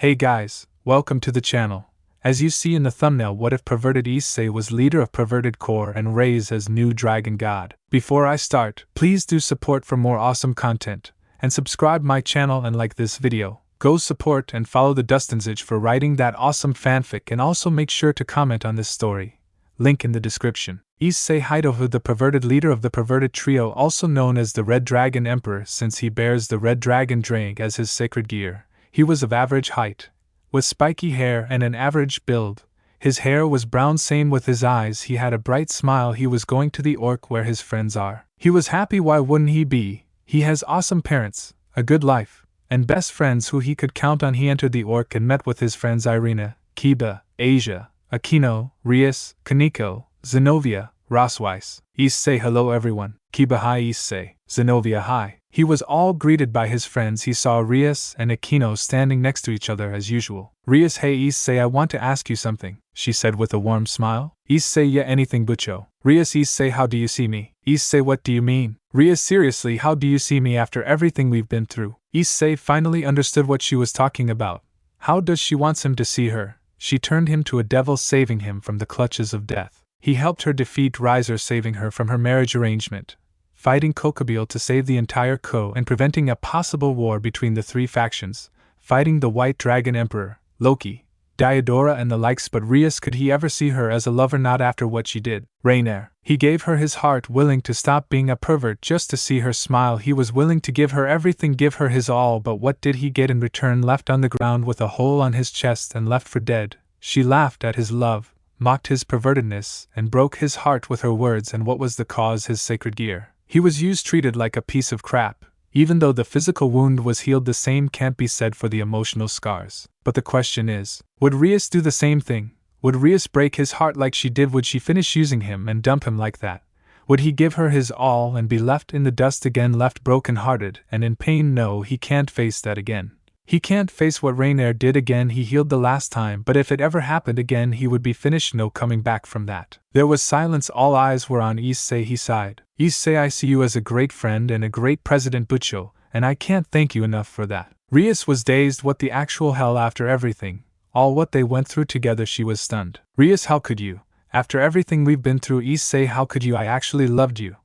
Hey guys, welcome to the channel. As you see in the thumbnail, what if Perverted Issei was leader of Perverted Core and Ray's as new dragon god? Before I start, please do support for more awesome content, and subscribe my channel and like this video. Go support and follow the Dustinsage for writing that awesome fanfic, and also make sure to comment on this story. Link in the description. Issei Hidohu, the perverted leader of the perverted trio, also known as the Red Dragon Emperor since he bears the Red Dragon Drake as his sacred gear. He was of average height, with spiky hair and an average build. His hair was brown, same with his eyes. He had a bright smile. He was going to the Orc where his friends are. He was happy, why wouldn't he be? He has awesome parents, a good life, and best friends who he could count on. He entered the Orc and met with his friends Irina, Kiba, Asia, Akino, Rias, Kaneko, Zenobia, Rosweiss. Issei, hello everyone. Kiba, hi. Issei, Zenobia, hi. He was all greeted by his friends. He saw Rias and Akino standing next to each other as usual. Rias, hey Issei, I want to ask you something, she said with a warm smile. Issei, yeah, anything bucho. Rias, Issei, how do you see me? Issei, what do you mean? Rias, seriously, how do you see me after everything we've been through? Issei finally understood what she was talking about. How does she want him to see her? She turned him to a devil, saving him from the clutches of death. He helped her defeat Riser, saving her from her marriage arrangement, fighting Kokobile to save the entire Ko and preventing a possible war between the three factions, fighting the White Dragon Emperor, Loki, Diodora and the likes. But Rias, could he ever see her as a lover? Not after what she did. Rainier. He gave her his heart, willing to stop being a pervert just to see her smile. He was willing to give her everything, give her his all, but what did he get in return? Left on the ground with a hole on his chest and left for dead. She laughed at his love, mocked his pervertedness, and broke his heart with her words. And what was the cause? His sacred gear. He was used, treated like a piece of crap. Even though the physical wound was healed, the same can't be said for the emotional scars. But the question is, would Rias do the same thing? Would Rias break his heart like she did? Would she finish using him and dump him like that? Would he give her his all and be left in the dust again, left broken-hearted and in pain? No, he can't face that again. He can't face what Rainier did again. He healed the last time, but if it ever happened again, he would be finished. No coming back from that. There was silence. All eyes were on Issei. He sighed. Issei, I see you as a great friend and a great president, Bucho, and I can't thank you enough for that. Rias was dazed. What the actual hell? After everything, all what they went through together, she was stunned. Rias, how could you? After everything we've been through, Issei, how could you? I actually loved you.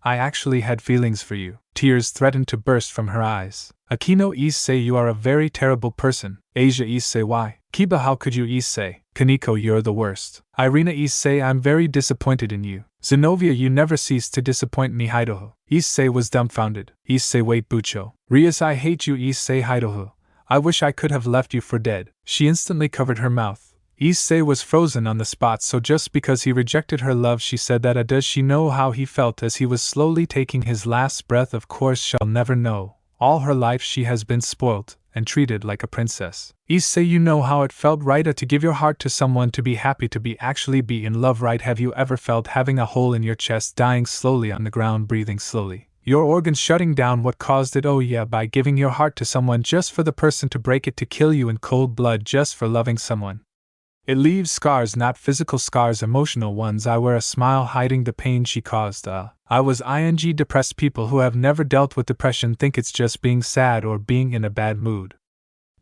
I actually had feelings for you. Tears threatened to burst from her eyes. Akino, Issei, you are a very terrible person. Asia, Issei, why? Kiba, how could you? Issei, Kaneko, you're the worst. Irina, Issei, I'm very disappointed in you. Zenobia, you never cease to disappoint me. Hidohu. Issei was dumbfounded. Issei, wait, Bucho. Rias, I hate you. Issei, Hidohu. I wish I could have left you for dead. She instantly covered her mouth. Issei was frozen on the spot. So just because he rejected her love, she said that? Does she know how he felt as he was slowly taking his last breath? Of course she'll never know. All her life she has been spoilt and treated like a princess. Issei, you know how it felt, right? To give your heart to someone, to be happy, to be actually be in love, right? Have you ever felt having a hole in your chest, dying slowly on the ground, breathing slowly, your organs shutting down? What caused it? Oh yeah, by giving your heart to someone just for the person to break it, to kill you in cold blood just for loving someone. It leaves scars, not physical scars, emotional ones. I wear a smile hiding the pain she caused. I was depressed. People who have never dealt with depression think it's just being sad or being in a bad mood.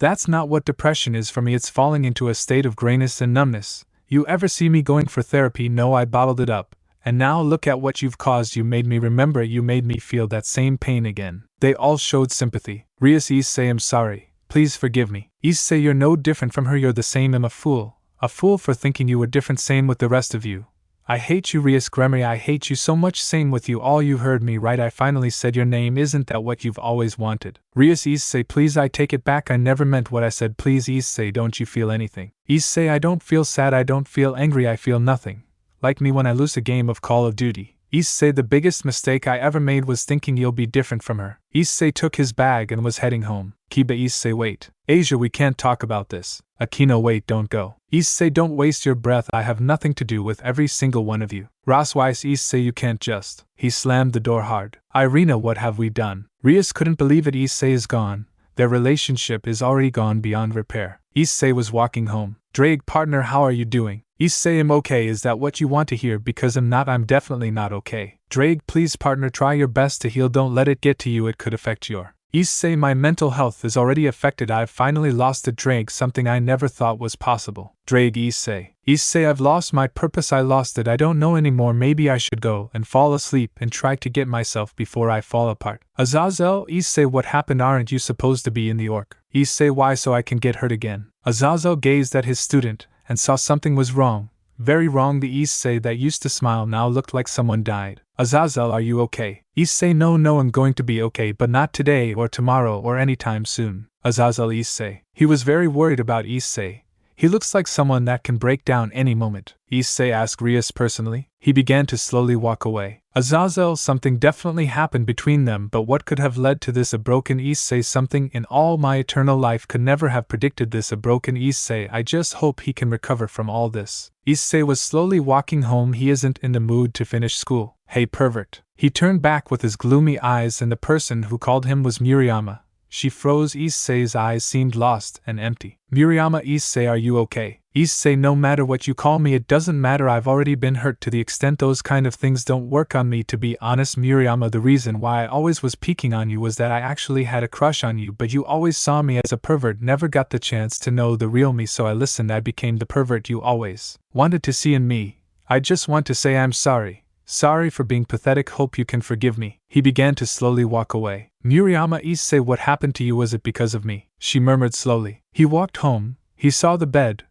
That's not what depression is for me. It's falling into a state of grayness and numbness. You ever see me going for therapy? No, I bottled it up. And now look at what you've caused. You made me remember it. You made me feel that same pain again. They all showed sympathy. Rias, Issei, I'm sorry. Please forgive me. Issei, you're no different from her. You're the same. I'm a fool. A fool for thinking you were different. Same with the rest of you. I hate you, Rias Gremery. I hate you so much. Same with you all. You heard me right. I finally said your name. Isn't that what you've always wanted? Rias, Issei, please, I take it back. I never meant what I said. Please, Issei, don't you feel anything? Issei, I don't feel sad. I don't feel angry. I feel nothing. Like me when I lose a game of Call of Duty. Issei, the biggest mistake I ever made was thinking you'll be different from her. Issei took his bag and was heading home. Kiba, Issei, wait. Asia, we can't talk about this. Akino, wait, don't go. Issei, don't waste your breath. I have nothing to do with every single one of you. Rosweiss, Issei, you can't just. He slammed the door hard. Irina, what have we done? Rias couldn't believe it. Issei is gone. Their relationship is already gone beyond repair. Issei was walking home. Drake, partner, how are you doing? Issei, I'm okay. Is that what you want to hear? Because I'm not. I'm definitely not okay. Drake, please, partner, try your best to heal. Don't let it get to you. It could affect your. Issei, my mental health is already affected. I've finally lost it. Drake, something I never thought was possible. Drake, Issei. Issei, I've lost my purpose. I lost it. I don't know anymore. Maybe I should go and fall asleep and try to get myself before I fall apart. Azazel, Issei, what happened? Aren't you supposed to be in the orc? Issei, why? So I can get hurt again. Azazel gazed at his student and saw something was wrong. Very wrong. The Issei that used to smile now looked like someone died. Azazel, are you okay? Issei, no, I'm going to be okay, but not today or tomorrow or anytime soon. Azazel, Issei. He was very worried about Issei. He looks like someone that can break down any moment. Issei asked Rias personally. He began to slowly walk away. Azazel, something definitely happened between them, but what could have led to this? A broken Issei. Something in all my eternal life could never have predicted this. A broken Issei. I just hope he can recover from all this. Issei was slowly walking home. He isn't in the mood to finish school. Hey pervert. He turned back with his gloomy eyes, and the person who called him was Murayama. She froze. Issei's eyes seemed lost and empty. Murayama, Issei, are you okay? Issei, no matter what you call me, it doesn't matter. I've already been hurt to the extent those kind of things don't work on me. To be honest, Murayama, the reason why I always was peeking on you was that I actually had a crush on you, but you always saw me as a pervert, never got the chance to know the real me, so I listened. I became the pervert you always wanted to see in me. I just want to say I'm sorry. Sorry for being pathetic. Hope you can forgive me. He began to slowly walk away. Murayama, Issei, what happened to you? Was it because of me? She murmured slowly. He walked home. He saw the bed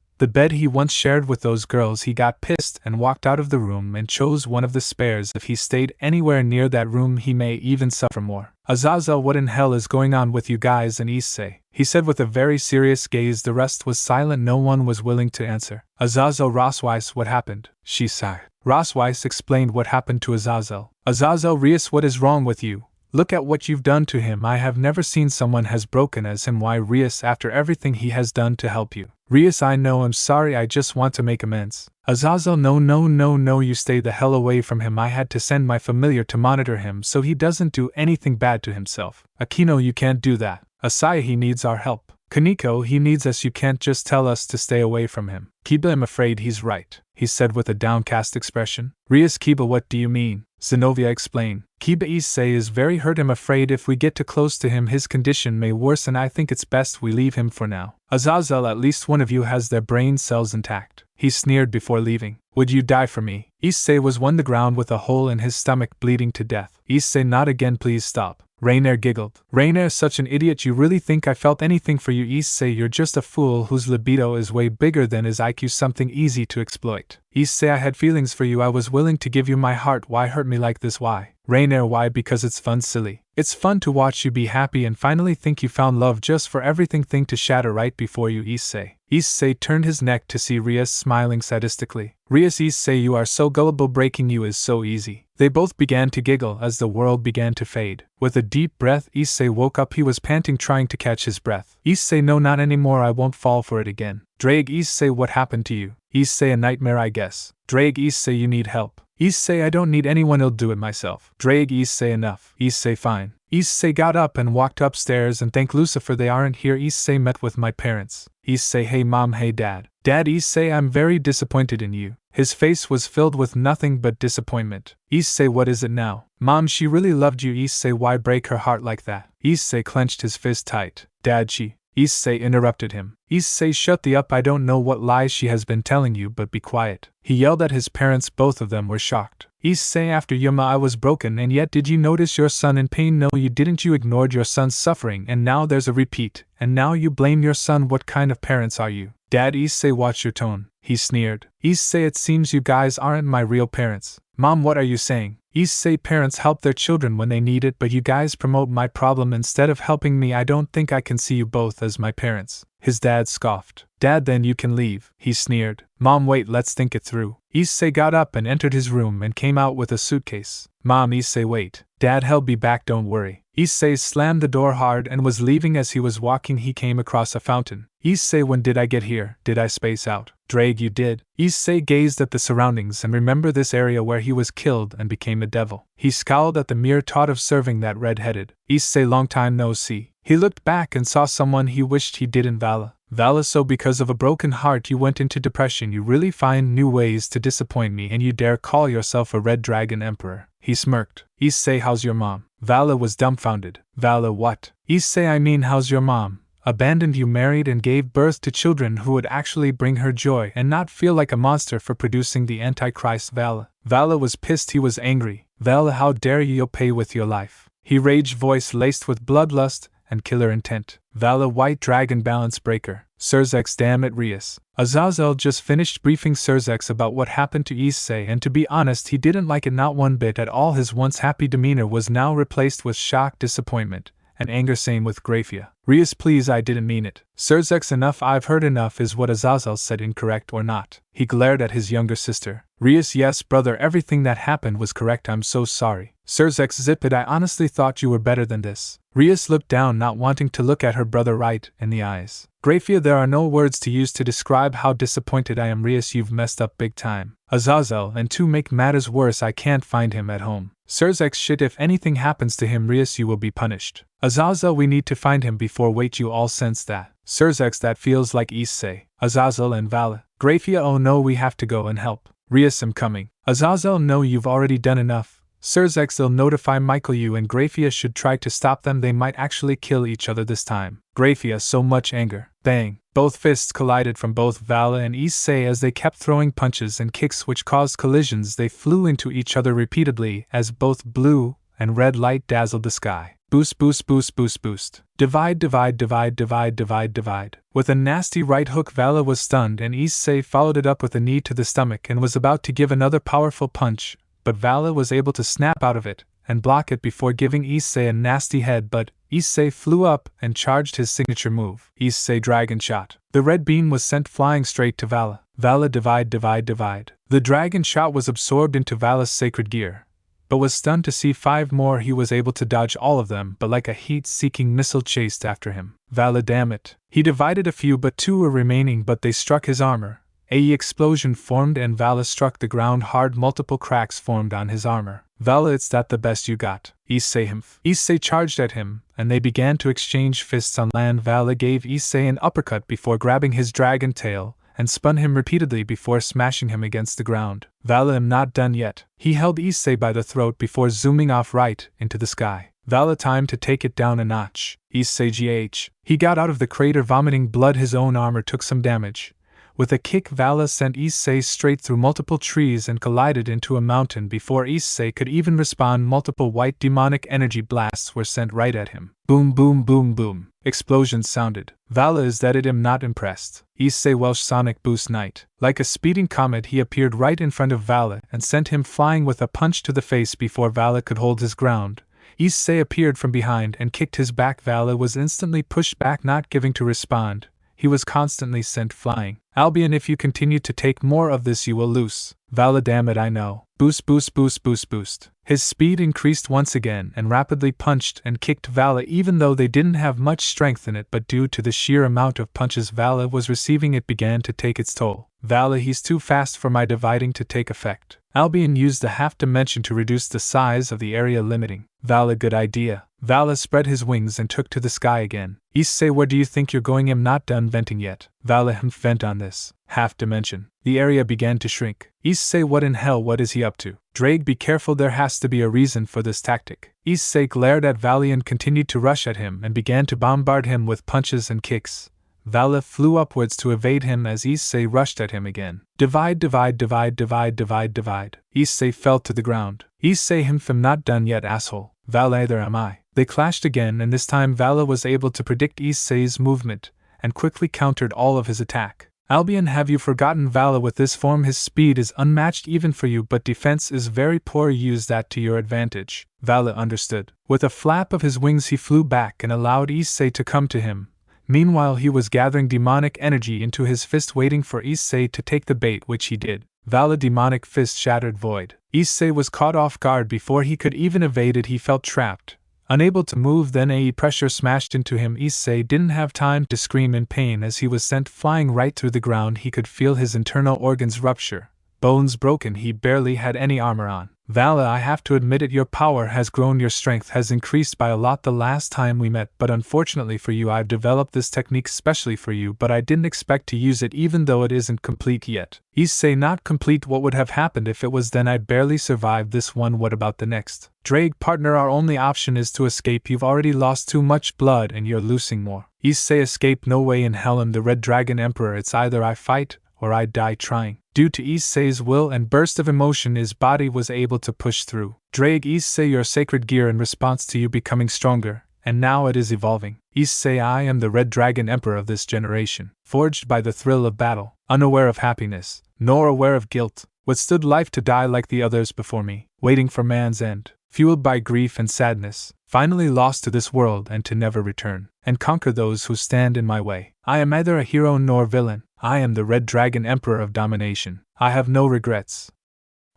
he once shared with those girls. He got pissed and walked out of the room and chose one of the spares. If he stayed anywhere near that room, he may even suffer more. Azazel, what in hell is going on with you guys and Issei? He said with a very serious gaze. The rest was silent. No one was willing to answer. Azazel, Rosweiss, what happened? She sighed. Rosweiss explained what happened to Azazel. Azazel, Rias, what is wrong with you? Look at what you've done to him. I have never seen someone as broken as him. Why, Rias, after everything he has done to help you? Rias, I know, I'm sorry, I just want to make amends. Azazel, no, you stay the hell away from him. I had to send my familiar to monitor him so he doesn't do anything bad to himself. Akino, you can't do that. Asaya, he needs our help. Kaneko, he needs us. You can't just tell us to stay away from him. Kiba, I'm afraid he's right, he said with a downcast expression. Rias, Kiba, what do you mean? Zenobia explained. Kiba, Issei is very hurt. I'm afraid if we get too close to him his condition may worsen. I think it's best we leave him for now. Azazel, at least one of you has their brain cells intact. He sneered before leaving. Would you die for me? Issei was on the ground with a hole in his stomach, bleeding to death. Issei, not again, please stop. Rainier giggled. Rainier, such an idiot. You really think I felt anything for you? Issei, you're just a fool whose libido is way bigger than his IQ, something easy to exploit. Issei, I had feelings for you. I was willing to give you my heart. Why hurt me like this? Why? Rainier, why? Because it's fun, silly. It's fun to watch you be happy and finally think you found love just for everything thing to shatter right before you. Issei. Issei turned his neck to see Rias smiling sadistically. Rias, Issei, you are so gullible. Breaking you is so easy. They both began to giggle as the world began to fade. With a deep breath, Issei woke up. He was panting, trying to catch his breath. Issei, no, not anymore. I won't fall for it again. Drake, Issei, what happened to you? Issei, a nightmare, I guess. Drake, Issei, you need help. Issei, I don't need anyone. I'll do it myself. Drake, Issei, enough. Issei, fine. Issei got up and walked upstairs and thanked Lucifer they aren't here. Issei met with my parents. Issei, hey mom, hey dad. Dad, Issei, I'm very disappointed in you. His face was filled with nothing but disappointment. Issei, what is it now? Mom, she really loved you. Issei, why break her heart like that? Issei clenched his fist tight. Dad, she... Issei interrupted him. Issei, shut the up. I don't know what lies she has been telling you, but be quiet. He yelled at his parents. Both of them were shocked. Issei, after Yuma I was broken, and yet did you notice your son in pain? No, you didn't. You ignored your son's suffering, and now there's a repeat, and now you blame your son. What kind of parents are you? Dad, Issei, watch your tone. He sneered. Issei, it seems you guys aren't my real parents. Mom, what are you saying? Issei, parents help their children when they need it, but you guys promote my problem instead of helping me. I don't think I can see you both as my parents. His dad scoffed. Dad, then you can leave, he sneered. Mom, wait, let's think it through. Issei got up and entered his room and came out with a suitcase. Mom, Issei, wait. Dad, he'll be back, don't worry. Issei slammed the door hard and was leaving. As he was walking, he came across a fountain. Issei, when did I get here? Did I space out? Drake, you did. Issei gazed at the surroundings and remembered this area where he was killed and became a devil. He scowled at the mere thought of serving that red-headed. Issei, long time no see. He looked back and saw someone he wished he didn't. Vala, so because of a broken heart you went into depression. You really find new ways to disappoint me, and you dare call yourself a Red Dragon Emperor. He smirked. Issei, how's your mom? Vala was dumbfounded. Vala, what? Issei, I mean, how's your mom? Abandoned you, married, and gave birth to children who would actually bring her joy and not feel like a monster for producing the Antichrist. Vala. Vala was pissed, he was angry. Vala, how dare you pay with your life? He raged, voice laced with bloodlust and killer intent. Vala, white dragon balance breaker. Surzex, damn it, Rias. Azazel just finished briefing Surzex about what happened to Issei, and to be honest, he didn't like it not one bit at all. His once happy demeanor was now replaced with shock, disappointment, and anger. Same with Graphia. Rias, please, I didn't mean it. Surzex, enough, I've heard enough. Is what Azazel said incorrect or not? He glared at his younger sister. Rias, yes, brother, everything that happened was correct, I'm so sorry. Surzex, zip it, I honestly thought you were better than this. Rias looked down, not wanting to look at her brother right in the eyes. Graphia, there are no words to use to describe how disappointed I am. Rias, you've messed up big time. Azazel, and to make matters worse, I can't find him at home. Surzex, shit, if anything happens to him, Rias, you will be punished. Azazel, we need to find him before. Wait, you all sense that. Surzex, that feels like Issei. Azazel and Vala. Graphia, oh no, we have to go and help. Rias, I'm coming. Azazel, no, you've already done enough. Surzex, they'll notify Michael. You and Graphia should try to stop them. They might actually kill each other this time. Graphia, so much anger. Bang. Both fists collided from both Vala and Issei as they kept throwing punches and kicks which caused collisions. They flew into each other repeatedly as both blue and red light dazzled the sky. Boost, boost, boost, boost, boost. Divide, divide, divide, divide, divide, divide. With a nasty right hook, Vala was stunned, and Issei followed it up with a knee to the stomach and was about to give another powerful punch, but Vala was able to snap out of it and block it before giving Issei a nasty head. But Issei flew up and charged his signature move. Issei dragon shot. The red beam was sent flying straight to Vala. Vala, divide, divide, divide. The dragon shot was absorbed into Vala's sacred gear, but was stunned to see 5 more. He was able to dodge all of them, but like a heat-seeking missile chased after him. Vala, damn it. He divided a few, but 2 were remaining, but they struck his armor. A explosion formed and Vala struck the ground hard. Multiple cracks formed on his armor. Vala, it's that the best you got. Issei charged at him, and they began to exchange fists on land. Vala gave Issei an uppercut before grabbing his dragon tail, and spun him repeatedly before smashing him against the ground. Vala, I'm not done yet. He held Issei by the throat before zooming off right into the sky. Vala, time to take it down a notch. Issei GH. He got out of the crater vomiting blood. His own armor took some damage. With a kick, Vala sent Issei straight through multiple trees and collided into a mountain before Issei could even respond. Multiple white demonic energy blasts were sent right at him. Boom, boom, boom, boom. Explosions sounded. Vala, is that it? I'm not impressed. Issei Welsh Sonic Boost Knight. Like a speeding comet, he appeared right in front of Vala and sent him flying with a punch to the face before Vala could hold his ground. Issei appeared from behind and kicked his back. Vala was instantly pushed back, not giving to respond. He was constantly sent flying. Albion, if you continue to take more of this, you will lose. Vala, damn it, I know. Boost, boost, boost, boost, boost. His speed increased once again and rapidly punched and kicked Vala, even though they didn't have much strength in it, but due to the sheer amount of punches Vala was receiving, it began to take its toll. Vala, he's too fast for my dividing to take effect. Albion used the half dimension to reduce the size of the area limiting. Vala, good idea. Vala spread his wings and took to the sky again. Issei, where do you think you're going? I'm not done venting yet. Vala, vent on this. Half dimension. The area began to shrink. Issei, what in hell, what is he up to? Drake, be careful, there has to be a reason for this tactic. Issei glared at Vali and continued to rush at him and began to bombard him with punches and kicks. Vala flew upwards to evade him as Issei rushed at him again. Divide, divide, divide, divide, divide, divide. Issei fell to the ground. Issei, I'm not done yet, asshole. Vala, either am I. They clashed again, and this time Vala was able to predict Issei's movement and quickly countered all of his attack. Albion, have you forgotten Vala? With this form his speed is unmatched even for you, but defense is very poor. Use that to your advantage. Vala understood. With a flap of his wings he flew back and allowed Issei to come to him. Meanwhile he was gathering demonic energy into his fist, waiting for Issei to take the bait, which he did. Vala demonic fist shattered void. Issei was caught off guard before he could even evade it. He felt trapped, unable to move. Then a pressure smashed into him. Issei didn't have time to scream in pain as he was sent flying right through the ground. He could feel his internal organs rupture, bones broken, he barely had any armor on. Vala, I have to admit it, your power has grown, your strength has increased by a lot the last time we met, but unfortunately for you I've developed this technique specially for you, but I didn't expect to use it even though it isn't complete yet. Issei, not complete? What would have happened if it was? Then I barely survived this one, what about the next? Drake, partner, our only option is to escape. You've already lost too much blood and you're losing more. Issei, escape? No way in hell, I'm the Red Dragon Emperor, it's either I fight or I die trying. Due to Issei's will and burst of emotion, his body was able to push through. Drake, Issei, your sacred gear in response to you becoming stronger, and now it is evolving. Issei, I am the Red Dragon Emperor of this generation, forged by the thrill of battle, unaware of happiness, nor aware of guilt, withstood life to die like the others before me, waiting for man's end, fueled by grief and sadness, finally lost to this world and to never return, and conquer those who stand in my way. I am neither a hero nor villain. I am the Red Dragon Emperor of domination. I have no regrets.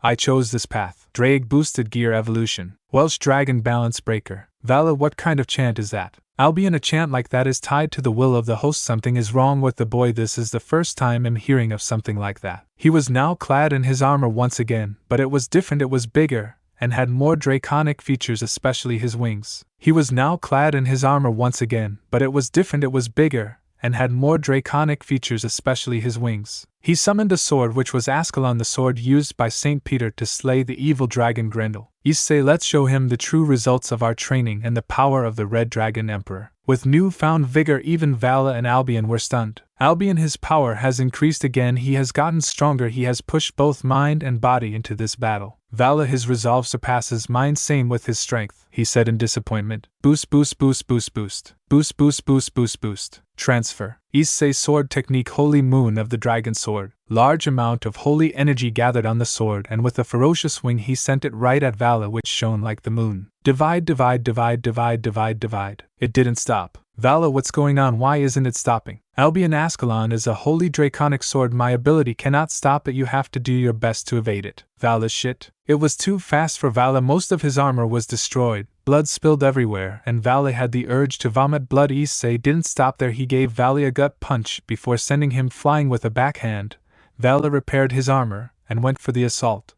I chose this path. Drake, boosted gear evolution. Welsh Dragon Balance Breaker. Vala, what kind of chant is that? Albion, a chant like that is tied to the will of the host. Something is wrong with the boy. This is the first time I'm hearing of something like that. He was now clad in his armor once again, but it was different. It was bigger and had more draconic features, especially his wings. He was now clad in his armor once again, but it was different. It was bigger and had more draconic features, especially his wings. He summoned a sword, which was Ascalon, the sword used by St. Peter to slay the evil dragon Grendel. Issei, let's show him the true results of our training and the power of the Red Dragon Emperor. With newfound vigor, even Vala and Albion were stunned. Albion, his power has increased again, he has gotten stronger, he has pushed both mind and body into this battle. Vala, his resolve surpasses mine, same with his strength, he said in disappointment. Boost, boost, boost, boost, boost. Boost, boost, boost, boost, boost. Transfer. Issei sword technique, Holy Moon of the Dragon Sword. Large amount of holy energy gathered on the sword, and with a ferocious swing he sent it right at Vala, which shone like the moon. Divide, divide, divide, divide, divide, divide. It didn't stop. Vala, what's going on? Why isn't it stopping? Albion, Ascalon is a holy draconic sword. My ability cannot stop it. You have to do your best to evade it. Vala, shit. It was too fast for Vala. Most of his armor was destroyed. Blood spilled everywhere, and Vali had the urge to vomit blood. Issei didn't stop there. He gave Vali a gut punch before sending him flying with a backhand. Vala repaired his armor and went for the assault.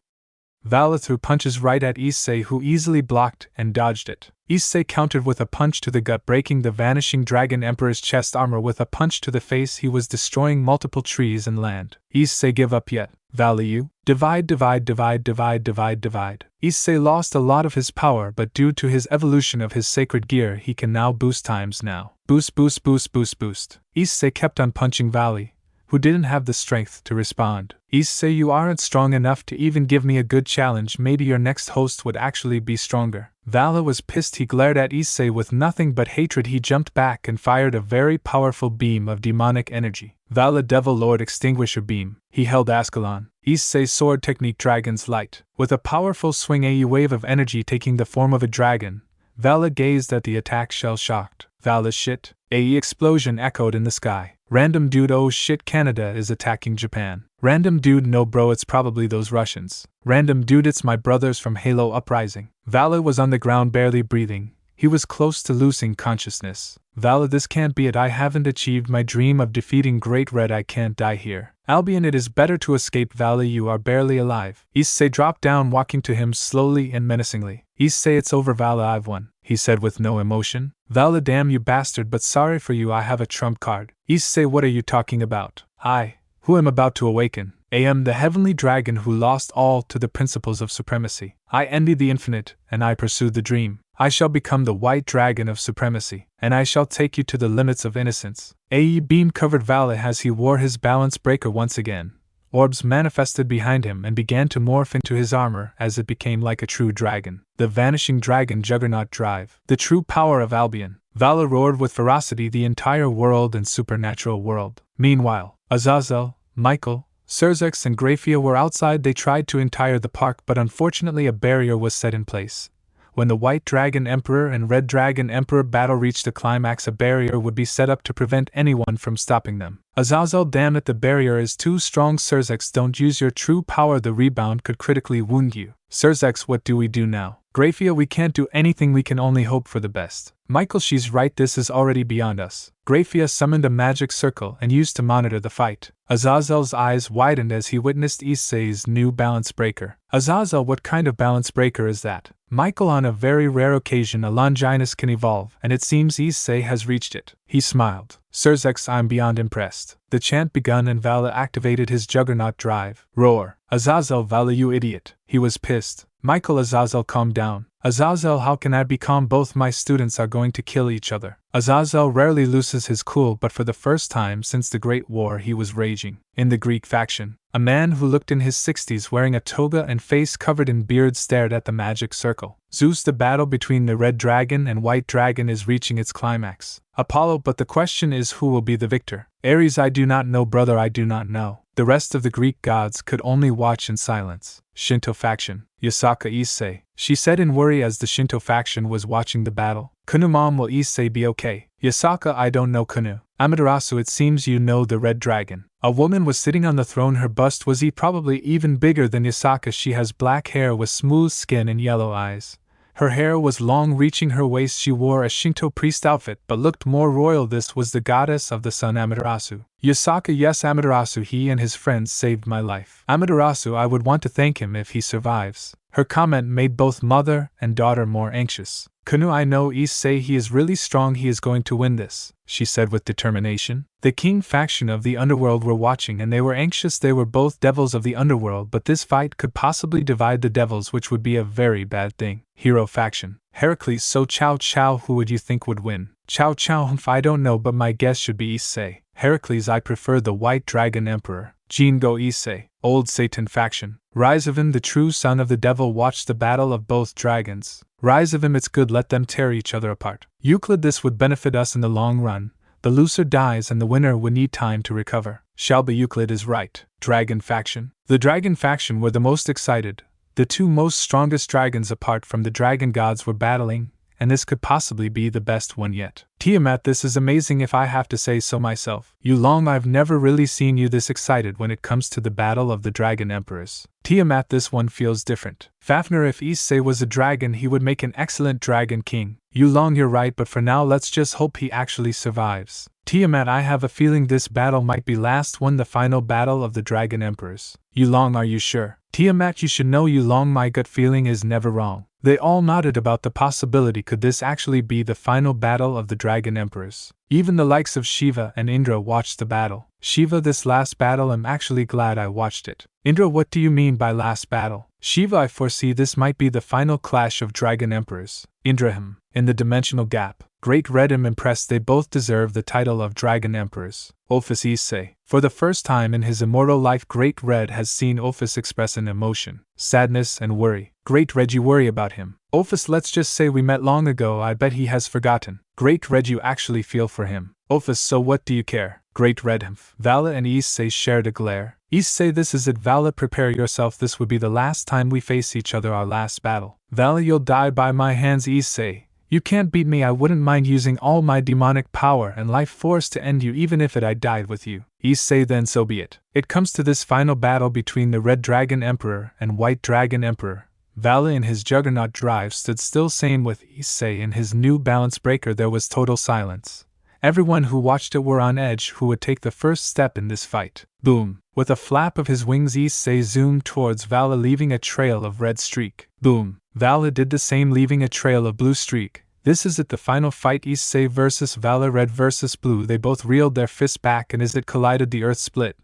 Vala threw punches right at Issei, who easily blocked and dodged it. Issei countered with a punch to the gut, breaking the vanishing Dragon Emperor's chest armor. With a punch to the face, he was destroying multiple trees and land. Issei, give up yet? Vali, you? Divide, divide, divide, divide, divide, divide. Issei lost a lot of his power, but due to his evolution of his sacred gear, he can now boost times now. Boost, boost, boost, boost, boost. Issei kept on punching Vali, who didn't have the strength to respond. Issei, you aren't strong enough to even give me a good challenge. Maybe your next host would actually be stronger. Vala was pissed. He glared at Issei with nothing but hatred. He jumped back and fired a very powerful beam of demonic energy. Vala, Devil Lord Extinguisher Beam. He held Ascalon. Issei's sword technique, Dragon's Light. With a powerful swing, a wave of energy taking the form of a dragon, Vala gazed at the attack, shell-shocked. Vala, shit. A explosion echoed in the sky. Random dude, oh shit, Canada is attacking Japan. Random dude, no bro, it's probably those Russians. Random dude, it's my brothers from Halo Uprising. Vala was on the ground, barely breathing. He was close to losing consciousness. Vala, this can't be it. I haven't achieved my dream of defeating Great Red. I can't die here. Albion, it is better to escape. Vala, you are barely alive. Issei dropped down, walking to him slowly and menacingly. Issei, it's over, Vala, I've won, he said with no emotion. Vala, damn you bastard, but sorry for you, I have a trump card. Issei, what are you talking about? I, who am about to awaken, am the heavenly dragon who lost all to the principles of supremacy. I envy the infinite, and I pursue the dream. I shall become the white dragon of supremacy, and I shall take you to the limits of innocence. A beam covered Vala as he wore his balance breaker once again. Orbs manifested behind him and began to morph into his armor as it became like a true dragon. The vanishing dragon Juggernaut Drive. The true power of Albion. Vala roared with ferocity the entire world and supernatural world. Meanwhile, Azazel, Michael, Cerzex and Graphia were outside. They tried to enter the park, but unfortunately a barrier was set in place. When the White Dragon Emperor and Red Dragon Emperor battle reached a climax, a barrier would be set up to prevent anyone from stopping them. Azazel, damn it, the barrier is too strong. Cerzex, don't use your true power, the rebound could critically wound you. Cerzex, what do we do now? Graphia, we can't do anything, we can only hope for the best. Michael, she's right, this is already beyond us. Graphia summoned a magic circle and used to monitor the fight. Azazel's eyes widened as he witnessed Issei's new balance breaker. Azazel, what kind of balance breaker is that? Michael, on a very rare occasion a Longinus can evolve, and it seems Issei has reached it. He smiled. Sirzex, I'm beyond impressed. The chant begun and Vala activated his juggernaut drive. Roar. Azazel, Vala, you idiot. He was pissed. Michael, Azazel, calm down. Azazel, how can I be calm? Both my students are going to kill each other. Azazel rarely loses his cool, but for the first time since the Great War he was raging. In the Greek faction, a man who looked in his 60s wearing a toga and face covered in beard stared at the magic circle. Zeus, the battle between the red dragon and white dragon is reaching its climax. Apollo, but the question is who will be the victor? Ares, I do not know, brother, I do not know. The rest of the Greek gods could only watch in silence. Shinto faction. Yasaka Issei, she said in worry as the Shinto faction was watching the battle. Kunu, mom, will Issei be okay? Yasaka, I don't know, Kunu. Amaterasu, it seems you know the red dragon. A woman was sitting on the throne, her bust was probably even bigger than Yasaka. She has black hair with smooth skin and yellow eyes. Her hair was long, reaching her waist. She wore a Shinto priest outfit but looked more royal. This was the goddess of the sun, Amaterasu. Yasaka, yes, Amaterasu, he and his friends saved my life. Amaterasu, I would want to thank him if he survives. Her comment made both mother and daughter more anxious. Kunu, I know Issei, he is really strong, he is going to win this, she said with determination. The king faction of the underworld were watching and they were anxious. They were both devils of the underworld, but this fight could possibly divide the devils, which would be a very bad thing. Hero faction. Heracles, so Cao Cao, who would you think would win? Cao Cao, I don't know, but my guess should be Issei. Heracles, I prefer the white dragon emperor. Jingo Issei. Old Satan faction. Rise of him, the true son of the devil, watched the battle of both dragons. Rise of him, it's good, let them tear each other apart. Euclid, this would benefit us in the long run. The loser dies and the winner would need time to recover. Shalba, Euclid is right. Dragon faction. The dragon faction were the most excited. The two most strongest dragons apart from the dragon gods were battling, and this could possibly be the best one yet. Tiamat, this is amazing if I have to say so myself. Yulong, I've never really seen you this excited when it comes to the battle of the dragon emperors. Tiamat, this one feels different. Fafnir, if Issei was a dragon he would make an excellent dragon king. Yulong, you're right, but for now let's just hope he actually survives. Tiamat, I have a feeling this battle might be last one, the final battle of the dragon emperors. Yulong, are you sure? Tiamat, you should know, Yulong, my gut feeling is never wrong. They all nodded about the possibility. Could this actually be the final battle of the dragon emperors? Even the likes of Shiva and Indra watched the battle. Shiva, this last battle, I'm actually glad I watched it. Indra, what do you mean by last battle? Shiva, I foresee this might be the final clash of dragon emperors. Indra, in the dimensional gap. Great Red, am impressed, they both deserve the title of dragon emperors. Ophis Issei. For the first time in his immortal life, Great Red has seen Ophis express an emotion, sadness and worry. Great Red, you worry about him. Ophis, let's just say we met long ago, I bet he has forgotten. Great Red, you actually feel for him. Ophis, so what do you care? Great Red, Vala and Issei shared a glare. Issei, this is it. Vala, prepare yourself, this would be the last time we face each other, our last battle. Vala, you'll die by my hands. Issei, you can't beat me. I wouldn't mind using all my demonic power and life force to end you, even if I died with you. Issei, then so be it. It comes to this final battle between the Red Dragon Emperor and White Dragon Emperor. Vali in his juggernaut drive stood still, same with Issei in his new balance breaker. There was total silence. Everyone who watched it were on edge. Who would take the first step in this fight? Boom! With a flap of his wings, Issei zoomed towards Vala, leaving a trail of red streak. Boom! Vala did the same, leaving a trail of blue streak. This is it, the final fight, Issei versus Vala, red versus blue. They both reeled their fists back, and as it collided, the earth split.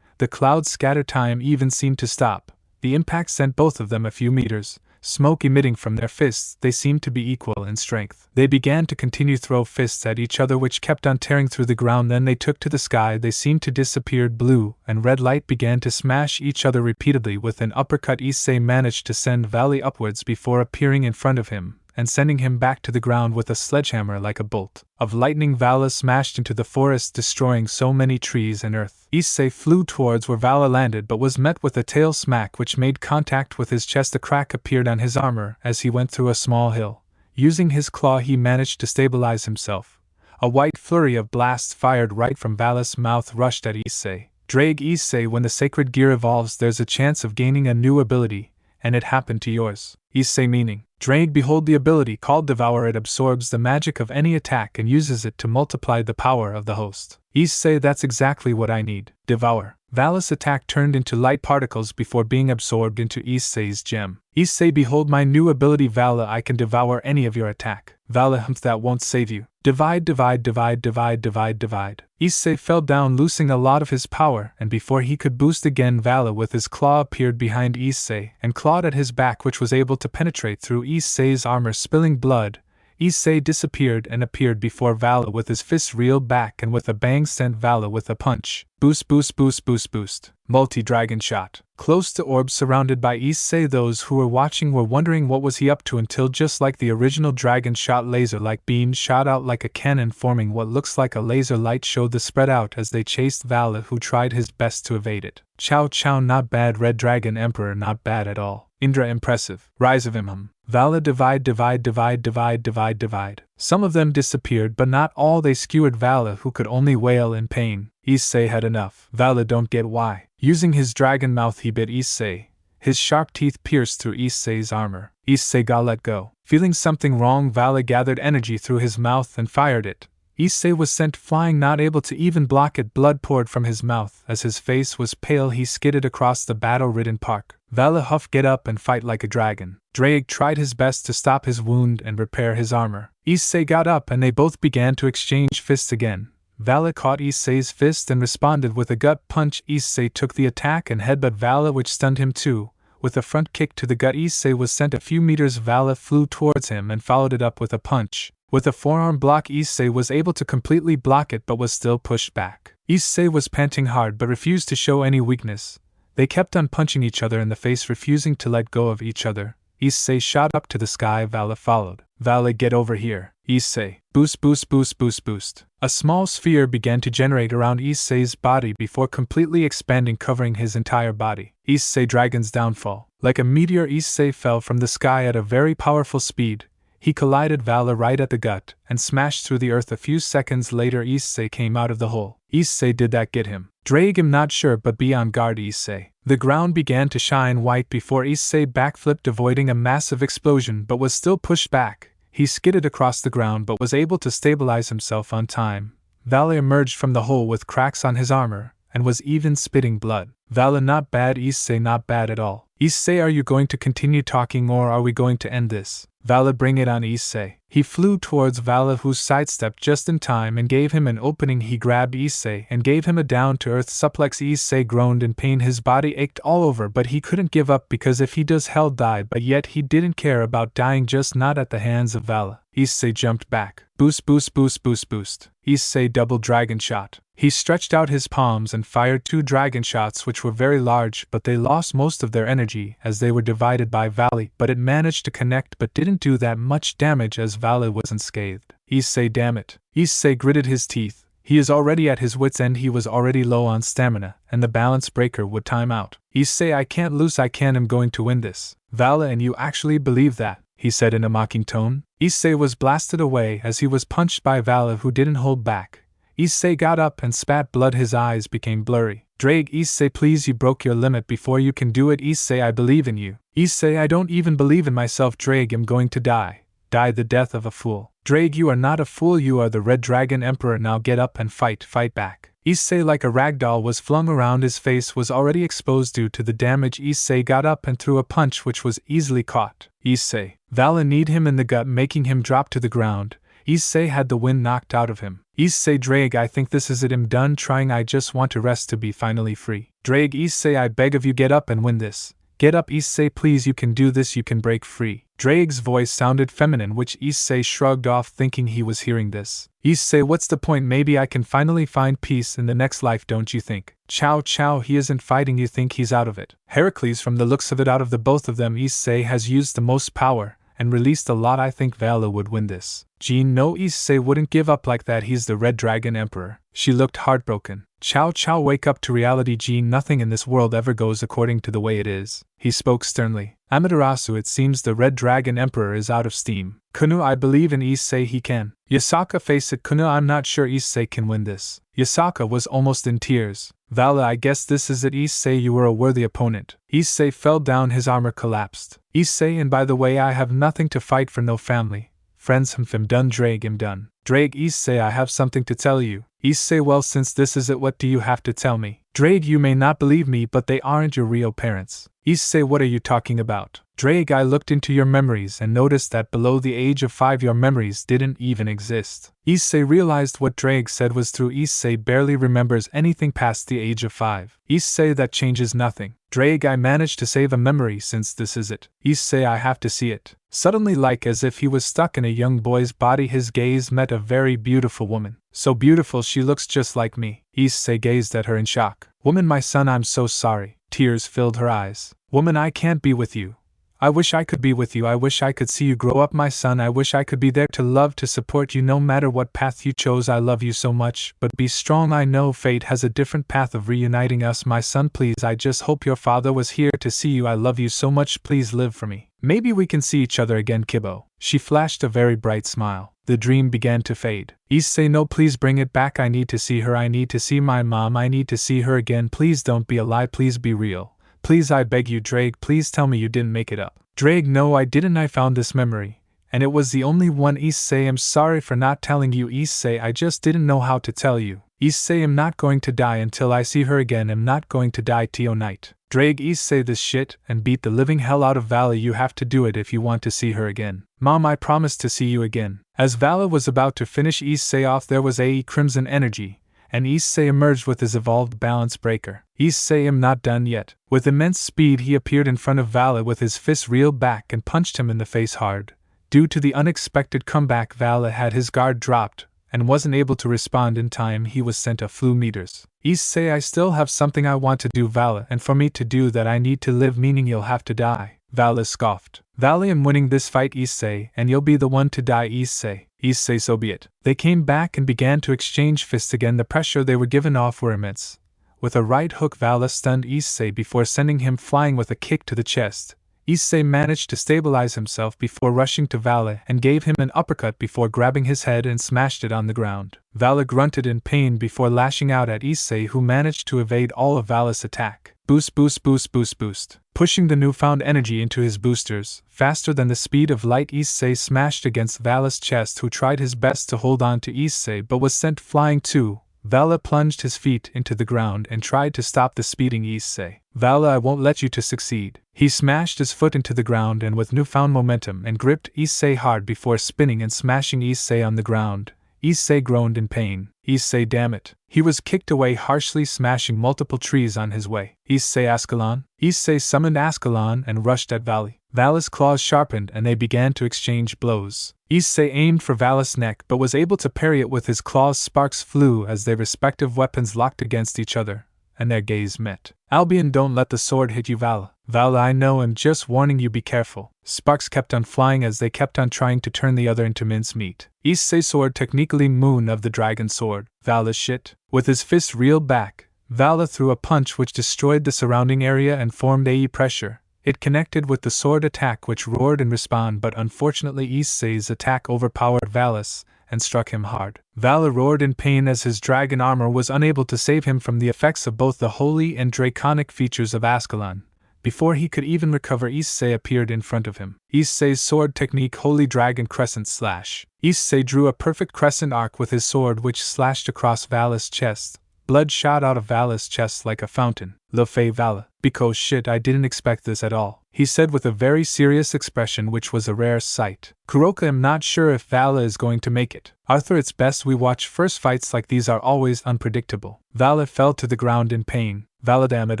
The clouds scattered, time even seemed to stop. The impact sent both of them a few meters. Smoke emitting from their fists, they seemed to be equal in strength. They began to continue throw fists at each other, which kept on tearing through the ground. Then they took to the sky. They seemed to disappear. Blue and red light began to smash each other repeatedly. With an uppercut, Issei managed to send Vali upwards before appearing in front of him and sending him back to the ground with a sledgehammer. Like a bolt of lightning, Vala smashed into the forest, destroying so many trees and earth. Issei flew towards where Vala landed, but was met with a tail smack which made contact with his chest. A crack appeared on his armor as he went through a small hill. Using his claw, he managed to stabilize himself. A white flurry of blasts fired right from Vala's mouth rushed at Issei. Drag Issei, when the sacred gear evolves, there's a chance of gaining a new ability, and it happened to yours. Issei, meaning. Drag, behold the ability called Devour. It absorbs the magic of any attack and uses it to multiply the power of the host. Issei, that's exactly what I need. Devour. Vala's attack turned into light particles before being absorbed into Issei's gem. Issei, behold my new ability Vala, I can devour any of your attack. Vala, that won't save you. Divide, divide, divide, divide, divide, divide. Issei fell down, losing a lot of his power, and before he could boost again, Vala with his claw appeared behind Issei and clawed at his back, which was able to penetrate through Issei's armor, spilling blood. Issei disappeared and appeared before Vala with his fist reeled back and with a bang sent Vala with a punch. Boost, boost, boost, boost, boost. Multi-dragon shot. Close to orb surrounded by Issei, those who were watching were wondering what was he up to until just like the original dragon shot, laser-like beams shot out like a cannon, forming what looks like a laser light show that spread out as they chased Vala, who tried his best to evade it. Chow chow, not bad. Red Dragon Emperor, not bad at all. Indra, impressive. Rise of him. Vala, divide, divide, divide, divide, divide, divide. Some of them disappeared, but not all. They skewered Vala, who could only wail in pain. Issei had enough. Vala don't get why. Using his dragon mouth, he bit Issei. His sharp teeth pierced through Issei's armor. Issei got let go. Feeling something wrong, Vala gathered energy through his mouth and fired it. Issei was sent flying, not able to even block it. Blood poured from his mouth. As his face was pale, he skidded across the battle-ridden park. Vala huffed, get up and fight like a dragon. Drake tried his best to stop his wound and repair his armor. Issei got up and they both began to exchange fists again. Vala caught Issei's fist and responded with a gut punch. Issei took the attack and headbutt Vala, which stunned him too. With a front kick to the gut, Issei was sent a few meters. Vala flew towards him and followed it up with a punch. With a forearm block, Issei was able to completely block it but was still pushed back. Issei was panting hard but refused to show any weakness. They kept on punching each other in the face, refusing to let go of each other. Issei shot up to the sky. Vala followed. Vala, get over here. Issei. Boost, boost, boost, boost, boost. A small sphere began to generate around Issei's body before completely expanding, covering his entire body. Issei, dragon's downfall. Like a meteor, Issei fell from the sky at a very powerful speed. He collided Vala right at the gut and smashed through the earth. A few seconds later, Issei came out of the hole. Issei, did that get him? Drag him, not sure, but be on guard, Issei. The ground began to shine white before Issei backflipped, avoiding a massive explosion, but was still pushed back. He skidded across the ground but was able to stabilize himself on time. Vala emerged from the hole with cracks on his armor and was even spitting blood. Vala, not bad. Issei, not bad at all. Issei, are you going to continue talking or are we going to end this? Vala, bring it on, Issei. He flew towards Vala, who sidestepped just in time and gave him an opening. He grabbed Issei and gave him a down-to-earth suplex. Issei groaned in pain. His body ached all over, but he couldn't give up because if he does, hell die. But yet he didn't care about dying, just not at the hands of Vala. Issei jumped back. Boost, boost, boost, boost, boost. Issei double dragon shot. He stretched out his palms and fired 2 dragon shots, which were very large, but they lost most of their energy as they were divided by Vali, but it managed to connect but didn't do that much damage as Vali was unscathed. Issei, damn it. Issei gritted his teeth. He is already at his wit's end. He was already low on stamina, and the balance breaker would time out. Issei, I can't lose, I can, I'm going to win this. Vala, and you actually believe that? He said in a mocking tone. Issei was blasted away as he was punched by Vala, who didn't hold back. Issei got up and spat blood. His eyes became blurry. Drag, Issei, please, you broke your limit before. You can do it. Issei, I believe in you. Issei, I don't even believe in myself. Drag, I'm going to die. Die the death of a fool. Drag, you are not a fool, you are the Red Dragon Emperor. Now get up and fight back. Issei, like a ragdoll, was flung around. His face was already exposed due to the damage. Issei got up and threw a punch which was easily caught. Issei. Vala kneed him in the gut, making him drop to the ground. Issei had the wind knocked out of him. Issei, Drag, I think this is it. I'm done trying. I just want to rest to be finally free. Drag, Issei, I beg of you, get up and win this. Get up, Issei, please, you can do this, you can break free. Drag's voice sounded feminine, which Issei shrugged off, thinking he was hearing this. Issei, what's the point? Maybe I can finally find peace in the next life, don't you think? Chow chow, he isn't fighting, you think he's out of it. Heracles, from the looks of it, out of the both of them, Issei has used the most power and released a lot. I think Vala would win this. Jean, no, Issei wouldn't give up like that. He's the Red Dragon Emperor. She looked heartbroken. Chow chow, wake up to reality, Jean. Nothing in this world ever goes according to the way it is. He spoke sternly. Amaterasu, it seems the Red Dragon Emperor is out of steam. Kunu, I believe in Issei, he can. Yasaka, face it, Kunu, I'm not sure Issei can win this. Yasaka was almost in tears. Vala, I guess this is it. Issei, you were a worthy opponent. Issei fell down, his armor collapsed. Issei, and by the way, I have nothing to fight for, no family. Friends, I'm done. Drag, I'm done. Drag, Issei, I have something to tell you. Issei, well, since this is it, what do you have to tell me? Drake, you may not believe me, but they aren't your real parents. Issei, what are you talking about? Drake, I looked into your memories and noticed that below the age of 5 your memories didn't even exist. Issei realized what Drake said was true. Issei barely remembers anything past the age of 5. Issei, that changes nothing. Drake, I managed to save a memory since this is it. Issei, I have to see it. Suddenly, like as if he was stuck in a young boy's body, his gaze met a very beautiful woman. So beautiful she looks just like me. Issei gazed at her in shock. Woman, my son, I'm so sorry. Tears filled her eyes. Woman, I can't be with you. I wish I could be with you. I wish I could see you grow up, my son. I wish I could be there to love, to support you no matter what path you chose. I love you so much, but be strong. I know fate has a different path of reuniting us, my son. Please, I just hope your father was here to see you. I love you so much. Please live for me. Maybe we can see each other again, Kibo. She flashed a very bright smile. The dream began to fade. Issei, no, please bring it back. I need to see her. I need to see my mom. I need to see her again. Please don't be a lie. Please be real. Please, I beg you, Drake, please tell me you didn't make it up. Drake, no, I didn't. I found this memory, and it was the only one. Issei, I'm sorry for not telling you. Issei, I just didn't know how to tell you. Issei, I'm not going to die until I see her again. I'm not going to die tonight. Drake, Issei, this shit and beat the living hell out of Vali. You have to do it if you want to see her again. Mom, I promise to see you again. As Vali was about to finish Issei off, there was a crimson energy, and Issei emerged with his evolved balance breaker. Issei, I'm not done yet. With immense speed he appeared in front of Vali with his fist reeled back and punched him in the face hard. Due to the unexpected comeback, Vali had his guard dropped and wasn't able to respond in time. He was sent a few meters. Issei, I still have something I want to do, Vali, and for me to do that I need to live, meaning you'll have to die. Vali scoffed. Vali, I'm winning this fight, Issei, and you'll be the one to die, Issei. Issei, so be it. They came back and began to exchange fists again. The pressure they were given off were immense. With a right hook, Vali stunned Issei before sending him flying with a kick to the chest. Issei managed to stabilize himself before rushing to Vali and gave him an uppercut before grabbing his head and smashed it on the ground. Vali grunted in pain before lashing out at Issei, who managed to evade all of Vali's attack. Boost, boost, boost, boost, boost. Pushing the newfound energy into his boosters, faster than the speed of light, Issei smashed against Vali's chest, who tried his best to hold on to Issei but was sent flying too. Vali plunged his feet into the ground and tried to stop the speeding Issei. Vali, I won't let you to succeed. He smashed his foot into the ground and with newfound momentum and gripped Issei hard before spinning and smashing Issei on the ground. Issei groaned in pain. Issei, damn it. He was kicked away harshly, smashing multiple trees on his way. Issei, Ascalon. Issei summoned Ascalon and rushed at Vali. Vali's claws sharpened and they began to exchange blows. Issei aimed for Vali's neck but was able to parry it with his claws. Sparks flew as their respective weapons locked against each other, and their gaze met. Albion, don't let the sword hit you, Vali. Vali, I know, I'm just warning you, be careful. Sparks kept on flying as they kept on trying to turn the other into mincemeat. Issei's sword, technically Moon of the Dragon Sword. Vali's shit. With his fist reeled back, Vali threw a punch which destroyed the surrounding area and formed AE pressure. It connected with the sword attack, which roared in response, but unfortunately Issei's attack overpowered Vali's and struck him hard. Vali roared in pain as his dragon armor was unable to save him from the effects of both the holy and draconic features of Ascalon. Before he could even recover, Issei appeared in front of him. Issei's sword technique, Holy Dragon Crescent Slash. Issei drew a perfect crescent arc with his sword, which slashed across Vali's chest. Blood shot out of Vali's chest like a fountain. Le Fay, Vali. Because shit, I didn't expect this at all, he said with a very serious expression, which was a rare sight. Kuroka, I'm not sure if Vali is going to make it. Arthur, it's best we watch first. Fights like these are always unpredictable. Vali fell to the ground in pain. Vali, damn it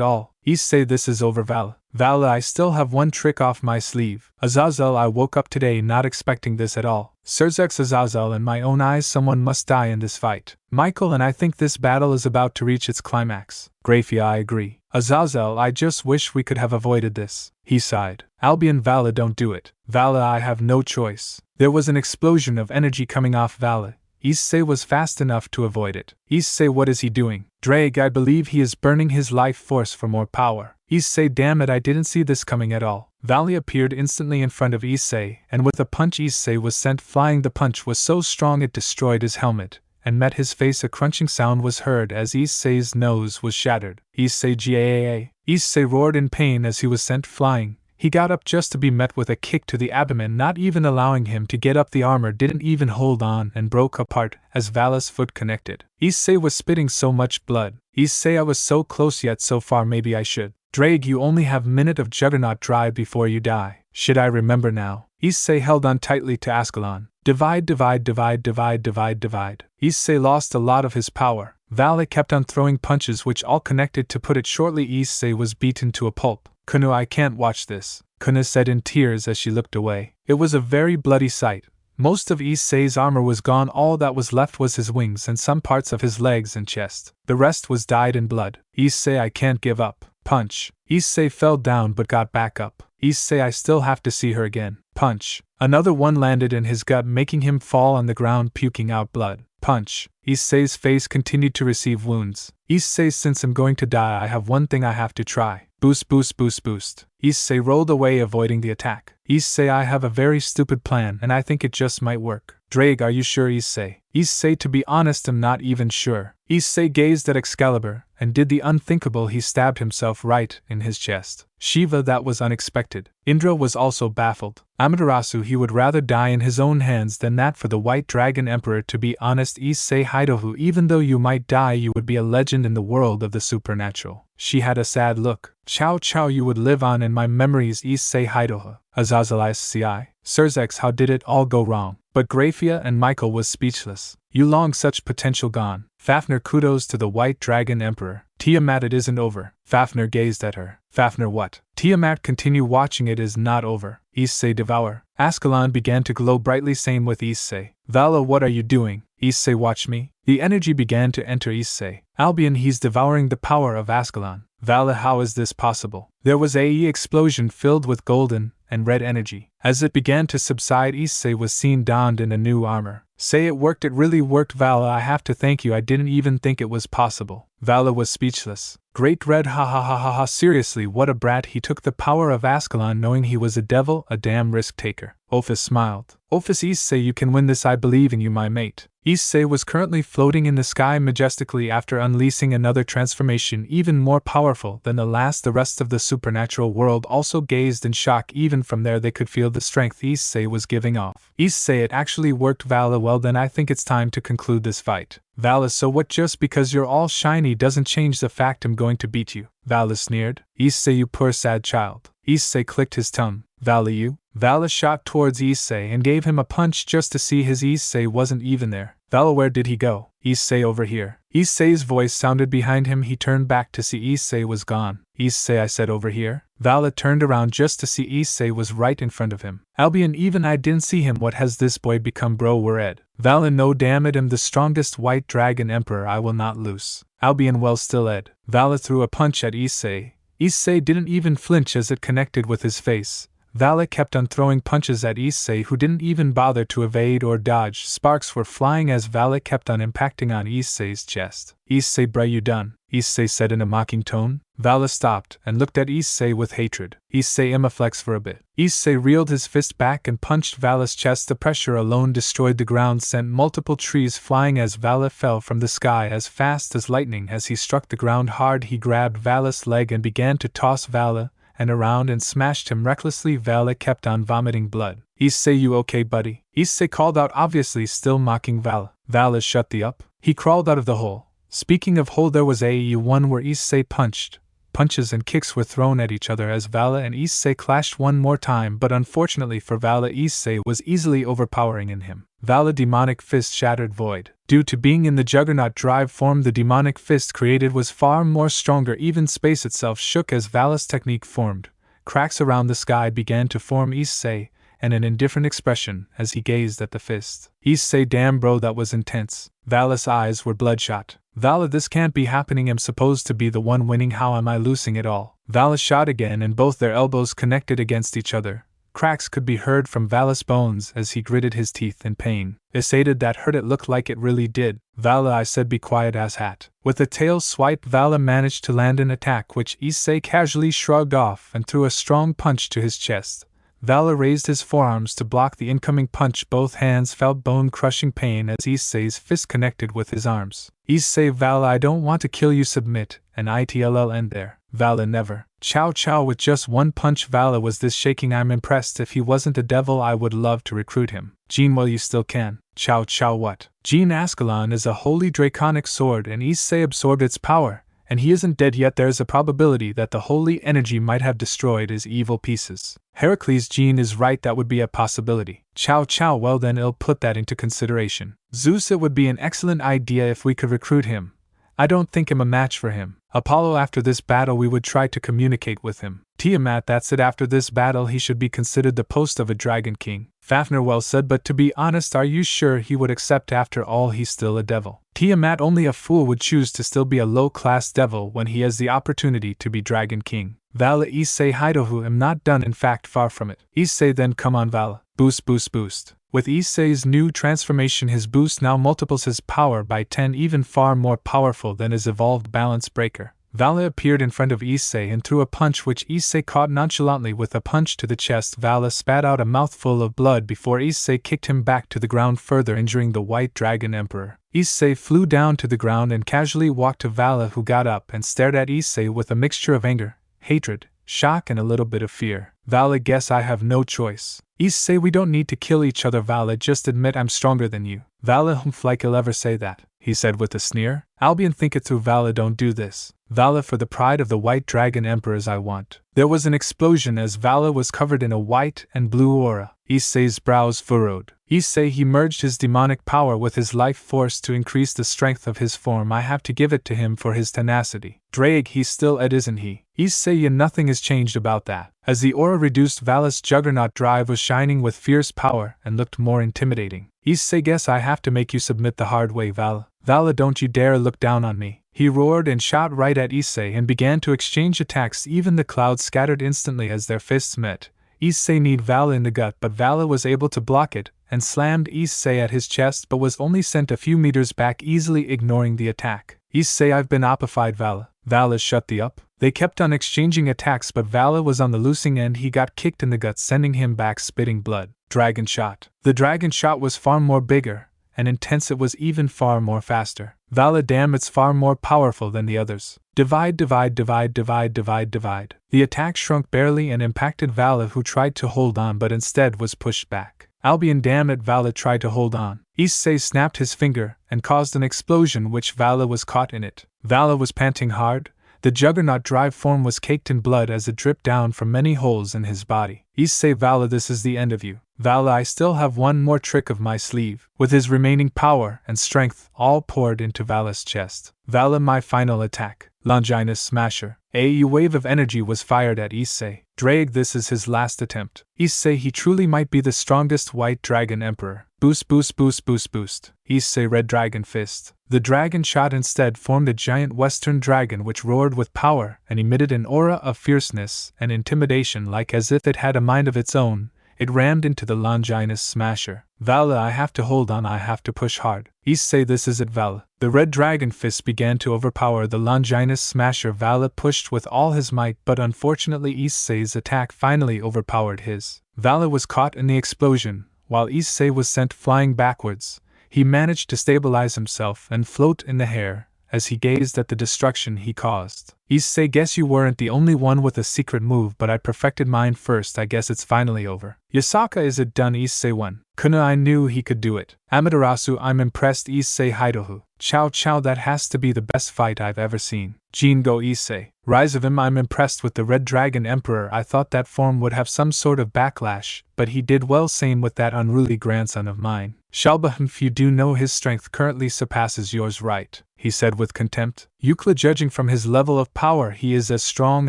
all. Issei, this is over, Vali. Vali, I still have one trick off my sleeve. Azazel, I woke up today not expecting this at all. Surzex, Azazel, in my own eyes someone must die in this fight. Michael, and I think this battle is about to reach its climax. Grafia, I agree. Azazel, I just wish we could have avoided this. He sighed. Albion, Vali, don't do it. Vali, I have no choice. There was an explosion of energy coming off Vali. Issei was fast enough to avoid it. Issei, what is he doing? Drake, I believe he is burning his life force for more power. Issei, damn it, I didn't see this coming at all. Vali appeared instantly in front of Issei, and with a punch Issei was sent flying. The punch was so strong it destroyed his helmet, and met his face. A crunching sound was heard as Issei's nose was shattered. Issei, Gaa. Issei roared in pain as he was sent flying. He got up just to be met with a kick to the abdomen, not even allowing him to get up. The armor didn't even hold on and broke apart as Vala's foot connected. Issei was spitting so much blood. Issei, I was so close yet so far, maybe I should. Drag, you only have minute of Juggernaut drive before you die. Should I remember now? Issei held on tightly to Ascalon. Divide, divide, divide, divide, divide, divide. Issei lost a lot of his power. Vali kept on throwing punches which all connected. To put it shortly, Issei was beaten to a pulp. Kunu, I can't watch this, Kunu said in tears as she looked away. It was a very bloody sight. Most of Issei's armor was gone. All that was left was his wings and some parts of his legs and chest. The rest was dyed in blood. Issei, I can't give up. Punch. Issei fell down but got back up. Issei, I still have to see her again. Punch. Another one landed in his gut, making him fall on the ground, puking out blood. Punch. Issei's face continued to receive wounds. Issei, since I'm going to die, I have one thing I have to try. Boost, boost, boost, boost. Issei rolled away, avoiding the attack. Issei, I have a very stupid plan and I think it just might work. Drag, are you sure, Issei? Issei, to be honest, I'm not even sure. Issei gazed at Excalibur and did the unthinkable. He stabbed himself right in his chest. Shiva, that was unexpected. Indra was also baffled. Amaterasu, he would rather die in his own hands than that for the White Dragon Emperor. To be honest, Issei Hidohu, even though you might die, you would be a legend in the world of the supernatural. She had a sad look. Chow Chow, you would live on in my memories, Issei Hidohu. Azazel Ci. Serzex, how did it all go wrong? But Graphia and Michael was speechless. You long such potential gone. Fafnir, kudos to the White Dragon Emperor. Tiamat, it isn't over. Fafnir gazed at her. Fafnir, what? Tiamat, continue watching, it is not over. Issei, devour. Ascalon began to glow brightly. Same with Issei. Vala, what are you doing? Issei, watch me. The energy began to enter Issei. Albion, he's devouring the power of Ascalon. Vala, how is this possible? There was a explosion filled with golden and red energy. As it began to subside, Issei was seen donned in a new armor. Say, it worked, it really worked. Vala, I have to thank you, I didn't even think it was possible. Vala was speechless. Great Red, ha ha ha ha ha, seriously, what a brat. He took the power of Ascalon knowing he was a devil, a damn risk taker. Ophis smiled. Ophis, Issei, you can win this, I believe in you, my mate. Issei was currently floating in the sky majestically after unleashing another transformation even more powerful than the last. The rest of the supernatural world also gazed in shock. Even from there they could feel the strength Issei was giving off. Issei, it actually worked. Vala, well then I think it's time to conclude this fight. Vala, so what? Just because you're all shiny doesn't change the fact I'm going to beat you. Vala sneered. Issei, you poor sad child. Issei clicked his tongue. Vala, you? Vala shot towards Issei and gave him a punch just to see his Issei wasn't even there. Vala, where did he go? Issei, over here. Issei's voice sounded behind him. He turned back to see Issei was gone. Issei, I said, over here. Vala turned around just to see Issei was right in front of him. Albion, even I didn't see him. What has this boy become, bro? We're Ed. Vala, no damn it, I'm the strongest White Dragon Emperor, I will not lose. Albion, well still Ed. Vala threw a punch at Issei. Issei didn't even flinch as it connected with his face. Vala kept on throwing punches at Issei, who didn't even bother to evade or dodge. Sparks were flying as Vala kept on impacting on Issei's chest. Issei, bruh, you done? Issei said in a mocking tone. Vala stopped and looked at Issei with hatred. Issei flex for a bit. Issei reeled his fist back and punched Vala's chest. The pressure alone destroyed the ground, sent multiple trees flying as Vala fell from the sky as fast as lightning. As he struck the ground hard, he grabbed Vala's leg and began to toss Vala and around and smashed him recklessly. Vala kept on vomiting blood. Issei, you okay, buddy? Issei called out, obviously still mocking Vala. Vala, shut the up. He crawled out of the hole. Speaking of hole, there was a one where Issei punched. Punches and kicks were thrown at each other as Vala and Issei clashed one more time, but unfortunately for Vala, Issei was easily overpowering in him. Vala demonic fist shattered void. Due to being in the Juggernaut drive form, the demonic fist created was far more stronger. Even space itself shook as Vala's technique formed. Cracks around the sky began to form. Issei, and an indifferent expression as he gazed at the fist. Issei, damn bro, that was intense. Vala's eyes were bloodshot. Vala, this can't be happening. I'm supposed to be the one winning. How am I losing it all? Vala shot again and both their elbows connected against each other. Cracks could be heard from Vala's bones as he gritted his teeth in pain. Issei, did that hurt? It looked like it really did. Vala, I said be quiet, asshat. With a tail swipe, Vala managed to land an attack which Issei casually shrugged off and threw a strong punch to his chest. Vala raised his forearms to block the incoming punch. Both hands felt bone-crushing pain as Issei's fist connected with his arms. Issei, Vala, I don't want to kill you, submit. and it'll end there. Vali never. Chow chow with just one punch. Vali was this shaking. I'm impressed. If he wasn't a devil I would love to recruit him. Jean, well you still can. Chow chow what? Jean, Ascalon is a holy draconic sword and Issei absorbed its power, and he isn't dead yet. There's a probability that the holy energy might have destroyed his evil pieces. Heracles, Jean is right, that would be a possibility. Chow chow, well then I'll put that into consideration. Zeus, it would be an excellent idea if we could recruit him. I don't think him a match for him. Apollo, after this battle we would try to communicate with him. Tiamat, that's it, after this battle he should be considered the post of a dragon king. Fafnir, well said, but to be honest, are you sure he would accept? After all, he's still a devil. Tiamat, only a fool would choose to still be a low-class devil when he has the opportunity to be dragon king. Vali, Issei Hidohu, am not done, in fact far from it. Issei, then come on Vali. Boost boost boost. With Issei's new transformation his boost now multiples his power by 10, even far more powerful than his evolved balance breaker. Vali appeared in front of Issei and threw a punch which Issei caught nonchalantly with a punch to the chest. Vali spat out a mouthful of blood before Issei kicked him back to the ground, further injuring the White Dragon Emperor. Issei flew down to the ground and casually walked to Vali, who got up and stared at Issei with a mixture of anger, hatred, shock and a little bit of fear. Vali, guess I have no choice. Issei, we don't need to kill each other Vali, just admit I'm stronger than you. Vali, humph, like he'll ever say that, he said with a sneer. Albion, think it through Vali, don't do this. Vali, for the pride of the White Dragon Emperors I want. There was an explosion as Vali was covered in a white and blue aura. Issei's brows furrowed. Issei, he merged his demonic power with his life force to increase the strength of his form. I have to give it to him for his tenacity. Drake, he's still Ed, isn't he? Issei, nothing has changed about that. As the aura reduced, Vali's juggernaut drive was shining with fierce power and looked more intimidating. Issei, guess I have to make you submit the hard way Vali. Vali, don't you dare look down on me. He roared and shot right at Issei and began to exchange attacks. Even the clouds scattered instantly as their fists met. Issei kneed Vali in the gut, but Vali was able to block it and slammed Issei at his chest, but was only sent a few meters back, easily ignoring the attack. Issei, I've been opified Vali. Vali, shut the up. They kept on exchanging attacks, but Vali was on the losing end. He got kicked in the gut, sending him back spitting blood. Dragon shot. The dragon shot was far more bigger and intense. It was even far more faster. Vali, damn, it's far more powerful than the others. Divide, divide, divide, divide, divide, divide. The attack shrunk barely and impacted Vali, who tried to hold on but instead was pushed back. Albion, damn it, Vali tried to hold on. Issei snapped his finger and caused an explosion which Vali was caught in it. Vali was panting hard. The juggernaut drive form was caked in blood as it dripped down from many holes in his body. Issei, Vali, this is the end of you. Vali, I still have one more trick of my sleeve. With his remaining power and strength all poured into Vali's chest. Vali, my final attack. Longinus Smasher. A wave of energy was fired at Issei. Drake, this is his last attempt. Issei, he truly might be the strongest White Dragon Emperor. Boost, boost, boost, boost, boost. Issei, Red Dragon Fist. The dragon shot instead formed a giant western dragon which roared with power and emitted an aura of fierceness and intimidation, like as if it had a mind of its own. It rammed into the Longinus Smasher. Vali, I have to hold on, I have to push hard. Issei, this is it Vali. The Red Dragon Fist began to overpower the Longinus Smasher. Vali pushed with all his might, but unfortunately Issei's attack finally overpowered his. Vali was caught in the explosion, while Issei was sent flying backwards. He managed to stabilize himself and float in the air as he gazed at the destruction he caused. Issei, guess you weren't the only one with a secret move, but I perfected mine first. I guess it's finally over. Yasaka, is it done? Issei won. Kuna, I knew he could do it. Amaterasu, I'm impressed. Issei Hidohu. Chow chow, that has to be the best fight I've ever seen. Jingo Issei. Rise of him, I'm impressed with the Red Dragon Emperor. I thought that form would have some sort of backlash, but he did well. Same with that unruly grandson of mine. Shalbahumph, you do know his strength currently surpasses yours, right? He said with contempt. Euclid, judging from his level of power, he is as strong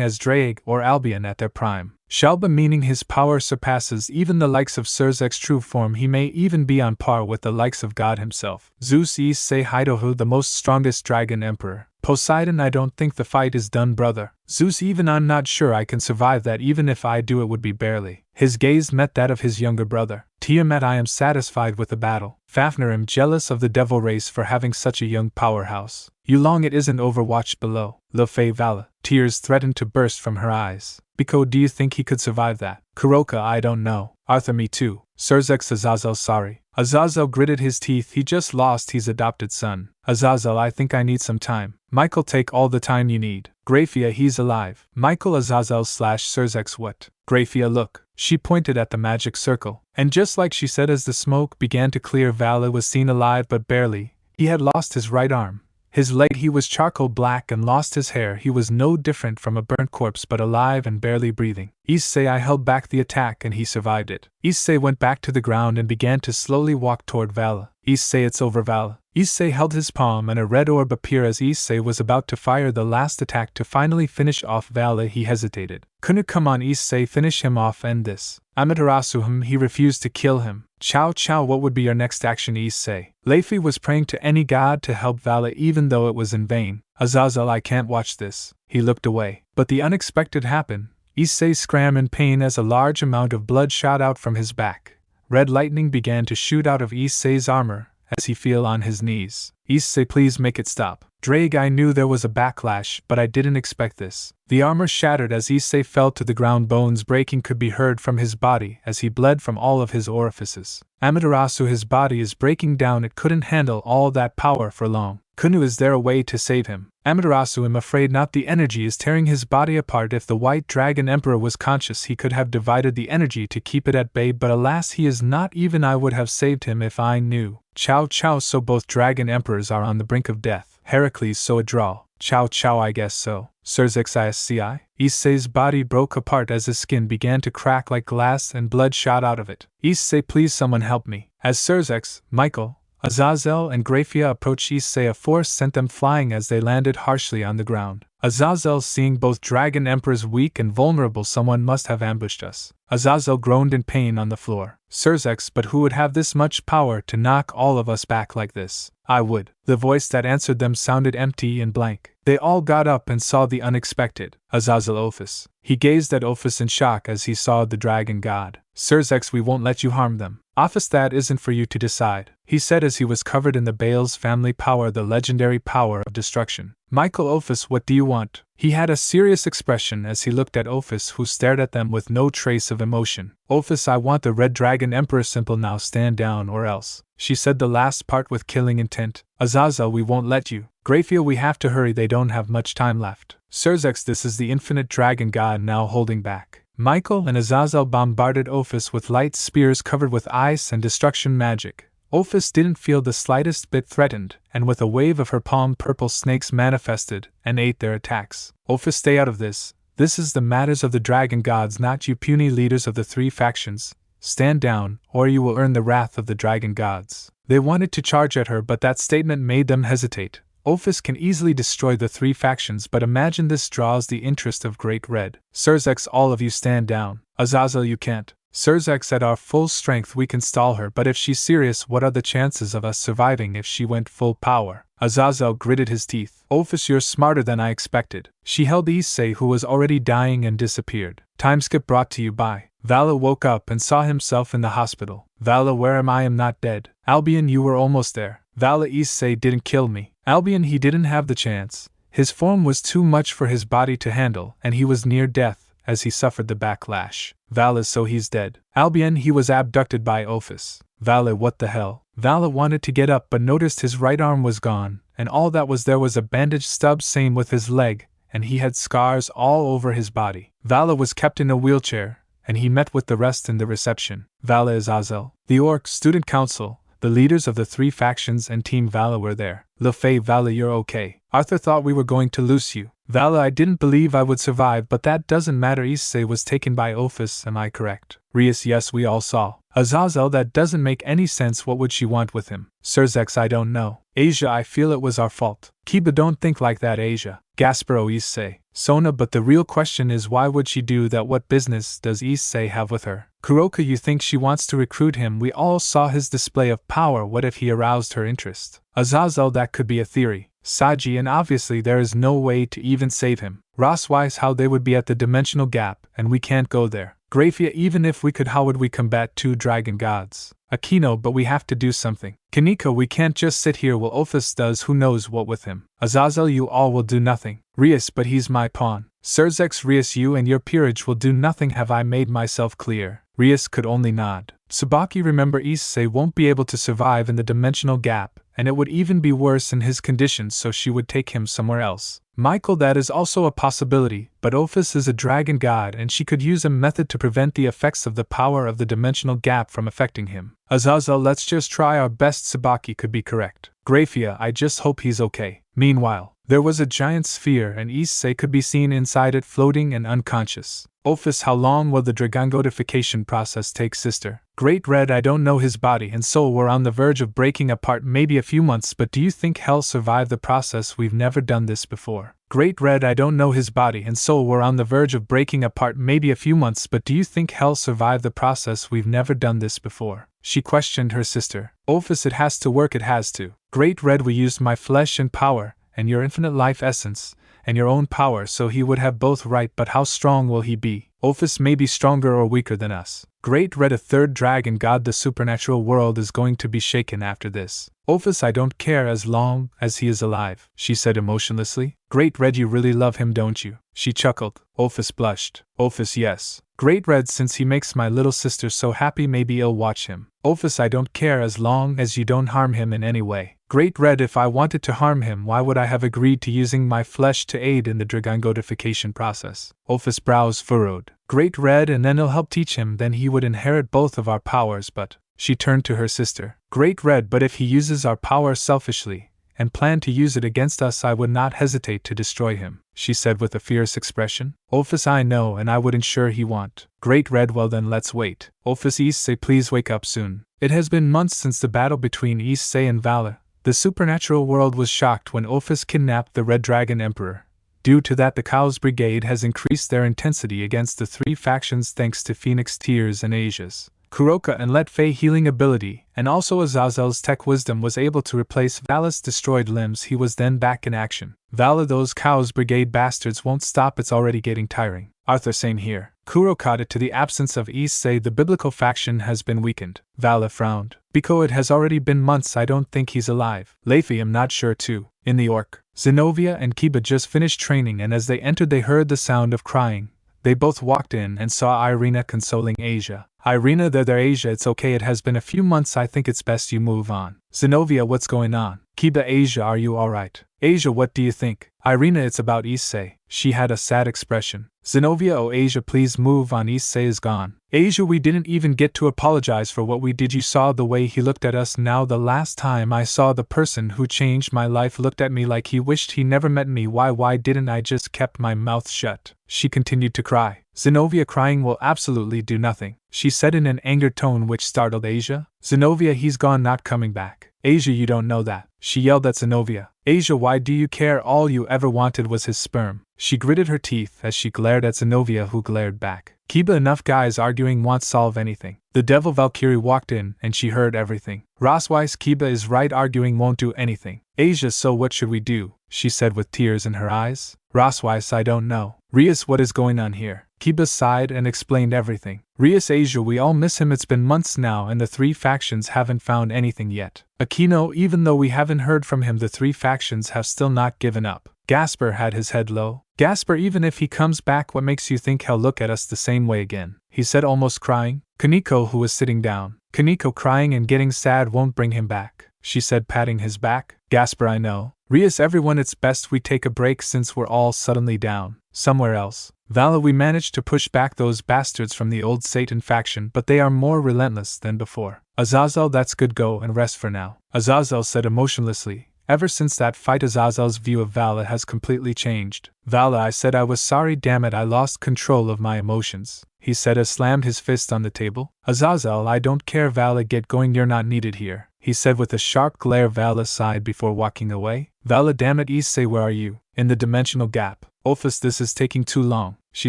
as Drake or Albion at their prime. Shalba, meaning his power surpasses even the likes of Surzek's true form. He may even be on par with the likes of God himself. Zeus, Issei Hidohu, the most strongest dragon emperor. Poseidon, I don't think the fight is done, brother. Zeus, even I'm not sure I can survive that. Even if I do, it would be barely. His gaze met that of his younger brother. Tiamat, I am satisfied with the battle. Fafnir am jealous of the devil race for having such a young powerhouse. You long it isn't overwatched below. Le Fay Vala. Tears threatened to burst from her eyes. Biko, do you think he could survive that? Kuroka, I don't know. Arthur, me too. Surzex Azazel, sorry. Azazel gritted his teeth, he just lost his adopted son. Azazel, I think I need some time. Michael, take all the time you need. Graphia, he's alive. Michael, Azazel / Surzex, what? Graphia, look. She pointed at the magic circle. And just like she said, as the smoke began to clear, Vala was seen alive but barely. He had lost his right arm. His leg, he was charcoal black, and lost his hair. He was no different from a burnt corpse, but alive and barely breathing. Issei, I held back the attack and he survived it. Issei went back to the ground and began to slowly walk toward Vala. Issei, it's over, Vala. Issei held his palm and a red orb appeared as Issei was about to fire the last attack to finally finish off Vala. He hesitated. Couldn't, come on Issei, finish him off, end this. Amaterasu him, he refused to kill him. Chow chow, what would be your next action, Issei? Leifi was praying to any god to help Vala even though it was in vain. Azazel, I can't watch this. He looked away. But the unexpected happened. Issei screamed in pain as a large amount of blood shot out from his back. Red lightning began to shoot out of Issei's armor as he fell on his knees. Issei, please make it stop. Drake, I knew there was a backlash, but I didn't expect this. The armor shattered as Issei fell to the ground, bones breaking could be heard from his body as he bled from all of his orifices. Amaterasu, his body is breaking down, it couldn't handle all that power for long. Kunu, is there a way to save him? Amaterasu, I'm afraid not, the energy is tearing his body apart. If the White Dragon Emperor was conscious, he could have divided the energy to keep it at bay, but alas, he is not. Even I would have saved him if I knew. Chow chow, so both Dragon Emperors are on the brink of death. Heracles, so a draw. Chow chow, I guess so. Surzex Isci? Issei's body broke apart as his skin began to crack like glass and blood shot out of it. Issei, please someone help me. As Surzex, Michael, Azazel and Graphia approached Issei, a force sent them flying as they landed harshly on the ground. Azazel, seeing both Dragon Emperors weak and vulnerable, someone must have ambushed us. Azazel groaned in pain on the floor. Surzex, but who would have this much power to knock all of us back like this? I would. The voice that answered them sounded empty and blank. They all got up and saw the unexpected. Azazel, Ophis. He gazed at Ophis in shock as he saw the dragon god. Surzex, we won't let you harm them. Ophis, that isn't for you to decide, he said as he was covered in the Baal's family power, the legendary power of destruction. Michael, Ophis, what do you want? He had a serious expression as he looked at Ophis, who stared at them with no trace of emotion. Ophis, I want the Red Dragon Emperor. Simple, now stand down or else. She said the last part with killing intent. Azazel, we won't let you. Graphia, we have to hurry, they don't have much time left. Surzex, this is the infinite dragon god now holding back. Michael and Azazel bombarded Ophis with light spears covered with ice and destruction magic. Ophis didn't feel the slightest bit threatened, and with a wave of her palm, purple snakes manifested and ate their attacks. Ophis, stay out of this. This is the matters of the dragon gods, not you puny leaders of the three factions. Stand down, or you will earn the wrath of the dragon gods. They wanted to charge at her, but that statement made them hesitate. Ophis can easily destroy the three factions, but imagine this draws the interest of Great Red. Surzex, all of you stand down. Azazel, you can't. Surzex, at our full strength we can stall her, but if she's serious, what are the chances of us surviving if she went full power? Azazel gritted his teeth. Ophis, you're smarter than I expected. She held Issei, who was already dying, and disappeared. Timeskip brought to you by. Vala woke up and saw himself in the hospital. Vala, where am I? Am not dead. Albion, you were almost there. Vala, Issei didn't kill me. Albion, he didn't have the chance. His form was too much for his body to handle, and he was near death as he suffered the backlash. Vala, so he's dead. Albion, he was abducted by Ophis. Vala, what the hell? Vala wanted to get up but noticed his right arm was gone, and all that was there was a bandaged stub, same with his leg, and he had scars all over his body. Vala was kept in a wheelchair, and he met with the rest in the reception. Vala, Azazel, the Orc Student Council, the leaders of the three factions and Team Vala were there. Le Fay, Vala, you're okay. Arthur thought we were going to lose you. Vala, I didn't believe I would survive, but that doesn't matter. Issei was taken by Ophis, am I correct? Rias, yes, we all saw. Azazel, that doesn't make any sense. What would she want with him? Surzex, I don't know. Asia, I feel it was our fault. Kiba, don't think like that, Asia. Gasparo, Issei. Sona, but the real question is, why would she do that? What business does Issei have with her? Kuroka, you think she wants to recruit him? We all saw his display of power. What if he aroused her interest? Azazel, that could be a theory. Saji, and obviously there is no way to even save him. Rosswise, how they would be at the dimensional gap, and we can't go there. Graphia, even if we could, how would we combat two dragon gods? Aquino, but we have to do something. Kaneko, we can't just sit here while Ophis does who knows what with him. Azazel, you all will do nothing. Rias, but he's my pawn. Surzex, Rias, you and your peerage will do nothing. Have I made myself clear? Rias could only nod. Tsubaki, remember Issei won't be able to survive in the dimensional gap, and it would even be worse in his condition, so she would take him somewhere else. Michael, that is also a possibility, but Ophis is a dragon god and she could use a method to prevent the effects of the power of the dimensional gap from affecting him. Azazel, let's just try our best. Tsubaki could be correct. Grafia, I just hope he's okay. Meanwhile, there was a giant sphere and Issei could be seen inside it floating and unconscious. Ophis, how long will the dragongodification process take, sister? Great Red, I don't know, his body and soul were on the verge of breaking apart, maybe a few months, but do you think he'll survive the process? We've never done this before. Great Red, I don't know, his body and soul were on the verge of breaking apart, maybe a few months, but do you think he'll survive the process? We've never done this before. She questioned her sister. Ophis, it has to work, it has to. Great Red, we used my flesh and power, and your infinite life essence, and your own power, so he would have both, right? But how strong will he be? Ophis may be stronger or weaker than us. Great Red, a third dragon god, the supernatural world is going to be shaken after this. Ophis, I don't care as long as he is alive, she said emotionlessly. Great Red, you really love him, don't you? She chuckled. Ophis blushed. Ophis, yes. Great Red, since he makes my little sister so happy, maybe I'll watch him. Ophis, I don't care as long as you don't harm him in any way. Great Red, if I wanted to harm him, why would I have agreed to using my flesh to aid in the dragongodification process? Ophis' brows furrowed. Great Red, and then I'll help teach him, then he would inherit both of our powers, but… She turned to her sister. Great Red, but if he uses our power selfishly, and planned to use it against us, I would not hesitate to destroy him, she said with a fierce expression. Ophis, I know, and I would ensure he won't. Great Red, well then let's wait. Ophis, Issei, please wake up soon. It has been months since the battle between Issei and Vali. The supernatural world was shocked when Ophis kidnapped the Red Dragon Emperor. Due to that, the Chaos Brigade has increased their intensity against the three factions thanks to Phoenix Tears and Asia's Kuroka and Let Fei healing ability, and also Azazel's tech wisdom was able to replace Vali's destroyed limbs. He was then back in action. Vali, those Chaos Brigade bastards won't stop, it's already getting tiring. Arthur, same here. Kuroka, to the absence of Issei, the biblical faction has been weakened. Vali frowned. Biko, it has already been months, I don't think he's alive. Leifi, I'm not sure too. In the Orc, Zenobia and Kiba just finished training, and as they entered they heard the sound of crying. They both walked in and saw Irina consoling Asia. Irina, there, Asia, it's okay, it has been a few months, I think it's best you move on. Zenobia, what's going on? Kiba, Asia, are you alright? Asia, what do you think? Irina, it's about Issei. She had a sad expression. Zenobia, oh Asia, please move on, Issei is gone. Asia, we didn't even get to apologize for what we did. You saw the way he looked at us. Now the last time I saw the person who changed my life looked at me like he wished he never met me. Why didn't I just kept my mouth shut? She continued to cry. Zenobia, crying will absolutely do nothing, she said in an angered tone which startled Asia. Zenobia, he's gone, not coming back. Asia, you don't know that, she yelled at Zenobia. Asia, why do you care? All you ever wanted was his sperm. She gritted her teeth as she glared at Zenobia, who glared back. Kiba, enough guys arguing won't solve anything. The devil Valkyrie walked in and she heard everything. Rosweiss, Kiba is right, arguing won't do anything. Asia, so what should we do? She said with tears in her eyes. Rosweiss, I don't know. Rias, what is going on here? Kiba sighed and explained everything. Rias, Asia, we all miss him, it's been months now and the three factions haven't found anything yet. Aquino, even though we haven't heard from him, the three factions have still not given up. Gasper had his head low. Gasper, even if he comes back, what makes you think he'll look at us the same way again? He said, almost crying. Kaneko, who was sitting down. Kaneko, crying and getting sad won't bring him back, she said, patting his back. Gasper, I know. Rias, everyone, it's best we take a break since we're all suddenly down. Somewhere else. Vali, we managed to push back those bastards from the old Satan faction, but they are more relentless than before. Azazel, that's good, go and rest for now. Azazel said emotionlessly. Ever since that fight, Azazel's view of Vali has completely changed. Vali, I said I was sorry, damn it, I lost control of my emotions, he said as slammed his fist on the table. Azazel, I don't care, Vali, get going, you're not needed here, he said with a sharp glare. Vali sighed before walking away. Vali, damn it, Issei, where are you? In the dimensional gap. Ophis, this is taking too long, she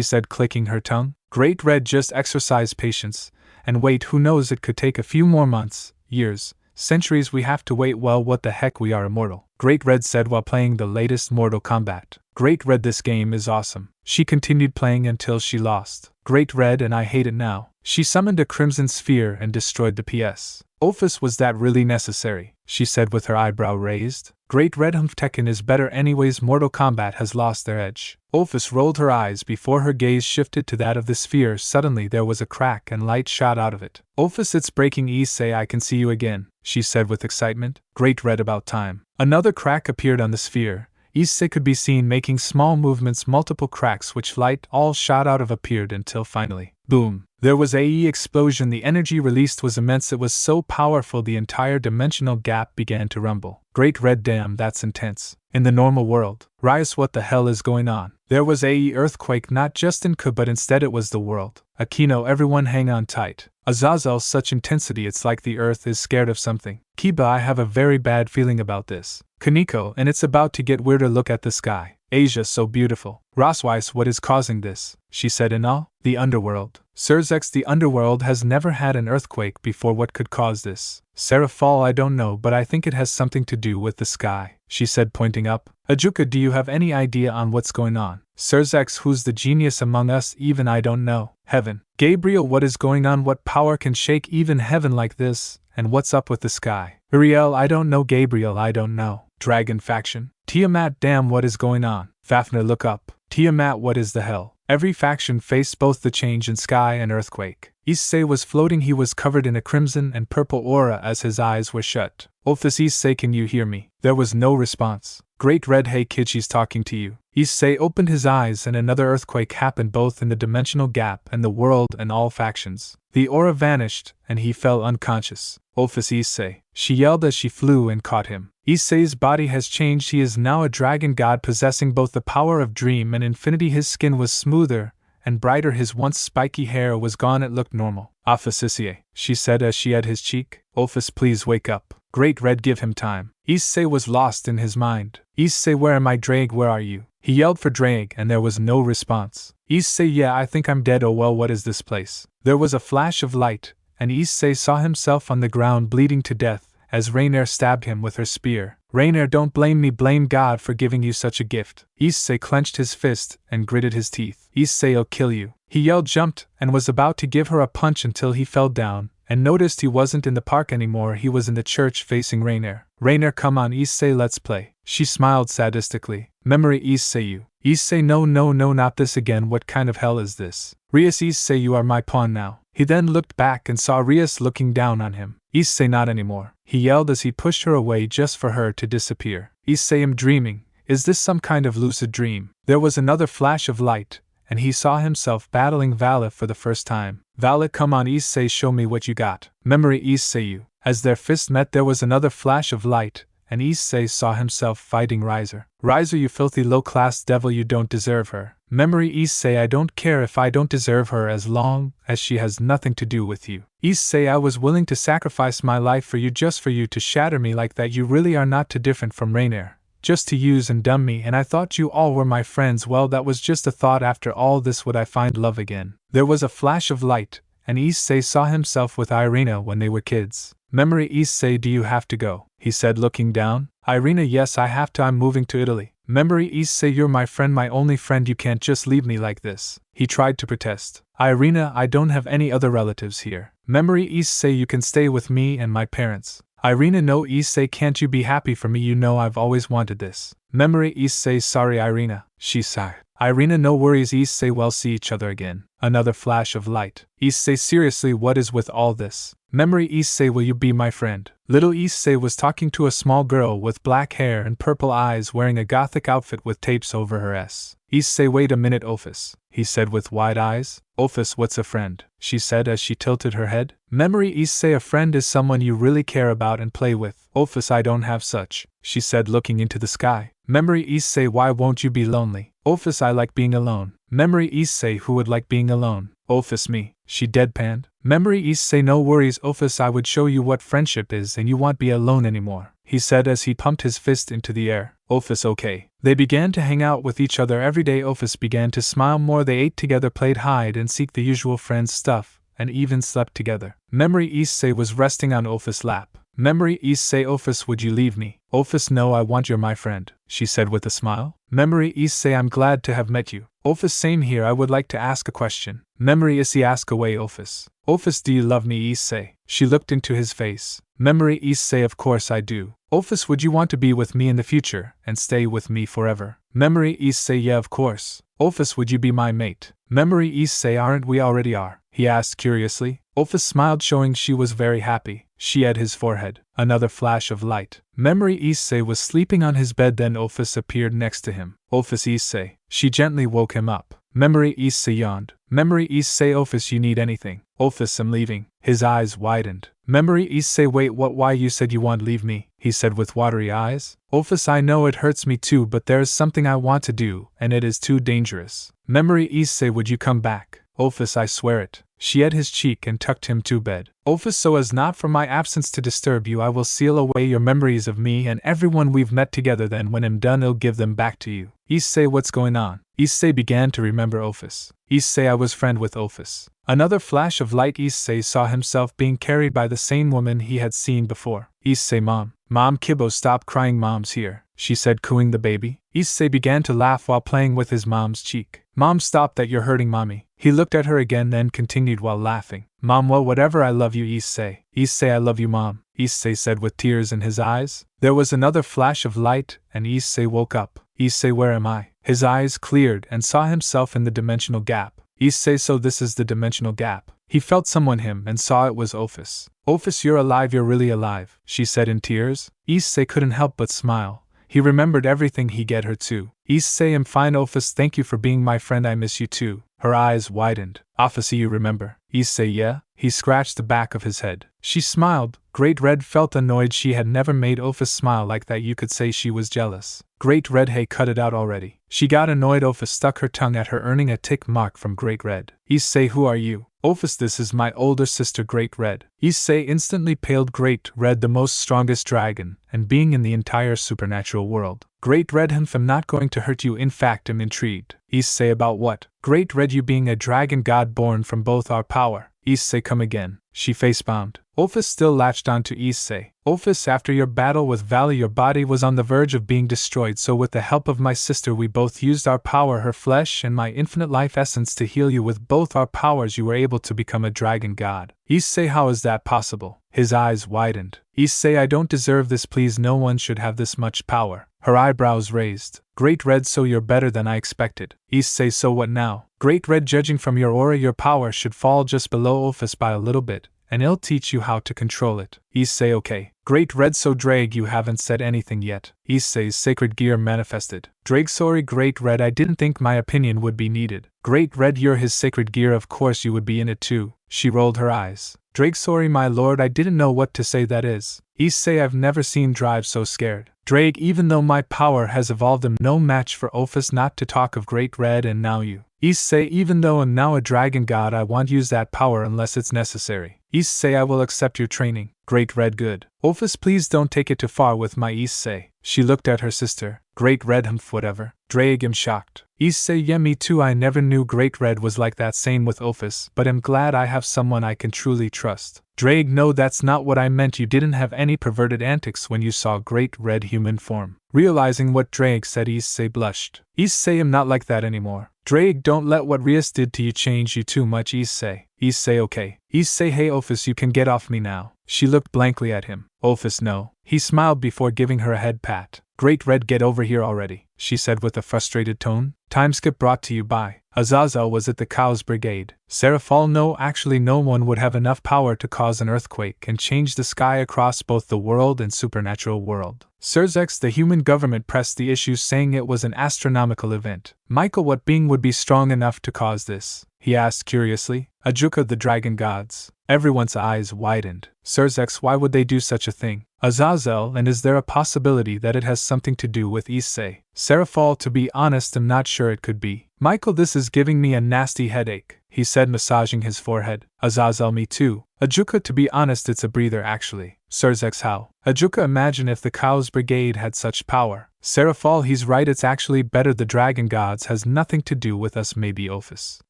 said, clicking her tongue. Great Red, just exercise patience, and wait, who knows, it could take a few more months, years, centuries, we have to wait. Well, what the heck, we are immortal, Great Red said while playing the latest Mortal Kombat. Great Red, this game is awesome. She continued playing until she lost. Great Red, and I hate it now, She summoned a crimson sphere and destroyed the PS. Ophis, was that really necessary? She said with her eyebrow raised. Great Red Tekken is better anyways, Mortal Kombat has lost their edge. Ophis rolled her eyes before her gaze shifted to that of the sphere. Suddenly there was a crack and light shot out of it. Ophis, it's breaking. Issei, I can see you again, she said with excitement. Great Red, about time. Another crack appeared on the sphere. Issei could be seen making small movements. Multiple cracks which light all shot out of appeared until finally, boom! There was a explosion. The energy released was immense. It was so powerful the entire dimensional gap began to rumble. Great Red, damn, that's intense. In the normal world, Rias, what the hell is going on? There was a earthquake, not just in Ka, but instead it was the world. Akino, everyone hang on tight. Azazel, such intensity, it's like the earth is scared of something. Kiba, I have a very bad feeling about this. Kaneko, and it's about to get weirder, look at the sky. Asia, so beautiful. Rosweiss, what is causing this? She said in awe. The underworld. Surzex, the underworld has never had an earthquake before. What could cause this? Seraphal, I don't know, but I think it has something to do with the sky, she said pointing up. Ajuka, do you have any idea on what's going on? Surzex, who's the genius among us? Even I don't know. Heaven. Gabriel, what is going on? What power can shake even heaven like this? And what's up with the sky? Uriel, I don't know. Gabriel, I don't know. Dragon faction. Tiamat, damn, what is going on? Fafnir, look up. Tiamat, what is the hell? Every faction faced both the change in sky and earthquake. Issei was floating. He was covered in a crimson and purple aura as his eyes were shut. Ophis, Issei, can you hear me? There was no response. Great Red, hey kid, she's talking to you. Issei opened his eyes and another earthquake happened both in the dimensional gap and the world and all factions. The aura vanished and he fell unconscious. Ophis, Issei, she yelled as she flew and caught him. Issei's body has changed. He is now a dragon god possessing both the power of dream and infinity. His skin was smoother and brighter. His once spiky hair was gone. It looked normal. Ophis, Issei, she said as she had his cheek. Ophis, please wake up. Great Red, give him time. Issei was lost in his mind. Issei, where am I? Drake, where are you? He yelled for Drake and there was no response. Issei, yeah, I think I'm dead. Oh well, what is this place? There was a flash of light, and Issei saw himself on the ground bleeding to death as Rainier stabbed him with her spear. Rainier, don't blame me, blame God for giving you such a gift. Issei clenched his fist and gritted his teeth. Issei'll kill you. He yelled, jumped, and was about to give her a punch until he fell down and noticed he wasn't in the park anymore. He was in the church facing Rainier. Rainier, come on Issei, let's play. She smiled sadistically. Memory, Issei, you. Issei, no, not this again. What kind of hell is this? Rias, Issei, you are my pawn now. He then looked back and saw Rias looking down on him. Issei, not anymore, he yelled as he pushed her away just for her to disappear. Issei, I'm dreaming. Is this some kind of lucid dream? There was another flash of light, and he saw himself battling Vali for the first time. Vali, come on Issei, show me what you got. Memory, Issei, you. As their fists met, there was another flash of light, and Issei saw himself fighting Riser. Riser, you filthy low-class devil, you don't deserve her. Memory, Issei, I don't care if I don't deserve her as long as she has nothing to do with you. Issei, I was willing to sacrifice my life for you just for you to shatter me like that. You really are not too different from Rainier. Just to use and dumb me, and I thought you all were my friends. Well, that was just a thought. After all this, would I find love again? There was a flash of light, and Issei saw himself with Irina when they were kids. Memory, Issei, do you have to go? He said looking down. Irina, yes, I have to. I'm moving to Italy. Memory, Issei, you're my friend, my only friend. You can't just leave me like this. He tried to protest. Irina, I don't have any other relatives here. Memory, Issei, you can stay with me and my parents. Irina, no, Issei, can't you be happy for me? You know I've always wanted this. Memory, Issei, sorry Irina, she sighed. Irina, no worries Issei, we'll see each other again. Another flash of light. Issei, seriously, what is with all this? Memory, Issei, will you be my friend? Little Issei was talking to a small girl with black hair and purple eyes wearing a gothic outfit with tapes over her S. Issei, wait a minute, Ophis, he said with wide eyes. Ophis, what's a friend? She said as she tilted her head. Memory, Issei, a friend is someone you really care about and play with. Ophis, I don't have such, she said looking into the sky. Memory, Issei, why won't you be lonely? Ophis, I like being alone. Memory, Issei, who would like being alone? Ophis, me, she deadpanned. Memory, Issei, no worries Ophis, I would show you what friendship is and you won't be alone anymore, he said as he pumped his fist into the air. Ophis, okay. They began to hang out with each other every day. Ophis began to smile more. They ate together, played hide and seek, the usual friends stuff, and even slept together. Memory, Issei was resting on Ophis' lap. Memory, Issei, Ophis, would you leave me? Ophis, no, I want you're my friend, she said with a smile. Memory, Issei, I'm glad to have met you. Ophis, same here. I would like to ask a question. Memory Issei, ask away Ophis. Ophis, do you love me Issei? She looked into his face. Memory Issei, of course I do. Ophis, would you want to be with me in the future, and stay with me forever? Memory Issei, yeah, of course. Ophis, would you be my mate? Memory Issei, aren't we already are? He asked curiously. Ophis smiled, showing she was very happy. She at his forehead. Another flash of light. Memory Issei was sleeping on his bed, then Ophis appeared next to him. Ophis Issei. She gently woke him up. Memory Issei yawned. Memory Issei, Ophis, you need anything? Ophis, I'm leaving. His eyes widened. Memory Issei, wait, what? Why you said you won't leave me? He said with watery eyes. Ophis, I know it hurts me too, but there's something I want to do, and it is too dangerous. Memory Issei, would you come back? Ophis, I swear it. She at his cheek and tucked him to bed. Ophis, so as not for my absence to disturb you, I will seal away your memories of me and everyone we've met together, then when I'm done I'll give them back to you. Issei, what's going on? Issei began to remember Ophis. Issei, I was friend with Ophis. Another flash of light. Issei saw himself being carried by the same woman he had seen before. Issei, Mom. Mom, Kibbo, stop crying, Mom's here, she said, cooing the baby. Issei began to laugh while playing with his mom's cheek. Mom, stop that, you're hurting Mommy. He looked at her again, then continued while laughing. Mom, well, whatever, I love you Issei. Issei, I love you, Mom, Issei said with tears in his eyes. There was another flash of light, and Issei woke up. Issei, where am I? His eyes cleared and saw himself in the dimensional gap. Issei, so this is the dimensional gap. He felt someone him and saw it was Ophis. Ophis, you're alive, you're really alive, she said in tears. Issei couldn't help but smile. He remembered everything he get her to. Issei, I'm fine Ophis, thank you for being my friend, I miss you too. Her eyes widened. Ophis, you remember? Issei, yeah? He scratched the back of his head. She smiled. Great Red felt annoyed. She had never made Ophis smile like that. You could say she was jealous. Great Red, hey, cut it out already. She got annoyed. Ophis stuck her tongue at her, earning a tick mark from Great Red. Issei, who are you? Ophis, this is my older sister Great Red. Issei instantly paled. Great Red, the most strongest dragon, and being in the entire supernatural world. Great Red, I'm not going to hurt you, in fact I'm intrigued. Issei, about what? Great Red, you being a dragon god born from both our power. Issei, come again. She facepalmed. Ophis still latched on to Issei. Ophis, after your battle with Vali, your body was on the verge of being destroyed, so with the help of my sister we both used our power, her flesh and my infinite life essence, to heal you. With both our powers you were able to become a dragon god. Issei, how is that possible? His eyes widened. Issei, I don't deserve this, please, no one should have this much power. Her eyebrows raised. Great Red, so you're better than I expected. Issei, so what now? Great Red, judging from your aura your power should fall just below Ophis by a little bit, and I'll teach you how to control it. Issei, okay. Great Red, so Drag, you haven't said anything yet. Issei's sacred gear manifested. Drag, sorry Great Red, I didn't think my opinion would be needed. Great Red, you're his sacred gear, of course you would be in it too. She rolled her eyes. Drag, sorry my lord, I didn't know what to say, that is. Issei, I've never seen Drive so scared. Drag, even though my power has evolved, I'm no match for Ophis, not to talk of Great Red, and now you. Issei, even though I'm now a dragon god, I won't use that power unless it's necessary. Issei, I will accept your training. Great Red, good. Ophis, please don't take it too far with my Issei. She looked at her sister. Great Red, whatever. Drag, I'm shocked. Issei, yeah, me too, I never knew Great Red was like that, same with Ophis, but I'm glad I have someone I can truly trust. Drag, no, that's not what I meant, you didn't have any perverted antics when you saw Great Red human form. Realizing what Drag said, Issei blushed. Issei, I'm not like that anymore. Drag, don't let what Rias did to you change you too much, Issei. Issei, okay. Issei, hey Ophis, you can get off me now. She looked blankly at him. Ophis, no. He smiled before giving her a head pat. Great Red, get over here already, she said with a frustrated tone. Timeskip brought to you by Azazel. Was it the Cows Brigade? Seraphal, no, actually no one would have enough power to cause an earthquake and change the sky across both the world and supernatural world. Surzex, the human government, pressed the issue, saying it was an astronomical event. Michael, what being would be strong enough to cause this? He asked curiously. Ajuka, the dragon gods. Everyone's eyes widened. Surzex, why would they do such a thing? Azazel, and is there a possibility that it has something to do with Issei? Seraphal, to be honest, I'm not sure it could be. Michael, this is giving me a nasty headache, he said, massaging his forehead. Azazel, me too. Ajuka, to be honest, it's a breather actually. Surzex, how? Ajuka, imagine if the Cows Brigade had such power. Seraphal, he's right, it's actually better the dragon gods has nothing to do with us, maybe Ophis.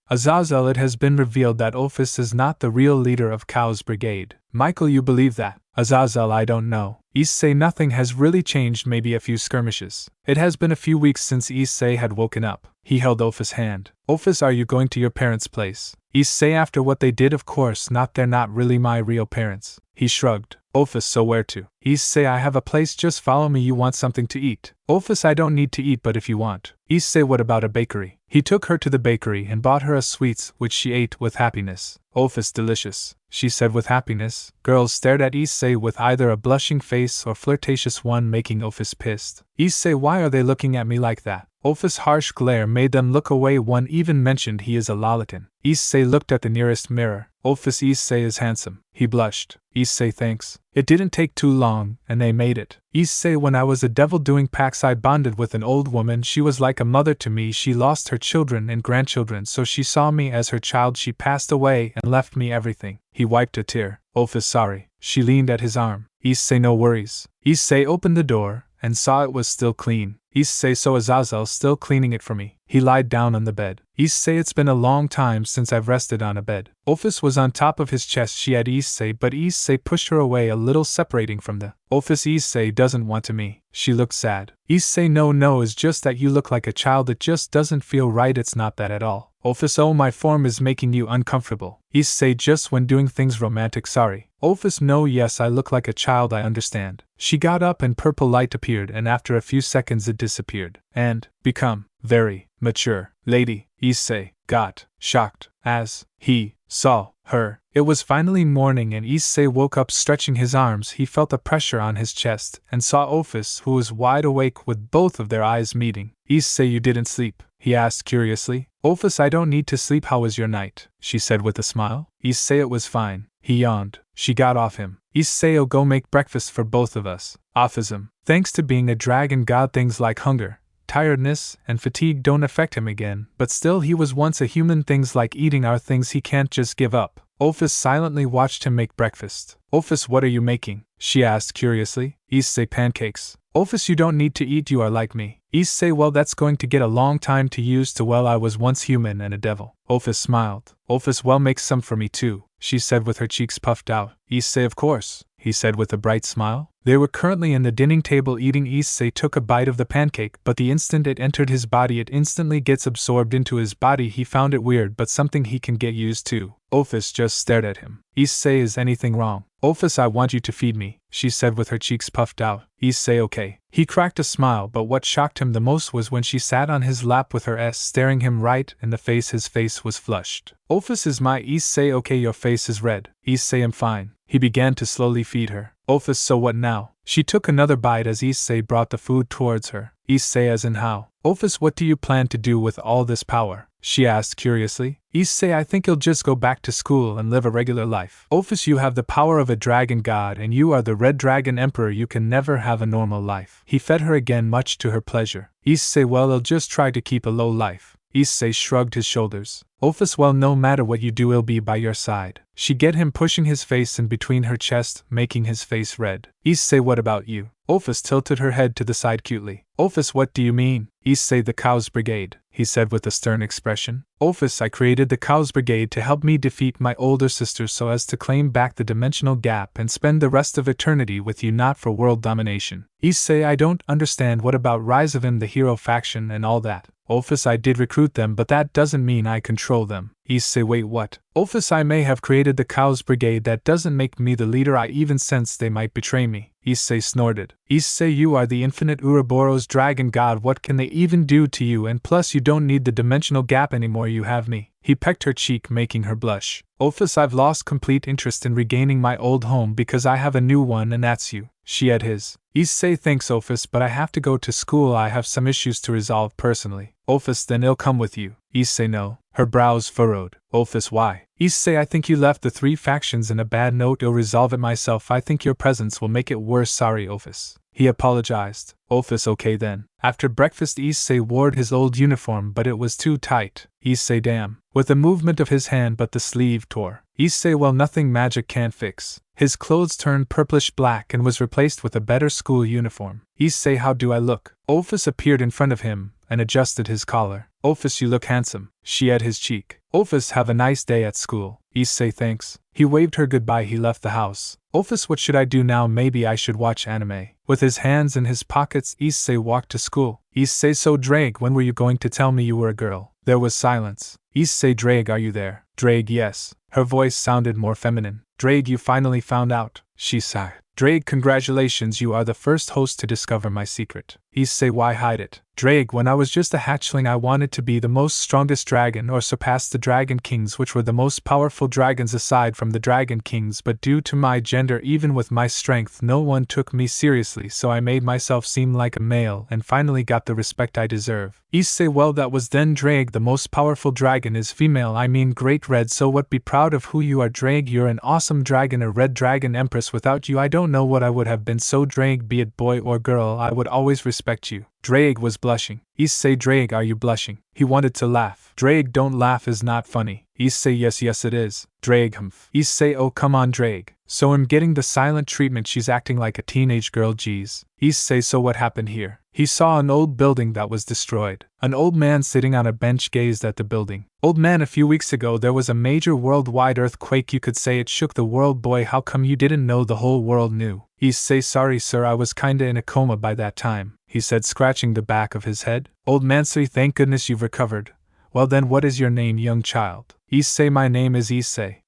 Azazel, it has been revealed that Ophis is not the real leader of Cows Brigade. Michael, you believe that? Azazel, I don't know. Issei, nothing has really changed, maybe a few skirmishes. It has been a few weeks since Issei had woken up. He held Ophis' hand. Ophis, are you going to your parents' place? Issei, after what they did, of course not, they're not really my real parents. He shrugged. Ophis, so where to? Issei, I have a place, just follow me, you want something to eat? Ophis, I don't need to eat, but if you want. Issei, what about a bakery? He took her to the bakery and bought her a sweets, which she ate with happiness. Ophis, delicious, she said with happiness. Girls stared at Issei with either a blushing face or flirtatious one, making Ophis pissed. Issei, why are they looking at me like that? Ophis' harsh glare made them look away. One even mentioned he is a Lolitan. Issei looked at the nearest mirror. Ophis, Issei is handsome. He blushed. Issei, thanks. It didn't take too long, and they made it. Issei, when I was a devil doing packs, I bonded with an old woman. She was like a mother to me. She lost her children and grandchildren, so she saw me as her child. She passed away and left me everything. He wiped a tear. Ophis, sorry. She leaned at his arm. Issei, no worries. Issei opened the door and saw it was still clean. Issei, so Azazel still cleaning it for me. He lied down on the bed. Issei, it's been a long time since I've rested on a bed. Ophis was on top of his chest. She had Issei, but Issei pushed her away a little, separating from the Ophis. Issei doesn't want to me. She looked sad. Issei, no, it's just that you look like a child. It just doesn't feel right. It's not that at all. Ophis, oh, my form is making you uncomfortable. Issei, just when doing things romantic, sorry. Ophis, no, yes, I look like a child, I understand. She got up and purple light appeared, and after a few seconds it disappeared. And become very mature lady. Issei got shocked as he saw her. It was finally morning, and Issei woke up, stretching his arms. He felt a pressure on his chest and saw Ophis, who was wide awake with both of their eyes meeting. Issei, you didn't sleep? He asked curiously. Ophis, I don't need to sleep. How was your night? She said with a smile. Issei, it was fine. He yawned. She got off him. Issei, go make breakfast for both of us. Ophism. Thanks to being a dragon god, things like hunger, tiredness, and fatigue don't affect him again, but still he was once a human. Things like eating are things he can't just give up. Ophis silently watched him make breakfast. Ophis, what are you making? She asked curiously. Issei, pancakes. Ophis, you don't need to eat, you are like me. Issei, well, that's going to get a long time to use to. Well, I was once human and a devil. Ophis smiled. Ophis, well, make some for me too, she said with her cheeks puffed out. Issei, of course, he said with a bright smile. They were currently in the dining table eating. Issei took a bite of the pancake, but the instant it entered his body, it instantly gets absorbed into his body. He found it weird, but something he can get used to. Ophis just stared at him. Issei, is anything wrong? Ophis, I want you to feed me, she said with her cheeks puffed out. Issei, okay. He cracked a smile, but what shocked him the most was when she sat on his lap with her ass staring him right in the face. His face was flushed. Ophis, is my Issei okay? Your face is red. Issei, I'm fine. He began to slowly feed her. Ophis, so what now? She took another bite as Issei brought the food towards her. Issei, as in how? Ophis, what do you plan to do with all this power? She asked curiously. Issei, I think you'll just go back to school and live a regular life. Ophis, you have the power of a dragon god and you are the Red Dragon Emperor. You can never have a normal life. He fed her again, much to her pleasure. Issei, well, I'll just try to keep a low life. Issei shrugged his shoulders. Ophis, well, no matter what you do, I'll be by your side. She get him, pushing his face in between her chest, making his face red. Issei, what about you? Ophis tilted her head to the side cutely. Ophis, what do you mean? Issei, the Cows Brigade, he said with a stern expression. Ophis, I created the Cows Brigade to help me defeat my older sisters so as to claim back the dimensional gap and spend the rest of eternity with you, not for world domination. Issei, I don't understand. What about Rise of him, the hero faction and all that? Ophis, I did recruit them, but that doesn't mean I control them. Issei, wait, what? Ophis, I may have created the Cows Brigade, that doesn't make me the leader. I even sense they might betray me. Issei snorted. Issei, you are the infinite Ouroboros dragon god. What can they even do to you? And plus, you don't need the dimensional gap anymore. You have me. He pecked her cheek, making her blush. Ophis, I've lost complete interest in regaining my old home because I have a new one, and that's you. She had his. Issei, thanks Ophis, but I have to go to school. I have some issues to resolve personally. Ophis, then I'll come with you. Issei, no. Her brows furrowed. Ophis, why? Issei, I think you left the three factions in a bad note. I'll resolve it myself. I think your presence will make it worse. Sorry, Ophis. He apologized. Ophis, okay then. After breakfast, Issei wore his old uniform, but it was too tight. Issei, damn. With a movement of his hand, but the sleeve tore. Issei, well, nothing magic can't fix. His clothes turned purplish black and was replaced with a better school uniform. Issei, how do I look? Ophis appeared in front of him and adjusted his collar. Ophis, you look handsome. She at his cheek. Ophis, have a nice day at school. Issei, thanks. He waved her goodbye. He left the house. Ophis, what should I do now? Maybe I should watch anime. With his hands in his pockets, Issei walked to school. Issei, so Drake, when were you going to tell me you were a girl? There was silence. Issei, Drake, are you there? Drake, yes. Her voice sounded more feminine. Drake, you finally found out. She sighed. Drake, congratulations, you are the first host to discover my secret. Issei, why hide it? Drake, when I was just a hatchling I wanted to be the most strongest dragon or surpass the dragon kings, which were the most powerful dragons aside from the dragon kings, but due to my gender, even with my strength, no one took me seriously, so I made myself seem like a male and finally got the respect I deserve. Issei, well, that was then. Drake, the most powerful dragon is female, I mean Great Red, so what? Be proud of who you are. Drake, you're an awesome dragon, a red dragon empress. Without you I don't know what I would have been. So Drake, be it boy or girl, I would always respect you. Drake was blushing. Issei, Drake, are you blushing? He wanted to laugh. Drake, don't laugh, is not funny. Issei, yes it is. Drake, humph. Issei, oh come on Drake. So I'm getting the silent treatment, she's acting like a teenage girl, geez. Issei, so what happened here? He saw an old building that was destroyed. An old man sitting on a bench gazed at the building. Old man, a few weeks ago there was a major worldwide earthquake, you could say it shook the world. Boy, how come you didn't know? The whole world knew. Issei, sorry sir, I was kinda in a coma by that time, he said, scratching the back of his head. Old man, say thank goodness you've recovered. Well then, what is your name, young child? Issei, my name is Issei.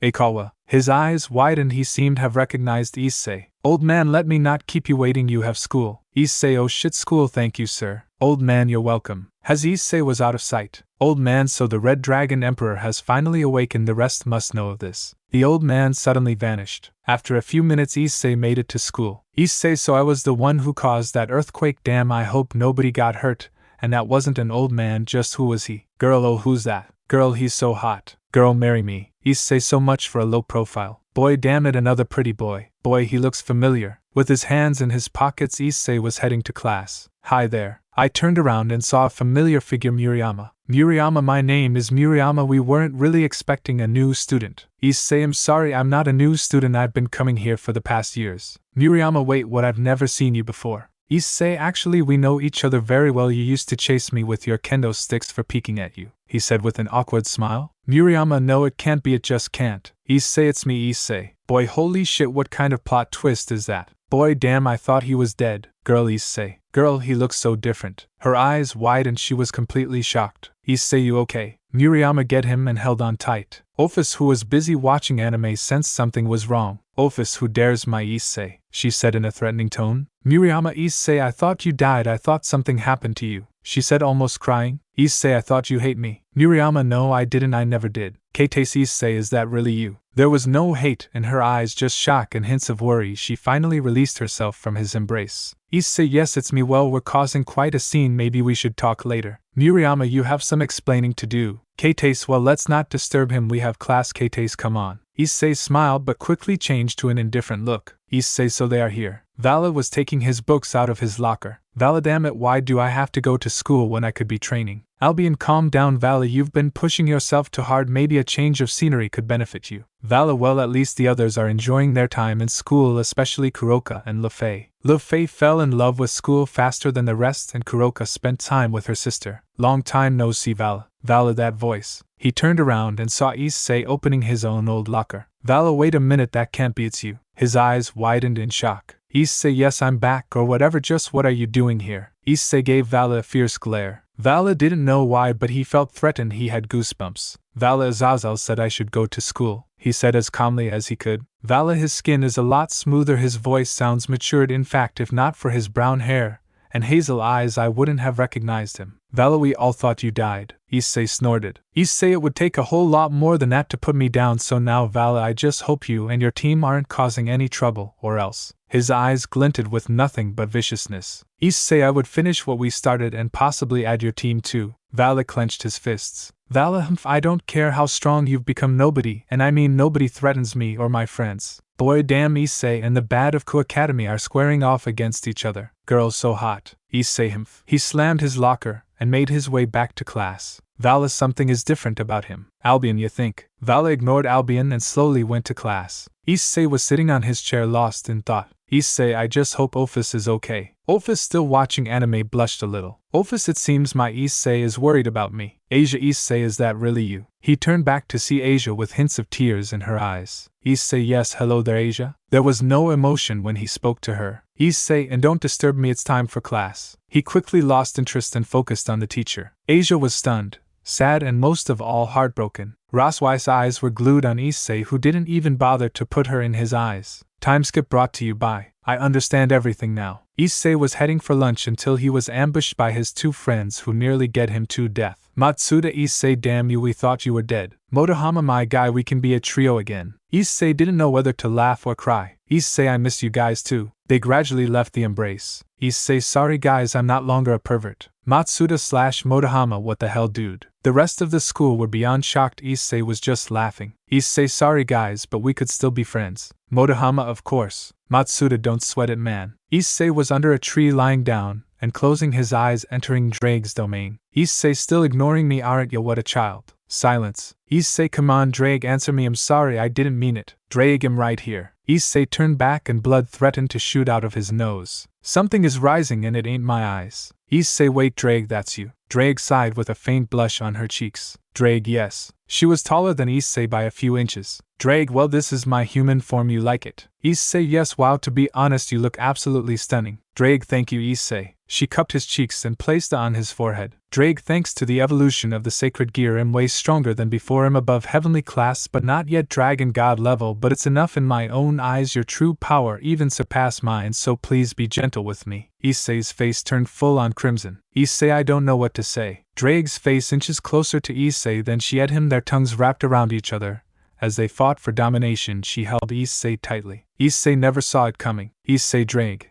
Ikawa. His eyes widened, he seemed to have recognized Issei. Old man, let me not keep you waiting, you have school. Issei, oh shit, school, thank you sir. Old man, you're welcome. As Issei was out of sight. Old man, so the Red Dragon Emperor has finally awakened, the rest must know of this. The old man suddenly vanished. After a few minutes Issei made it to school. Issei, so I was the one who caused that earthquake, damn, I hope nobody got hurt. And that wasn't an old man, just who was he? Girl, oh who's that? Girl, he's so hot. Girl, marry me. Issei, so much for a low profile. Boy, damn it, another pretty boy. Boy, he looks familiar. With his hands in his pockets, Issei was heading to class. Hi there. I turned around and saw a familiar figure, Murayama. Murayama, my name is Murayama, we weren't really expecting a new student. Issei, I'm sorry, I'm not a new student, I've been coming here for the past years. Murayama, wait, what, I've never seen you before. Issei, actually we know each other very well, you used to chase me with your kendo sticks for peeking at you, he said with an awkward smile. Murayama, no it can't be, it just can't. Issei, it's me, Issei. Boy, holy shit, what kind of plot twist is that? Boy, damn, I thought he was dead. Girl, Issei. Girl, he looks so different. Her eyes widened, she was completely shocked. Issei, you okay? Murayama get him and held on tight. Ophis, who was busy watching anime, sensed something was wrong. Ophis, who dares my Issei? She said in a threatening tone. Murayama, Issei, I thought you died, I thought something happened to you, she said, almost crying. Issei, I thought you hate me. Murayama, no I didn't, I never did. Keites, Issei, is that really you? There was no hate in her eyes, just shock and hints of worry. She finally released herself from his embrace. Issei, yes it's me, well we're causing quite a scene, maybe we should talk later. Murayama, you have some explaining to do. Keites, well let's not disturb him, we have class. Keites, come on. Issei smiled but quickly changed to an indifferent look. Issei, so they are here. Vali was taking his books out of his locker. Vali, damn it, why do I have to go to school when I could be training? Olympian, calm down Vali, you've been pushing yourself too hard, maybe a change of scenery could benefit you. Vali, well at least the others are enjoying their time in school, especially Kuroka and Lefei. Lefei fell in love with school faster than the rest and Kuroka spent time with her sister. Long time no see Vali. Vali, that voice. He turned around and saw Issei opening his own old locker. Vali, wait a minute, that can't be, it's you. His eyes widened in shock. Issei, yes I'm back or whatever, just what are you doing here? Issei gave Vali a fierce glare. Vali didn't know why but he felt threatened, he had goosebumps. Vali, Azazel said I should go to school, he said as calmly as he could. Vali, his skin is a lot smoother, his voice sounds matured, in fact if not for his brown hair and hazel eyes I wouldn't have recognized him. Vali, we all thought you died. Issei snorted. Issei, it would take a whole lot more than that to put me down, so now Vali, I just hope you and your team aren't causing any trouble, or else. His eyes glinted with nothing but viciousness. Issei, I would finish what we started and possibly add your team too. Vali clenched his fists. Vali, I don't care how strong you've become, nobody, and I mean nobody, threatens me or my friends. Boy, damn, Issei and the Bad of Ku Academy are squaring off against each other. Girls so hot. Issei humph. He slammed his locker and made his way back to class. Vali, something is different about him. Olympian, you think? Vali ignored Olympian and slowly went to class. Issei was sitting on his chair lost in thought. Issei, I just hope Ophis is okay. Ophis, still watching anime, blushed a little. Ophis, it seems my Issei is worried about me. Asia, Issei, is that really you? He turned back to see Asia with hints of tears in her eyes. Issei, yes, hello there, Asia. There was no emotion when he spoke to her. Issei, and don't disturb me, it's time for class. He quickly lost interest and focused on the teacher. Asia was stunned, sad, and most of all heartbroken. Roswei's eyes were glued on Issei, who didn't even bother to put her in his eyes. Time skip brought to you by I understand everything now. Issei was heading for lunch until he was ambushed by his two friends who nearly get him to death. Matsuda, Issei, damn you, we thought you were dead. Motohama, my guy, we can be a trio again. Issei didn't know whether to laugh or cry. Issei, I miss you guys too. They gradually left the embrace. Issei, sorry guys, I'm not longer a pervert. Matsuda / Motohama, what the hell, dude? The rest of the school were beyond shocked. Issei was just laughing. Issei, sorry guys, but we could still be friends. Motohama, of course. Matsuda, don't sweat it, man. Issei was under a tree lying down and closing his eyes, entering Drake's domain. Issei, still ignoring me, aren't ya? What a child. Silence. Issei, come on Drake, answer me, I'm sorry, I didn't mean it. Drake, I'm right here. Issei turned back and blood threatened to shoot out of his nose. Something is rising and it ain't my eyes. Issei, wait Drake, that's you. Drake sighed with a faint blush on her cheeks. Drake, yes. She was taller than Issei by a few inches. Drake, well, this is my human form, you like it? Issei, yes, wow, to be honest, you look absolutely stunning. Drake, thank you, Issei. She cupped his cheeks and placed on his forehead. Drake, thanks to the evolution of the sacred gear, I'm way stronger than before. I'm above heavenly class but not yet dragon god level, but it's enough in my own eyes. Your true power even surpass mine, so please be gentle with me. Issei's face turned full on crimson. Issei, I don't know what to say. Drake's face inches closer to Issei than she had him, their tongues wrapped around each other. As they fought for domination, she held Issei tightly. Issei never saw it coming. Issei, Drake.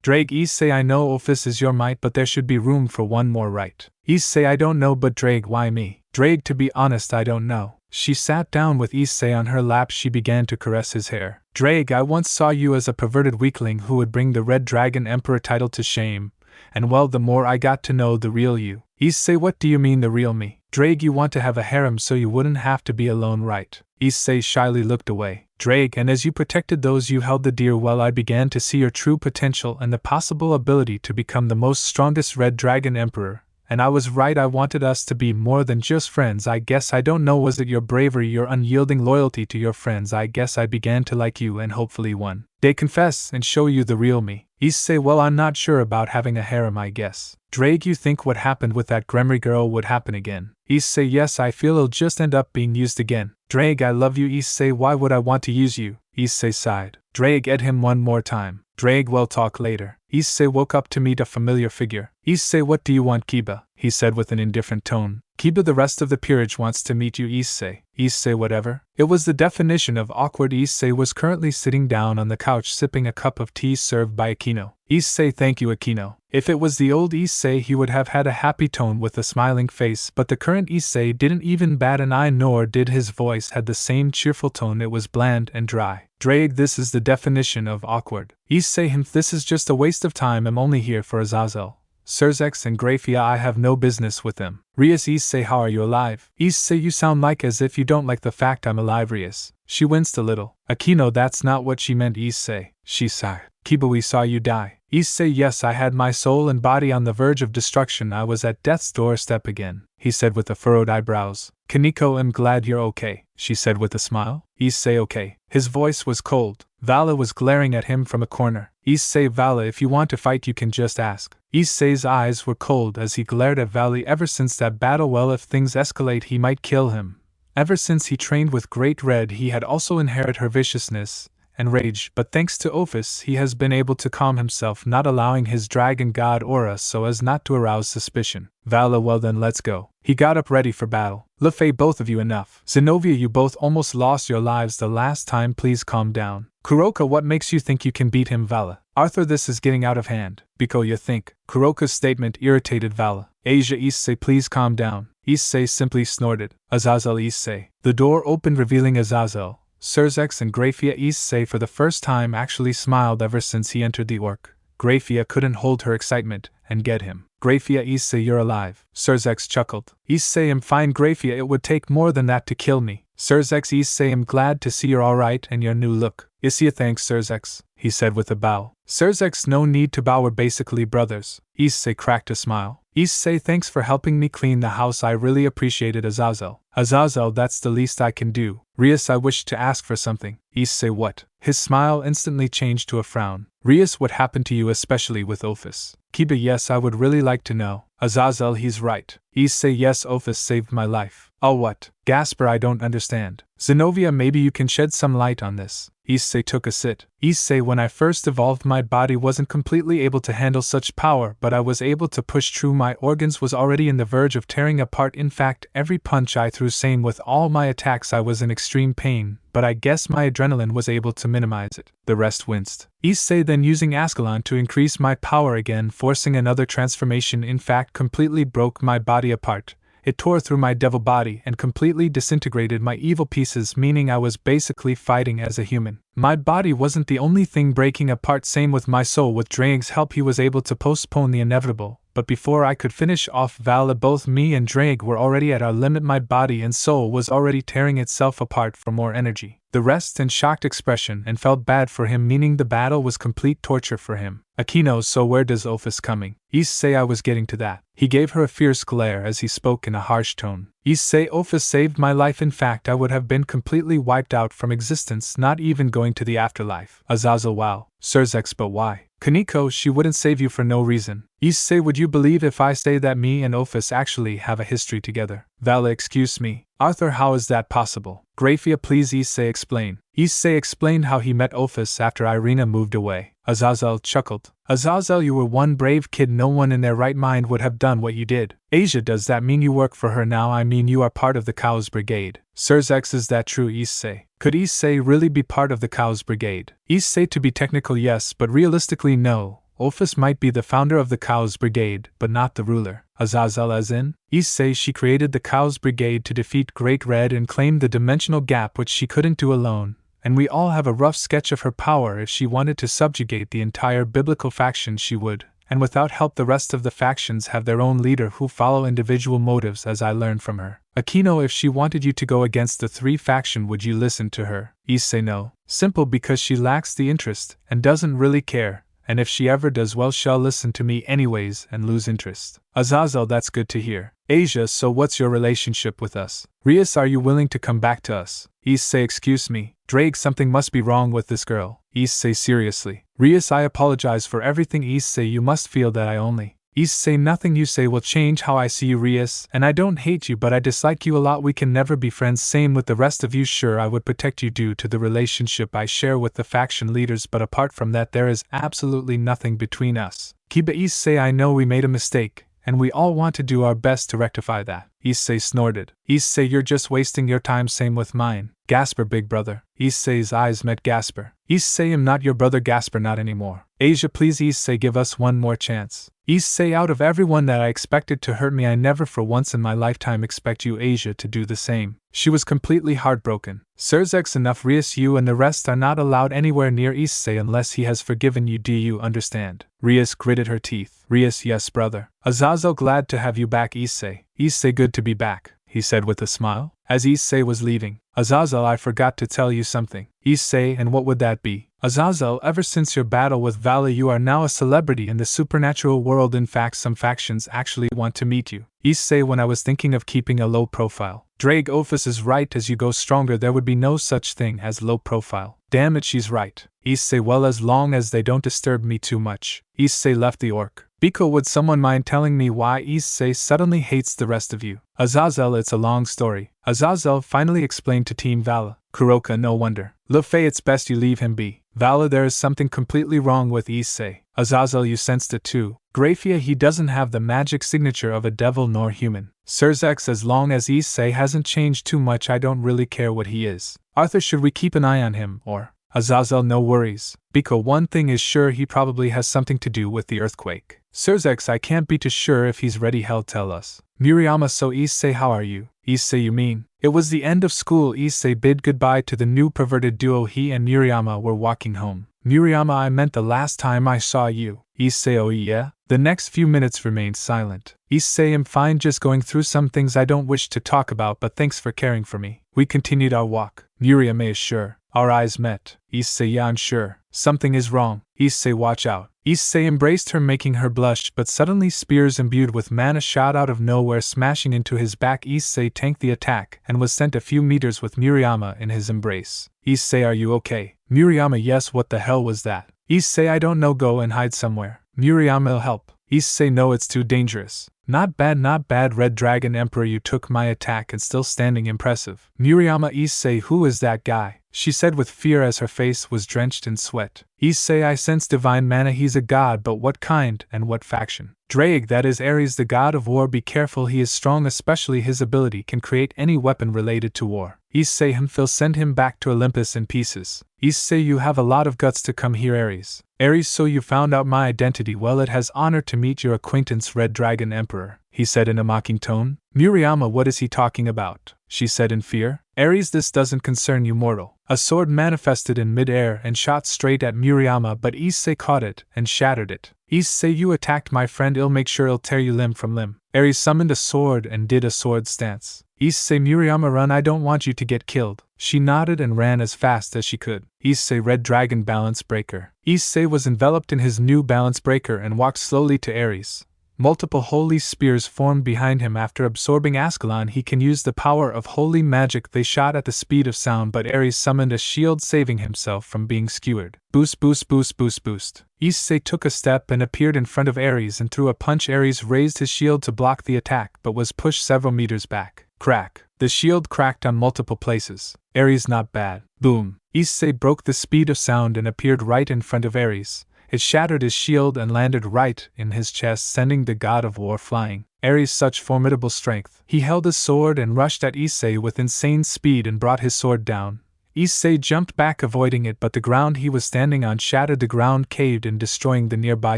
Drake, Issei, I know Ophis is your might, but there should be room for one more, right? Issei, I don't know, but Drake, why me? Drake, to be honest, I don't know. She sat down with Issei on her lap. She began to caress his hair. Drake, I once saw you as a perverted weakling who would bring the Red Dragon Emperor title to shame, and well, the more I got to know the real you. Issei, what do you mean the real me? Drake, you want to have a harem so you wouldn't have to be alone, right? Issei shyly looked away. Drake, and as you protected those you held the dear, well, I began to see your true potential and the possible ability to become the most strongest Red Dragon Emperor. And I was right, I wanted us to be more than just friends. I guess, I don't know, was it your bravery, your unyielding loyalty to your friends? I guess I began to like you and hopefully one day confess and show you the real me. Issei, well, I'm not sure about having a harem, I guess. Drake, you think what happened with that Gremry girl would happen again? Issei, yes, I feel it'll just end up being used again. Drake, I love you. Issei, why would I want to use you? Issei sighed. Drake, at him one more time. Drake, we'll talk later. Issei woke up to meet a familiar figure. Issei, what do you want, Kiba? He said with an indifferent tone. Kiba, the rest of the peerage wants to meet you, Issei. Issei, whatever. It was the definition of awkward. Issei was currently sitting down on the couch sipping a cup of tea served by Aquino. Issei, thank you, Aquino. If it was the old Issei, he would have had a happy tone with a smiling face, but the current Issei didn't even bat an eye, nor did his voice had the same cheerful tone. It was bland and dry. Drake, this is the definition of awkward. Issei, this is just a waste of time. I'm only here for Azazel, Surzex, and Graphia. I have no business with them. Rias, Issei, how are you alive? Issei, you sound like as if you don't like the fact I'm alive, Rias. She winced a little. Aquino, that's not what she meant, Issei. She sighed. Kiba, we saw you die. Issei, yes, I had my soul and body on the verge of destruction. I was at death's doorstep again, he said with the furrowed eyebrows. Kaneko, I'm glad you're okay, she said with a smile. Issei, okay. His voice was cold. Vala was glaring at him from a corner. Issei, Vala, if you want to fight you can just ask. Issei's eyes were cold as he glared at Vali. Ever since that battle, well, if things escalate he might kill him. Ever since he trained with Great Red he had also inherited her viciousness and rage, but thanks to Ophis he has been able to calm himself, not allowing his dragon god aura so as not to arouse suspicion. Vala, well then let's go. He got up ready for battle. Lefei, both of you, enough. Zenobia, you both almost lost your lives the last time, please calm down. Kuroka, what makes you think you can beat him? Vala. Arthur, this is getting out of hand. Biko, you think. Kuroka's statement irritated Vala. Asia, Issei, please calm down. Issei simply snorted. Azazel, Issei. The door opened revealing Azazel, Surzex, and Graphia. Issei for the first time actually smiled ever since he entered the orc. Graphia couldn't hold her excitement and get him. Graphia, Issei, you're alive. Surzex chuckled. Issei, I'm fine. Graphia, it would take more than that to kill me. Sirs Issei, I'm glad to see you're alright and your new look. Issei, thanks Sirs, he said with a bow. Sirs, no need to bow, we're basically brothers. Issei cracked a smile. Issei, thanks for helping me clean the house, I really appreciate it. Azazel, that's the least I can do. Rias, I wish to ask for something. Issei, what? His smile instantly changed to a frown. Rias, what happened to you, especially with Ophis? Kiba, yes, I would really like to know. Azazel, he's right. Issei, yes, Ophis saved my life. Oh, what? Gasper, I don't understand. Zenobia, maybe you can shed some light on this. Issei took a sit. Issei, when I first evolved, my body wasn't completely able to handle such power, but I was able to push through. My organs was already in the verge of tearing apart. In fact, every punch I threw, same with all my attacks, I was in extreme pain, but I guess my adrenaline was able to minimize it. The rest winced. Issei, then using Ascalon to increase my power again, forcing another transformation, in fact completely broke my body apart. It tore through my devil body and completely disintegrated my evil pieces, meaning I was basically fighting as a human. My body wasn't the only thing breaking apart, same with my soul. With Draeg's help he was able to postpone the inevitable, but before I could finish off Vala, both me and Draeg were already at our limit. My body and soul was already tearing itself apart for more energy. The rest in shocked expression and felt bad for him, meaning the battle was complete torture for him. Akino, so where does Ophis coming? Issei, I was getting to that. He gave her a fierce glare as he spoke in a harsh tone. Issei, Ophis saved my life. In fact, I would have been completely wiped out from existence, not even going to the afterlife. Azazel, wow. Sirs, but why? Kaneko, she wouldn't save you for no reason. Issei, would you believe if I say that me and Ophis actually have a history together? Vali, excuse me. Arthur, how is that possible? Graphia, please Issei explain. Issei explained how he met Ophis after Irina moved away. Azazel chuckled. Azazel, you were one brave kid. No one in their right mind would have done what you did. Asia, does that mean you work for her now? I mean, you are part of the Cows Brigade. Sirs, is that true? Issei. Could Issei really be part of the Cows Brigade? Issei, to be technical, yes, but realistically, no. Ophis might be the founder of the Cows Brigade, but not the ruler. Azazel, as in? Issei, she created the Cows Brigade to defeat Great Red and claim the dimensional gap, which she couldn't do alone. And we all have a rough sketch of her power. If she wanted to subjugate the entire biblical faction, she would, and without help the rest of the factions have their own leader who follow individual motives, as I learned from her. Akino, if she wanted you to go against the three faction, would you listen to her? Issei, no. Simple, because she lacks the interest, and doesn't really care, and if she ever does, well, she'll listen to me anyways and lose interest. Azazel, that's good to hear. Asia, so what's your relationship with us? Rias, are you willing to come back to us? Issei, excuse me. Draeg, something must be wrong with this girl. Issei, seriously. Rias, I apologize for everything. Issei, you must feel that I only. Issei, nothing you say will change how I see you. Rias, and I don't hate you, but I dislike you a lot. We can never be friends. Same with the rest of you. Sure, I would protect you due to the relationship I share with the faction leaders, but apart from that, there is absolutely nothing between us. Kiba, Issei, I know we made a mistake, and we all want to do our best to rectify that. Issei snorted. Issei, you're just wasting your time. Same with mine. Gasper, big brother. Issei's eyes met Gasper. Issei, I'm not your brother. Gasper, not anymore. Asia, please Issei, give us one more chance. Issei, out of everyone that I expected to hurt me, I never for once in my lifetime expect you, Asia, to do the same. She was completely heartbroken. Sirs, enough. Rias, you and the rest are not allowed anywhere near Issei unless he has forgiven you. Do you understand? Rias gritted her teeth. Rias, yes, brother. Azazel, glad to have you back. Issei. Issei, good to be back, he said with a smile. As Issei was leaving, Azazel, I forgot to tell you something. Issei, and what would that be? Azazel, ever since your battle with Vali, you are now a celebrity in the supernatural world. In fact, some factions actually want to meet you. Issei, when I was thinking of keeping a low profile. Draeg, Ophis is right. As you go stronger, there would be no such thing as low profile. Damn it, she's right. Issei, well, as long as they don't disturb me too much. Issei left the orc. Biko, would someone mind telling me why Issei suddenly hates the rest of you? Azazel, it's a long story. Azazel finally explained to Team Vala. Kuroka, no wonder. Lefei, it's best you leave him be. Vala, there is something completely wrong with Issei. Azazel, you sensed it too. Graphia, he doesn't have the magic signature of a devil nor human. Sirs, as long as Issei hasn't changed too much, I don't really care what he is. Arthur, should we keep an eye on him, or? Azazel, no worries. Biko, one thing is sure, he probably has something to do with the earthquake. Sirs, I can't be too sure if he's ready. Hell, tell us. Muriyama, so Issei, how are you? Issei, you mean? It was the end of school. Issei bid goodbye to the new perverted duo. He and Muriyama were walking home. Muriyama, I meant the last time I saw you. Issei, oh yeah? The next few minutes remained silent. Issei, I'm fine, just going through some things I don't wish to talk about, but thanks for caring for me. We continued our walk. Miriam is sure. Our eyes met. Issei, yeah, I'm sure. Something is wrong. Issei, watch out. Issei embraced her, making her blush, but suddenly spears imbued with mana shot out of nowhere, smashing into his back. Issei tanked the attack and was sent a few meters with Miriam in his embrace. Issei, are you okay? Miriam, yes, what the hell was that? Issei, I don't know, go and hide somewhere. Miriam, I'll help. Issei, no, it's too dangerous. Not bad, not bad, Red Dragon Emperor, you took my attack and still standing, impressive. Miriam, Issei, who is that guy? She said with fear as her face was drenched in sweat. Issei, I sense divine mana, he's a god, but what kind and what faction? Drake, that is Ares, the god of war, be careful, he is strong, especially his ability can create any weapon related to war. Issei, Phil, send him back to Olympus in pieces. Issei, you have a lot of guts to come here, Ares. Ares, so you found out my identity, well, it has honor to meet your acquaintance, Red Dragon Emperor, he said in a mocking tone. Miriam, what is he talking about? She said in fear. Ares, this doesn't concern you, mortal. A sword manifested in mid-air and shot straight at Miriam, but Issei caught it and shattered it. Issei, you attacked my friend, I'll make sure I'll tear you limb from limb. Ares summoned a sword and did a sword stance. Issei, Miriam, run, I don't want you to get killed. She nodded and ran as fast as she could. Issei, Red Dragon Balance Breaker. Issei was enveloped in his new balance breaker and walked slowly to Ares. Multiple holy spears formed behind him. After absorbing Ascalon, he can use the power of holy magic. They shot at the speed of sound, but Ares summoned a shield, saving himself from being skewered. Boost, boost, boost, boost, boost. Issei took a step and appeared in front of Ares and threw a punch. Ares raised his shield to block the attack, but was pushed several meters back. Crack. The shield cracked on multiple places. Ares, not bad. Boom. Issei broke the speed of sound and appeared right in front of Ares. It shattered his shield and landed right in his chest, sending the god of war flying. Ares, such formidable strength. He held his sword and rushed at Issei with insane speed and brought his sword down. Issei jumped back, avoiding it, but the ground he was standing on shattered. The ground caved in, destroying the nearby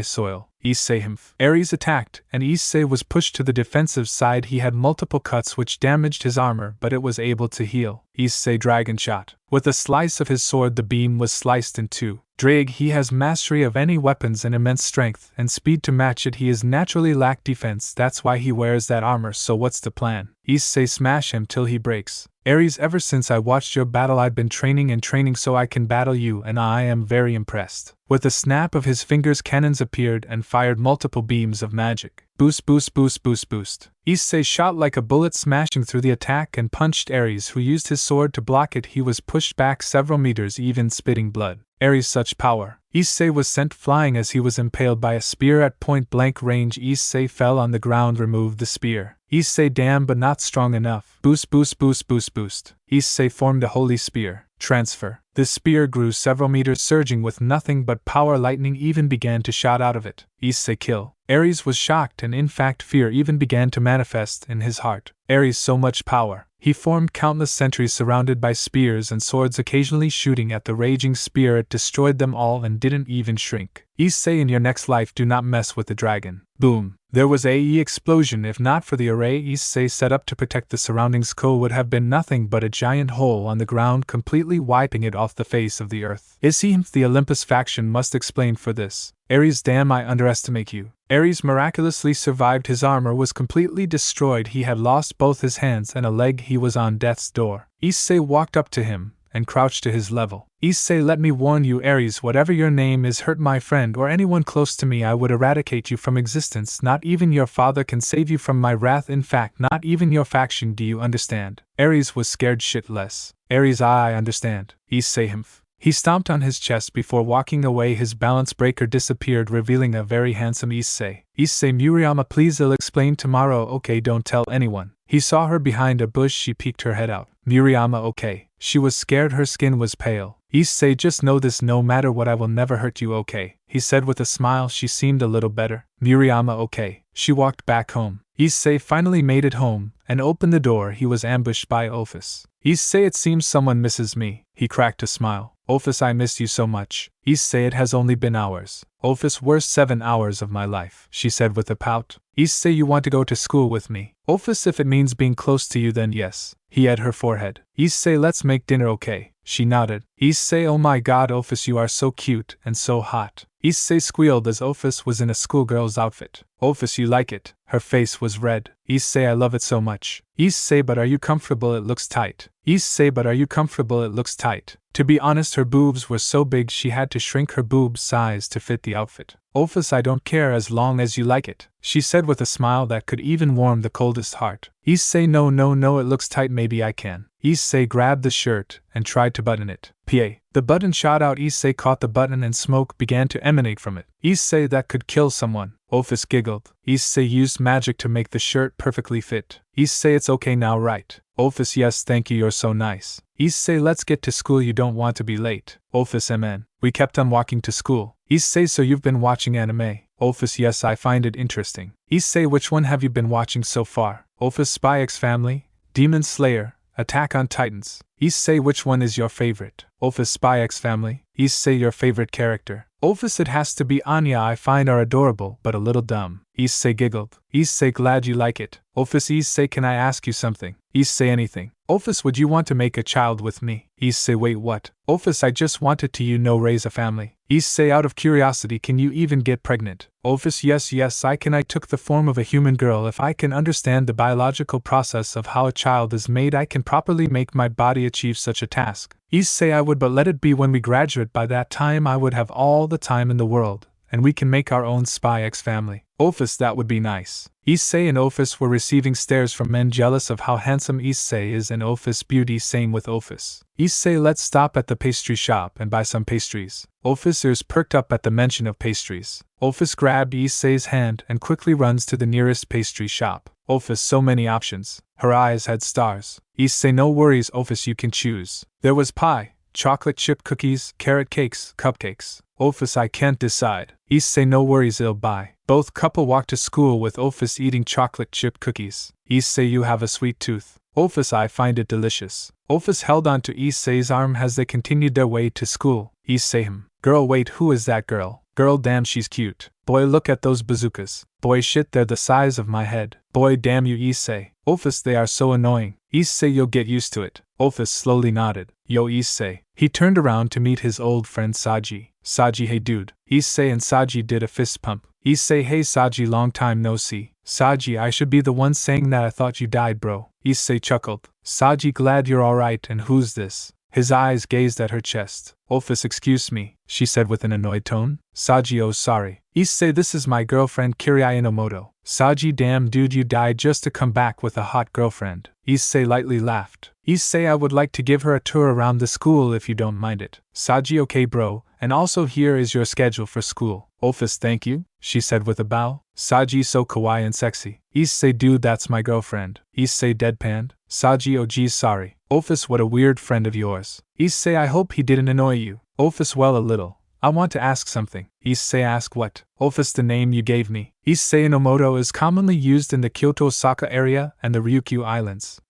soil. Issei, Ares attacked, and Issei was pushed to the defensive side. He had multiple cuts which damaged his armor, but it was able to heal. Issei dragon shot. With a slice of his sword, the beam was sliced in two. Drake, he has mastery of any weapons and immense strength and speed to match it. He is naturally lack defense, that's why he wears that armor. So what's the plan? Issei, smash him till he breaks. Ares, ever since I watched your battle I've been training and training so I can battle you, and I am very impressed. With a snap of his fingers, cannons appeared and fired multiple beams of magic. Boost, boost, boost, boost, boost. Issei shot like a bullet, smashing through the attack and punched Ares, who used his sword to block it. He was pushed back several meters, even spitting blood. Ares, such power. Issei was sent flying as he was impaled by a spear at point-blank range. Issei fell on the ground, removed the spear. Issei, damn, but not strong enough. Boost, boost, boost, boost, boost. Issei formed a holy spear. Transfer. The spear grew several meters, surging with nothing but power. Lightning even began to shoot out of it. Issei, kill. Ares was shocked, and in fact fear even began to manifest in his heart. Ares, so much power. He formed countless sentries surrounded by spears and swords, occasionally shooting at the raging spear. It destroyed them all and didn't even shrink. Issei, in your next life do not mess with the dragon. Boom. There was a explosion. If not for the array Issei set up to protect the surroundings, Ko would have been nothing but a giant hole on the ground, completely wiping it off the face of the earth. Issei, the Olympus faction must explain for this. Ares, damn, I underestimate you. Ares miraculously survived. His armor was completely destroyed. He had lost both his hands and a leg. He was on death's door. Issei walked up to him and crouched to his level. Issei, let me warn you, Ares, whatever your name is, hurt my friend or anyone close to me, I would eradicate you from existence. Not even your father can save you from my wrath. In fact, not even your faction. Do you understand? Ares was scared shitless. Ares, I understand. Issei, He stomped on his chest before walking away. His balance breaker disappeared, revealing a very handsome Issei. Issei, Miriam, please, I'll explain tomorrow. Okay, don't tell anyone. He saw her behind a bush. She peeked her head out. Miriam, okay. She was scared. Her skin was pale. Issei, just know this, no matter what I will never hurt you, okay? He said with a smile. She seemed a little better. Miriam, okay. She walked back home. Issei finally made it home and opened the door. He was ambushed by Ophis. Issei, it seems someone misses me. He cracked a smile. Ophis, I missed you so much. Issei, it has only been hours. Ophis, worst 7 hours of my life, she said with a pout. Issei, you want to go to school with me? Ophis, if it means being close to you then yes. He had her forehead. Issei, let's make dinner, okay? She nodded. Issei, oh my god Ophis, you are so cute and so hot. Issei squealed as Ophis was in a schoolgirl's outfit. Ophis, you like it? Her face was red. Issei, I love it so much. Issei, but are you comfortable? It looks tight. Issei, but are you comfortable? It looks tight. To be honest, her boobs were so big she had to shrink her boob size to fit the outfit. Ophis, I don't care as long as you like it, she said with a smile that could even warm the coldest heart. Issei, no, it looks tight, maybe I can. Issei grabbed the shirt and tried to button it. Pa! The button shot out. Issei caught the button and smoke began to emanate from it. Issei, that could kill someone. Ophis giggled. Issei used magic to make the shirt perfectly fit. Issei, it's okay now, right? Ophis, yes, thank you, you're so nice. Issei, let's get to school, you don't want to be late. Ophis, mn. We kept on walking to school. Issei, so you've been watching anime? Ophis, yes, I find it interesting. Issei, which one have you been watching so far? Ophis, Spy X Family, Demon Slayer, Attack on Titans. Issei, which one is your favorite? Ophis, Spy X Family. Issei, your favorite character? Ophis, it has to be Anya, I find her adorable but a little dumb. Issei giggled. Issei, glad you like it. Ophis, Issei, can I ask you something? Issei, anything. Ophis, would you want to make a child with me? Issei, wait, what? Ophis, I just wanted to raise a family. Issei, out of curiosity, can you even get pregnant? Ophis, yes, I can. I took the form of a human girl. If I can understand the biological process of how a child is made, I can properly make my body achieve such a task. Issei, I would, but let it be when we graduate. By that time I would have all the time in the world, and we can make our own Spy X family. Ophis, that would be nice. Issei and Ophis were receiving stares from men jealous of how handsome Issei is and Ophis' beauty. Same with Ophis. Issei, let's stop at the pastry shop and buy some pastries. Ophis' ears perked up at the mention of pastries. Ophis grabbed Issei's hand and quickly runs to the nearest pastry shop. Ophis, so many options. Her eyes had stars. Issei, no worries Ophis, you can choose. There was pie, chocolate chip cookies, carrot cakes, cupcakes. Ophis, I can't decide. Issei, no worries, I'll buy. Both couple walked to school with Ophis eating chocolate chip cookies. Issei, you have a sweet tooth. Ophis, I find it delicious. Ophis held on to Issei's arm as they continued their way to school. Issei, girl, wait, who is that girl? Girl, damn, she's cute. Boy, look at those bazookas. Boy, shit, they're the size of my head. Boy, damn you, Issei. Ophis, they are so annoying. Issei, you'll get used to it. Ophis slowly nodded. Yo, Issei. He turned around to meet his old friend Saji. Saji, hey dude. Issei and Saji did a fist pump. Issei, hey Saji, long time no see. Saji, I should be the one saying that. I thought you died, bro. Issei chuckled. Saji, glad you're alright. And who's this? His eyes gazed at her chest. Ophis, excuse me, she said with an annoyed tone. Saji, oh sorry. Issei, this is my girlfriend Kirai Inomoto. Saji, damn dude, you died just to come back with a hot girlfriend. Issei lightly laughed. Issei, I would like to give her a tour around the school if you don't mind it. Saji, okay bro, and also here is your schedule for school. Ophis, thank you, she said with a bow. Saji, so kawaii and sexy. Issei, dude, that's my girlfriend. Issei deadpanned. Saji, oh geez, sorry. Ophis, what a weird friend of yours. Issei, I hope he didn't annoy you. Ophis, well, a little. I want to ask something. Issei, ask what? Ophis, the name you gave me. Issei Inomoto is commonly used in the Kyoto Osaka area and the Ryukyu Islands.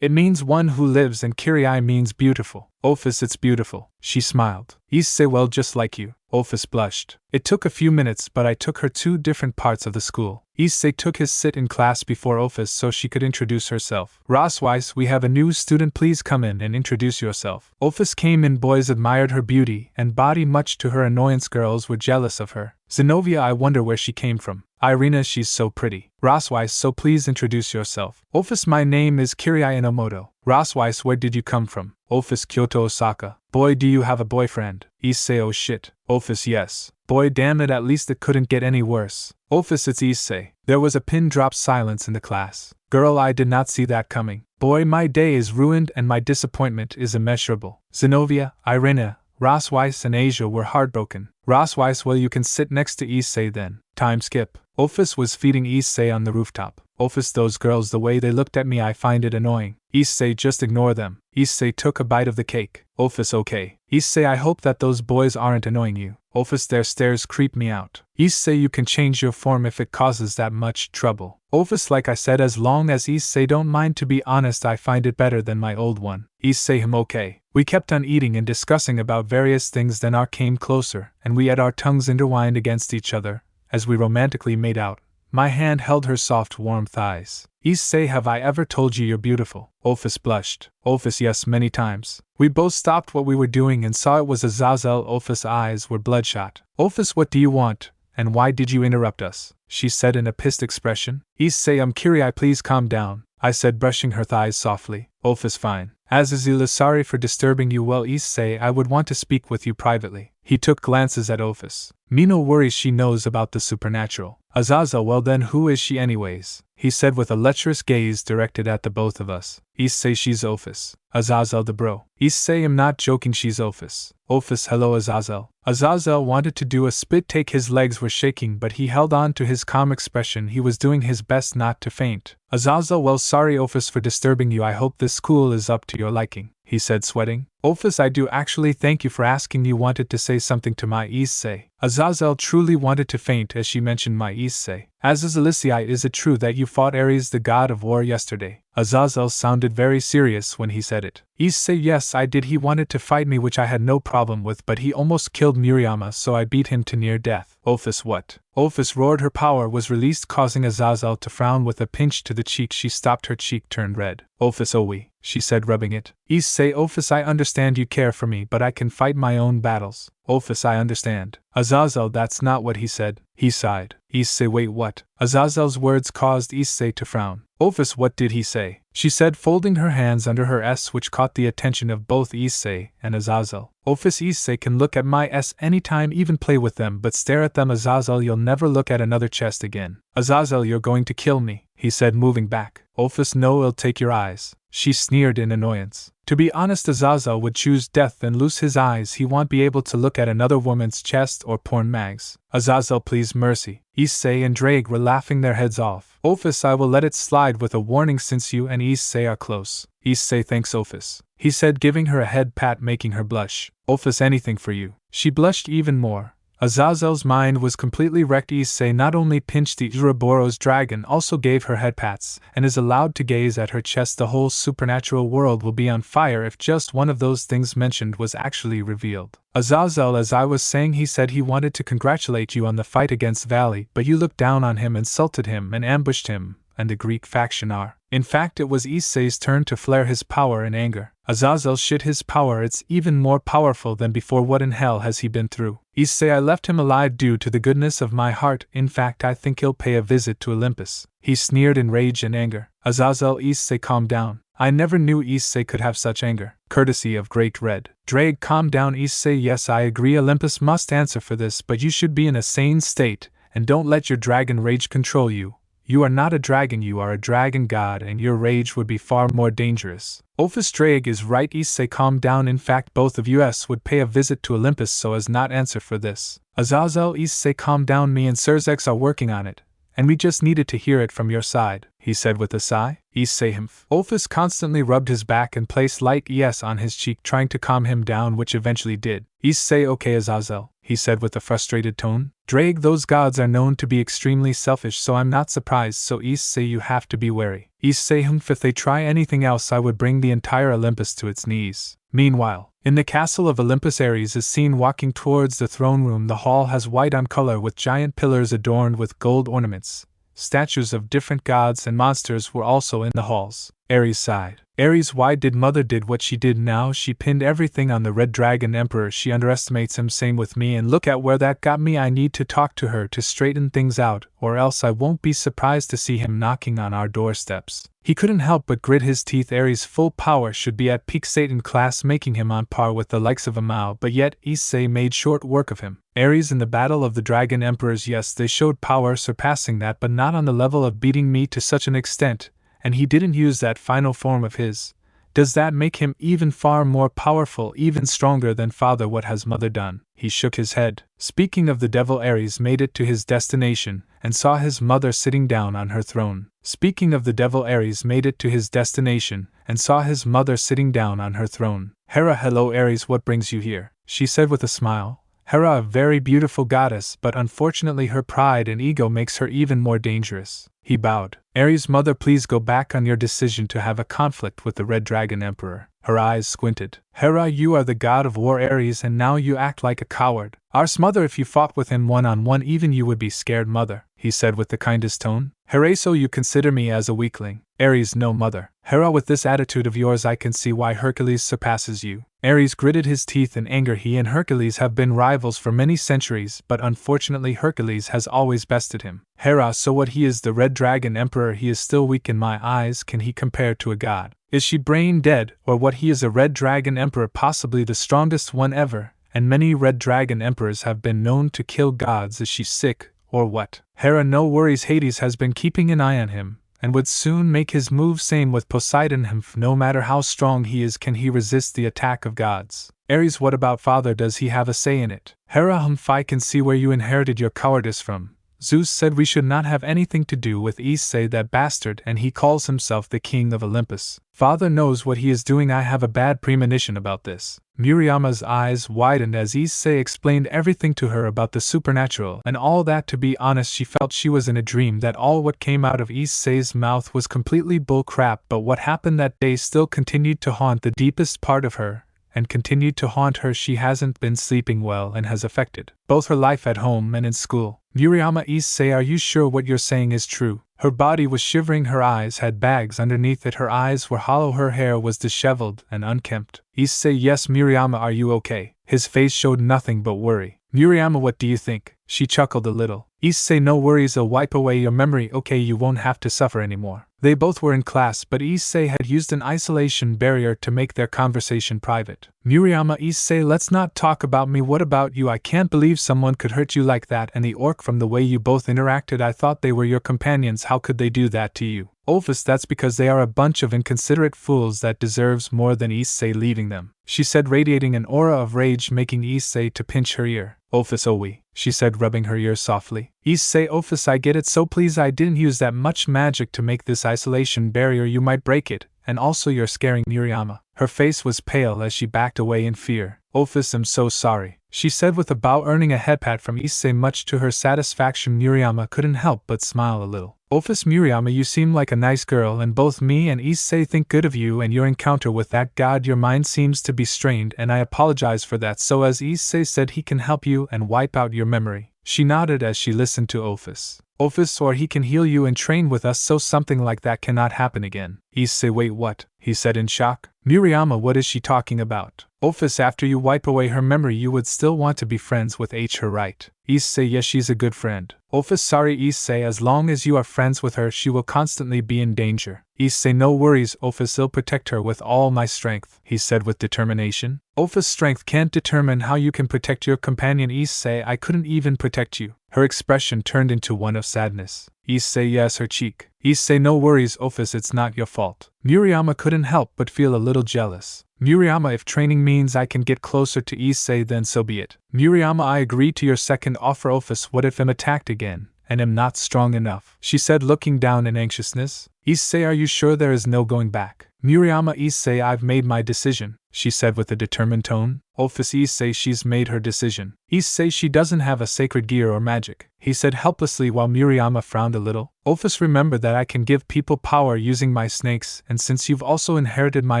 It means one who lives, and Kirai means beautiful. Ophis, it's beautiful. She smiled. Issei, well, just like you. Ophis blushed. It took a few minutes, but I took her to different parts of the school. Issei took his sit in class before Ophis so she could introduce herself. Rossweiss, we have a new student, please come in and introduce yourself. Ophis came in. Boys admired her beauty and body, much to her annoyance. Girls were jealous of her. Zenobia, I wonder where she came from. Irina, she's so pretty. Rossweiss, so please introduce yourself. Ophis, my name is Kirai Inomoto. Rossweiss, where did you come from? Ophis, Kyoto, Osaka. Boy, do you have a boyfriend? Issei, oh shit. Ophis, yes. Boy, damn it, at least it couldn't get any worse. Ophis, it's Issei. There was a pin-drop silence in the class. Girl, I did not see that coming. Boy, my day is ruined and my disappointment is immeasurable. Zenobia, Irina, Rossweiss and Asia were heartbroken. Rossweiss, well, you can sit next to Issei then. Time skip. Ophis was feeding Issei on the rooftop. Ophis, those girls, the way they looked at me, I find it annoying. Issei, just ignore them. Issei took a bite of the cake. Ophis, okay. Issei, I hope that those boys aren't annoying you. Ophis, their stares creep me out. Issei, you can change your form if it causes that much trouble. Ophis, like I said, as long as Issei don't mind, to be honest, I find it better than my old one. Issei, okay. We kept on eating and discussing about various things, then our came closer, and we had our tongues intertwined against each other, as we romantically made out. My hand held her soft, warm thighs. Issei, have I ever told you you're beautiful? Ophis blushed. Ophis, yes, many times. We both stopped what we were doing and saw it was Azazel. Ophis' eyes were bloodshot. Ophis, what do you want, and why did you interrupt us? She said in a pissed expression. Issei, I'm Kyrie, please calm down, I said, brushing her thighs softly. Ophis, fine. Azazel is sorry for disturbing you. Well, Issei, I would want to speak with you privately. He took glances at Ophis. Me no worries, she knows about the supernatural. Azazel, well then who is she anyways? He said with a lecherous gaze directed at the both of us. Issei, she's Ophis. Azazel the bro. Issei, I'm not joking, she's Ophis. Ophis, hello Azazel. Azazel wanted to do a spit take, his legs were shaking, but he held on to his calm expression. He was doing his best not to faint. Azazel, well, sorry Ophis for disturbing you. I hope this school is up to your liking, he said, sweating. Ophis, I do actually, thank you for asking. You wanted to say something to my Issei. Azazel truly wanted to faint as she mentioned my Issei. Azazel, is it true that you fought Ares, the god of war, yesterday? Azazel sounded very serious when he said it. Issei, yes, I did. He wanted to fight me, which I had no problem with, but he almost killed Murayama, so I beat him to near death. Ophis, what? Ophis roared. Her power was released, causing Azazel to frown with a pinch to the cheek. She stopped, her cheek turned red. Ophis, oui, she said, rubbing it. Issei, Ophis, I understand you care for me, but I can fight my own battles. Ophis, I understand. Azazel, that's not what he said. He sighed. Issei, wait, what? Azazel's words caused Issei to frown. Ophis, what did he say? She said, folding her hands under her S, which caught the attention of both Issei and Azazel. Ophis, Issei can look at my S anytime, even play with them, but stare at them. Azazel, you'll never look at another chest again. Azazel, you're going to kill me, he said, moving back. Ophis, no, it'll take your eyes. She sneered in annoyance. To be honest, Azazel would choose death and lose his eyes. He won't be able to look at another woman's chest or porn mags. Azazel, please, mercy. Issei and Drake were laughing their heads off. Ophis, I will let it slide with a warning since you and Issei are close. Issei, thanks Ophis, he said, giving her a head pat, making her blush. Ophis, anything for you. She blushed even more. Azazel's mind was completely wrecked. Issei not only pinched the Ouroboros dragon, also gave her head pats, and is allowed to gaze at her chest. The whole supernatural world will be on fire if just one of those things mentioned was actually revealed. Azazel, as I was saying, he said he wanted to congratulate you on the fight against Vali, but you looked down on him, insulted him, and ambushed him, and the Greek faction are. In fact, it was Issei's turn to flare his power in anger. Azazel, shit, his power, it's even more powerful than before. What in hell has he been through? Issei, I left him alive due to the goodness of my heart. In fact, I think he'll pay a visit to Olympus. He sneered in rage and anger. Azazel, Issei, calm down. I never knew Issei could have such anger. Courtesy of Great Red. Drake, calm down. Issei, yes, I agree, Olympus must answer for this, but you should be in a sane state, and don't let your dragon rage control you. You are not a dragon, you are a dragon god, and your rage would be far more dangerous. Ophis, Drake is right. Issei, calm down. In fact, both of us would pay a visit to Olympus so as not answer for this. Azazel, Issei, calm down. Me and Surzex are working on it, and we just needed to hear it from your side, he said with a sigh. Issei, humph. Ophis constantly rubbed his back and placed light yes on his cheek, trying to calm him down, which eventually did. Issei, okay Azazel, he said with a frustrated tone. Drake, those gods are known to be extremely selfish, so I'm not surprised, so Issei, you have to be wary. Issei, humph, if they try anything else I would bring the entire Olympus to its knees. Meanwhile, in the castle of Olympus, Ares is seen walking towards the throne room. The hall has white on color with giant pillars adorned with gold ornaments. Statues of different gods and monsters were also in the halls. Ares sighed. Ares, why did Mother did what she did now? She pinned everything on the Red Dragon Emperor. She underestimates him. Same with me, and look at where that got me. I need to talk to her to straighten things out, or else I won't be surprised to see him knocking on our doorsteps. He couldn't help but grit his teeth. Ares' full power should be at peak Satan class, making him on par with the likes of a Mao, but yet Issei made short work of him. Ares in the Battle of the Dragon Emperors, yes, they showed power surpassing that, but not on the level of beating me to such an extent, and he didn't use that final form of his. Does that make him even far more powerful, even stronger than Father? What has Mother done? He shook his head. Speaking of the devil, Ares made it to his destination, and saw his mother sitting down on her throne. Speaking of the devil, Ares made it to his destination, and saw his mother sitting down on her throne. Hera, hello Ares, what brings you here? She said with a smile. Hera, a very beautiful goddess, but unfortunately her pride and ego makes her even more dangerous. He bowed. Ares, mother, please go back on your decision to have a conflict with the Red Dragon Emperor. Her eyes squinted. Hera, you are the god of war, Ares, and now you act like a coward. Ars, mother, if you fought with him one-on-one even you would be scared, mother. he said with the kindest tone. Hera, so you consider me as a weakling. Ares, no mother. Hera, with this attitude of yours I can see why Hercules surpasses you. Ares gritted his teeth in anger. He and Hercules have been rivals for many centuries, but unfortunately Hercules has always bested him. Hera, so what, he is the Red Dragon Emperor, he is still weak in my eyes. Can he compare to a god? Is she brain dead, or what? He is a Red Dragon Emperor, possibly the strongest one ever, and many Red Dragon Emperors have been known to kill gods. Is she sick, or what? Hera, no worries, Hades has been keeping an eye on him, and would soon make his move. Same with Poseidon. No matter how strong he is, can he resist the attack of gods? Ares, what about father, does he have a say in it? Hera, I can see where you inherited your cowardice from. Zeus said we should not have anything to do with Issei, that bastard, and he calls himself the king of Olympus. Father knows what he is doing. I have a bad premonition about this. Murayama's eyes widened as Issei explained everything to her about the supernatural and all that. To be honest, she felt she was in a dream, that all what came out of Issei's mouth was completely bull crap, but what happened that day still continued to haunt the deepest part of her, and continued to haunt her. She hasn't been sleeping well and has affected both her life at home and in school. Murayama, Issei, are you sure what you're saying is true? Her body was shivering, her eyes had bags underneath it, her eyes were hollow, her hair was disheveled and unkempt. Issei, yes. Murayama, are you okay? His face showed nothing but worry. Murayama, what do you think? She chuckled a little. Issei, no worries, I'll wipe away your memory. Okay, you won't have to suffer anymore. They both were in class, but Issei had used an isolation barrier to make their conversation private. Murayama, Issei, let's not talk about me. What about you? I can't believe someone could hurt you like that, and the orc, from the way you both interacted, I thought they were your companions. How could they do that to you? Ophis, that's because they are a bunch of inconsiderate fools that deserves more than Issei leaving them, she said, radiating an aura of rage, making Issei to pinch her ear. Ophis, oh we, she said, rubbing her ear softly. Issei, Ophis, I get it, so please, I didn't use that much magic to make this isolation barrier. You might break it, and also you're scaring Murayama. Her face was pale as she backed away in fear. Ophis, I'm so sorry, she said with a bow, earning a head pat from Issei. Much to her satisfaction, Murayama couldn't help but smile a little. Ophis, Murayama, you seem like a nice girl, and both me and Issei think good of you and your encounter with that god. Your mind seems to be strained, and I apologize for that. So as Issei said, he can help you and wipe out your memory. She nodded as she listened to Ophis. Ophis, or he can heal you and train with us so something like that cannot happen again. Issei, wait, what? He said in shock. Murayama, what is she talking about? Ophis, after you wipe away her memory you would still want to be friends with her, right? Issei, yes, she's a good friend. Ophis, sorry Issei, as long as you are friends with her she will constantly be in danger. Issei, no worries Ophis, I'll protect her with all my strength, he said with determination. Ophis, strength can't determine how you can protect your companion. Issei, I couldn't even protect you. Her expression turned into one of sadness. Issei, yes, her cheek. Issei, no worries Ophis, it's not your fault. Murayama couldn't help but feel a little jealous. Murayama, if training means I can get closer to Issei, then so be it. Murayama, I agree to your second offer. Ophis, what if I'm attacked again, and am not strong enough? She said, looking down in anxiousness. Issei, are you sure there is no going back? Murayama, Issei, I've made my decision, she said with a determined tone. Ophis, Issei, she's made her decision. Issei, she doesn't have a sacred gear or magic, he said helplessly while Murayama frowned a little. Ophis, remember that I can give people power using my snakes, and since you've also inherited my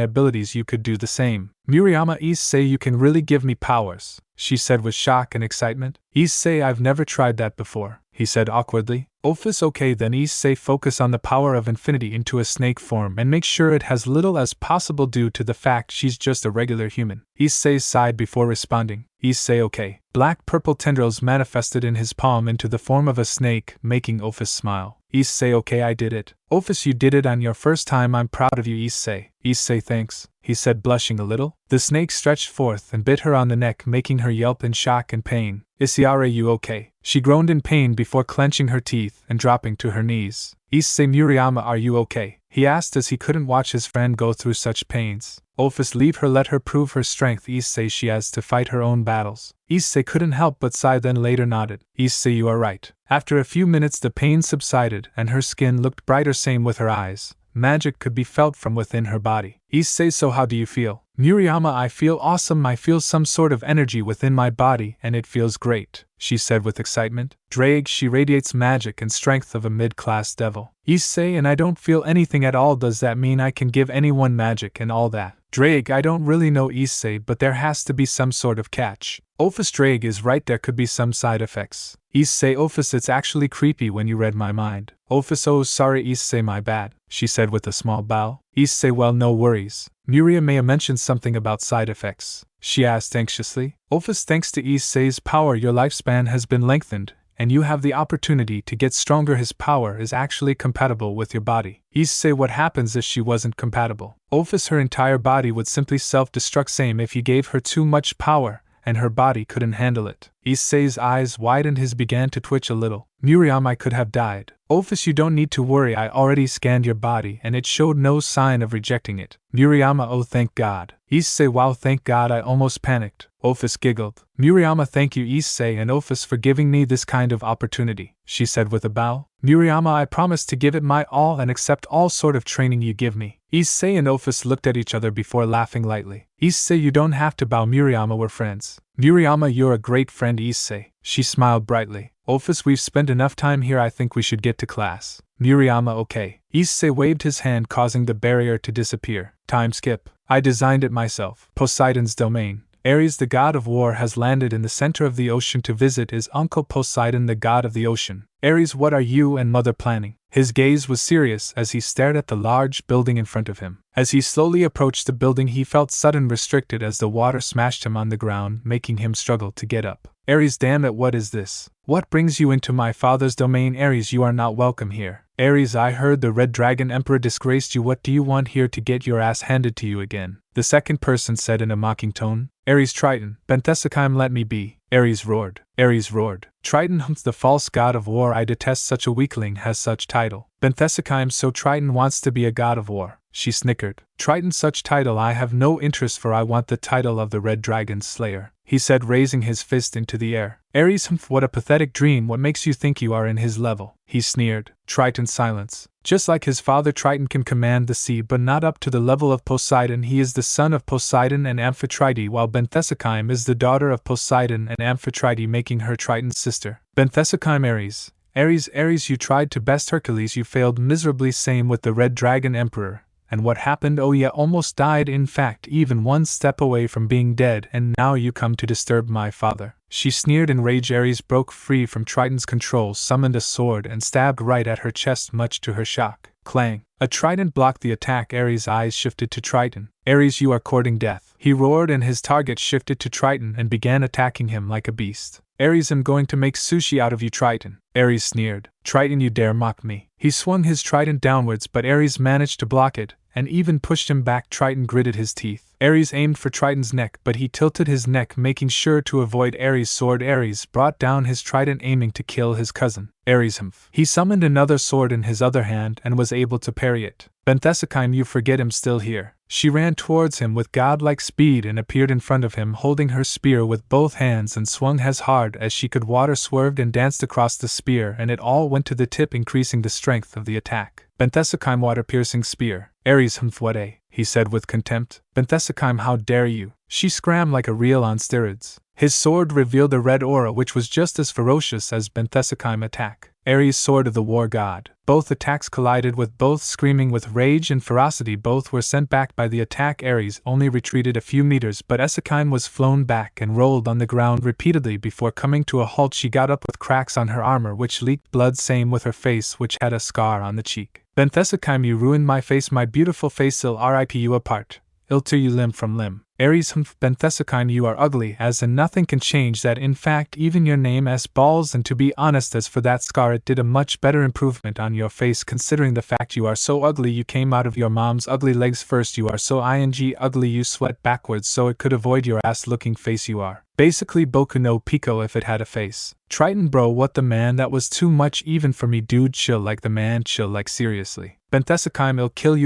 abilities you could do the same. Murayama, Issei, you can really give me powers, she said with shock and excitement. Issei, I've never tried that before, he said awkwardly. Ophis, okay then Issei, focus on the power of infinity into a snake form and make sure it has little as possible due to the fact she's just a regular human. Issei sighed before responding. Issei, okay. Black-purple tendrils manifested in his palm into the form of a snake, making Ophis smile. Issei, okay, I did it. Ophis, you did it on your first time, I'm proud of you Issei. Issei, thanks, he said, blushing a little. The snake stretched forth and bit her on the neck, making her yelp in shock and pain. Issei, are you okay? She groaned in pain before clenching her teeth and dropping to her knees. Issei, Murayama, are you okay? He asked as he couldn't watch his friend go through such pains. Ophis, leave her, let her prove her strength. Issei, she has to fight her own battles. Issei couldn't help but sigh, then later nodded. Issei, you are right. After a few minutes the pain subsided and her skin looked brighter, same with her eyes. Magic could be felt from within her body. Issei, so how do you feel? Murayama, I feel awesome. I feel some sort of energy within my body and it feels great, she said with excitement. Drake, she radiates magic and strength of a mid-class devil. Issei, and I don't feel anything at all. Does that mean I can give anyone magic and all that? Drake, I don't really know Issei, but there has to be some sort of catch. Ophis, Drake is right, there could be some side effects. Issei, Ophis, it's actually creepy when you read my mind. Ophis, oh sorry Issei, my bad, she said with a small bow. Issei, well no worries. Miria may have mentioned something about side effects, she asked anxiously. Ophis, thanks to Issei's power your lifespan has been lengthened, and you have the opportunity to get stronger. His power is actually compatible with your body. Issei, what happens if she wasn't compatible? Ophis, her entire body would simply self-destruct, same if you gave her too much power, and her body couldn't handle it. Issei's eyes widened, his began to twitch a little. Miriam, I could have died. Ophis, you don't need to worry, I already scanned your body and it showed no sign of rejecting it. Miriam, oh thank God. Issei, wow thank God, I almost panicked. Ophis giggled. Miriam, thank you Issei and Ophis for giving me this kind of opportunity, she said with a bow. Miriam, I promise to give it my all and accept all sort of training you give me. Issei and Ophis looked at each other before laughing lightly. Issei, you don't have to bow. Miriam, we're friends. Miriam, you're a great friend Issei. She smiled brightly. Ophis, we've spent enough time here, I think we should get to class. Miriam, okay. Issei waved his hand, causing the barrier to disappear. Time skip. I designed it myself. Poseidon's domain. Ares, the god of war, has landed in the center of the ocean to visit his uncle Poseidon, the god of the ocean. Ares, what are you and mother planning? His gaze was serious as he stared at the large building in front of him. As he slowly approached the building, he felt sudden restricted as the water smashed him on the ground, making him struggle to get up. Ares, damn it, what is this? What brings you into my father's domain? Ares, you are not welcome here. Ares, I heard the Red Dragon Emperor disgraced you. What do you want here to get your ass handed to you again? The second person said in a mocking tone. Ares, Triton, Benthesachim, let me be. Ares roared. Ares roared. Triton, the false god of war, I detest such a weakling has such title. Benthesachim, so Triton wants to be a god of war, she snickered. Triton, such title I have no interest for, I want the title of the Red Dragon's Slayer, he said, raising his fist into the air. Ares, what a pathetic dream, what makes you think you are in his level? He sneered. Triton, silence. Just like his father, Triton can command the sea but not up to the level of Poseidon. He is the son of Poseidon and Amphitrite, while Benthesachim is the daughter of Poseidon and Amphitrite, making her Triton's sister. Benthesachim, Ares. Ares, you tried to best Hercules, you failed miserably, same with the Red Dragon Emperor. And what happened? Oh yeah, almost died, in fact even one step away from being dead, and now you come to disturb my father. She sneered in rage. Ares broke free from Triton's control, summoned a sword and stabbed right at her chest, much to her shock. Clang. A trident blocked the attack. Ares' eyes shifted to Triton. Ares, you are courting death, he roared, and his target shifted to Triton and began attacking him like a beast. Ares, I'm going to make sushi out of you, Triton. Ares sneered. Triton, you dare mock me. He swung his trident downwards, but Ares managed to block it, and even pushed him back. Triton gritted his teeth. Ares aimed for Triton's neck, but he tilted his neck, making sure to avoid Ares' sword. Ares brought down his trident, aiming to kill his cousin. Ares He summoned another sword in his other hand and was able to parry it. Benthesachim, you forget I'm still here. She ran towards him with godlike speed and appeared in front of him, holding her spear with both hands, and swung as hard as she could. Water swerved and danced across the spear, and it all went to the tip, increasing the strength of the attack. Benthesachim, water-piercing spear. Ares what a, he said with contempt. Benthesachim, how dare you? She scrammed like a reel on steroids. His sword revealed a red aura which was just as ferocious as Benthesachim's attack. Ares, sword of the war god. Both attacks collided, with both screaming with rage and ferocity. Both were sent back by the attack. Ares only retreated a few meters, but Benthesachim was flown back and rolled on the ground repeatedly before coming to a halt. She got up with cracks on her armor which leaked blood, same with her face which had a scar on the cheek. Benthesachim, you ruined my face, my beautiful face. I'll rip you apart. I'll tear you limb from limb. Ares Benthesachim, you are ugly as, and nothing can change that. In fact, even your name as balls, and to be honest, as for that scar, it did a much better improvement on your face, considering the fact you are so ugly. You came out of your mom's ugly legs first. You are so ugly you sweat backwards so it could avoid your ass looking face. You are basically Boku no Pico if it had a face. Triton, bro, what the man, that was too much even for me. Dude, chill, like the man, chill, like seriously. Benthesachim, I'll kill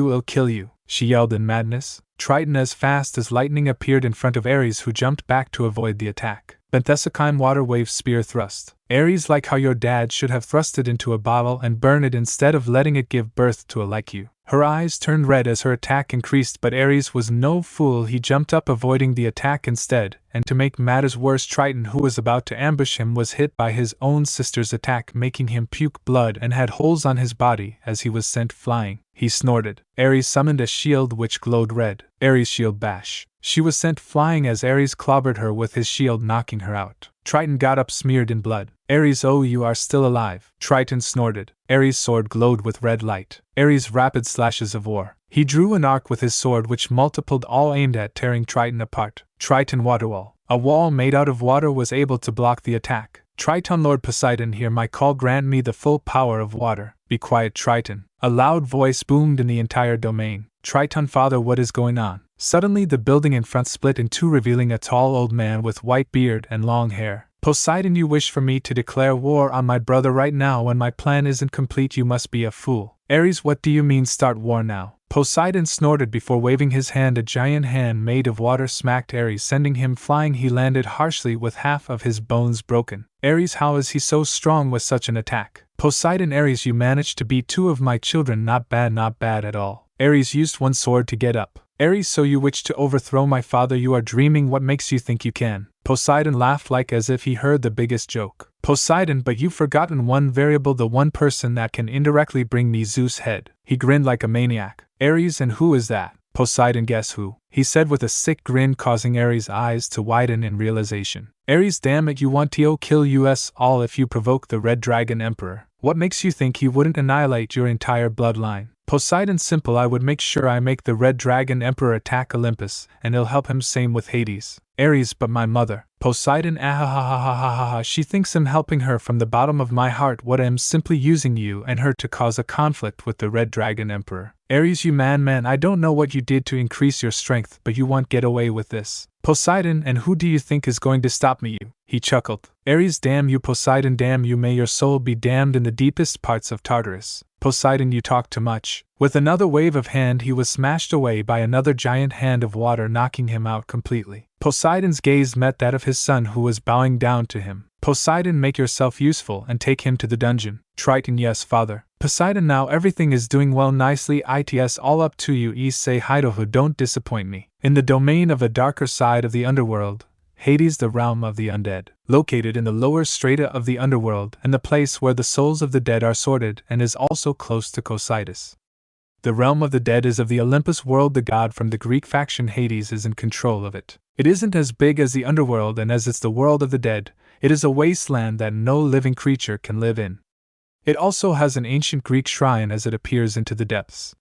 you, she yelled in madness. Triton, as fast as lightning, appeared in front of Ares, who jumped back to avoid the attack. Benthesachim, water wave spear thrust. Ares, like how your dad should have thrust it into a bottle and burn it instead of letting it give birth to a like you. Her eyes turned red as her attack increased, but Ares was no fool. He jumped up, avoiding the attack instead, and to make matters worse, Triton, who was about to ambush him, was hit by his own sister's attack, making him puke blood and had holes on his body as he was sent flying. He snorted. Ares summoned a shield which glowed red. Ares' shield bash. She was sent flying as Ares clobbered her with his shield, knocking her out. Triton got up, smeared in blood. Ares, oh, you are still alive. Triton snorted. Ares' sword glowed with red light. Ares' rapid slashes of war. He drew an arc with his sword which multiplied, all aimed at tearing Triton apart. Triton waterwall. A wall made out of water was able to block the attack. Triton, Lord Poseidon, hear my call, grant me the full power of water. Be quiet, Triton. A loud voice boomed in the entire domain. Triton, father, what is going on? Suddenly the building in front split in two, revealing a tall old man with white beard and long hair. Poseidon, you wish for me to declare war on my brother right now when my plan isn't complete? You must be a fool. Ares, what do you mean start war now? Poseidon snorted before waving his hand. A giant hand made of water smacked Ares, sending him flying. He landed harshly with half of his bones broken. Ares, how is he so strong with such an attack? Poseidon, Ares, you managed to beat two of my children. Not bad at all. Ares used one sword to get up. Ares, so you wish to overthrow my father? You are dreaming. What makes you think you can? Poseidon laughed like as if he heard the biggest joke. Poseidon, but you've forgotten one variable, the one person that can indirectly bring me Zeus' head. He grinned like a maniac. Ares, and who is that? Poseidon, guess who? He said with a sick grin, causing Ares' eyes to widen in realization. Ares, damn it, you want to kill us all if you provoke the Red Dragon Emperor. What makes you think he wouldn't annihilate your entire bloodline? Poseidon, simple, I would make sure I make the Red Dragon Emperor attack Olympus, and it'll help him, same with Hades. Ares, but my mother. Poseidon, ahahahahaha, she thinks I'm helping her from the bottom of my heart. What, I'm simply using you and her to cause a conflict with the Red Dragon Emperor. Ares, you man, I don't know what you did to increase your strength, but you won't get away with this. Poseidon, and who do you think is going to stop me? You. He chuckled. Ares, damn you, Poseidon, damn you, may your soul be damned in the deepest parts of Tartarus. Poseidon, you talk too much. With another wave of hand, he was smashed away by another giant hand of water, knocking him out completely. Poseidon's gaze met that of his son, who was bowing down to him. Poseidon, make yourself useful and take him to the dungeon. Triton, yes, father. Poseidon, now everything is doing well, nicely. It's all up to you. Issei Hidohu, don't disappoint me. In the domain of the darker side of the underworld, Hades, the realm of the undead, located in the lower strata of the underworld and the place where the souls of the dead are sorted, and is also close to Cocytus. The realm of the dead is of the Olympus world. The god from the Greek faction Hades is in control of it. It isn't as big as the underworld, and as it's the world of the dead, it is a wasteland that no living creature can live in. It also has an ancient Greek shrine as it appears into the depths.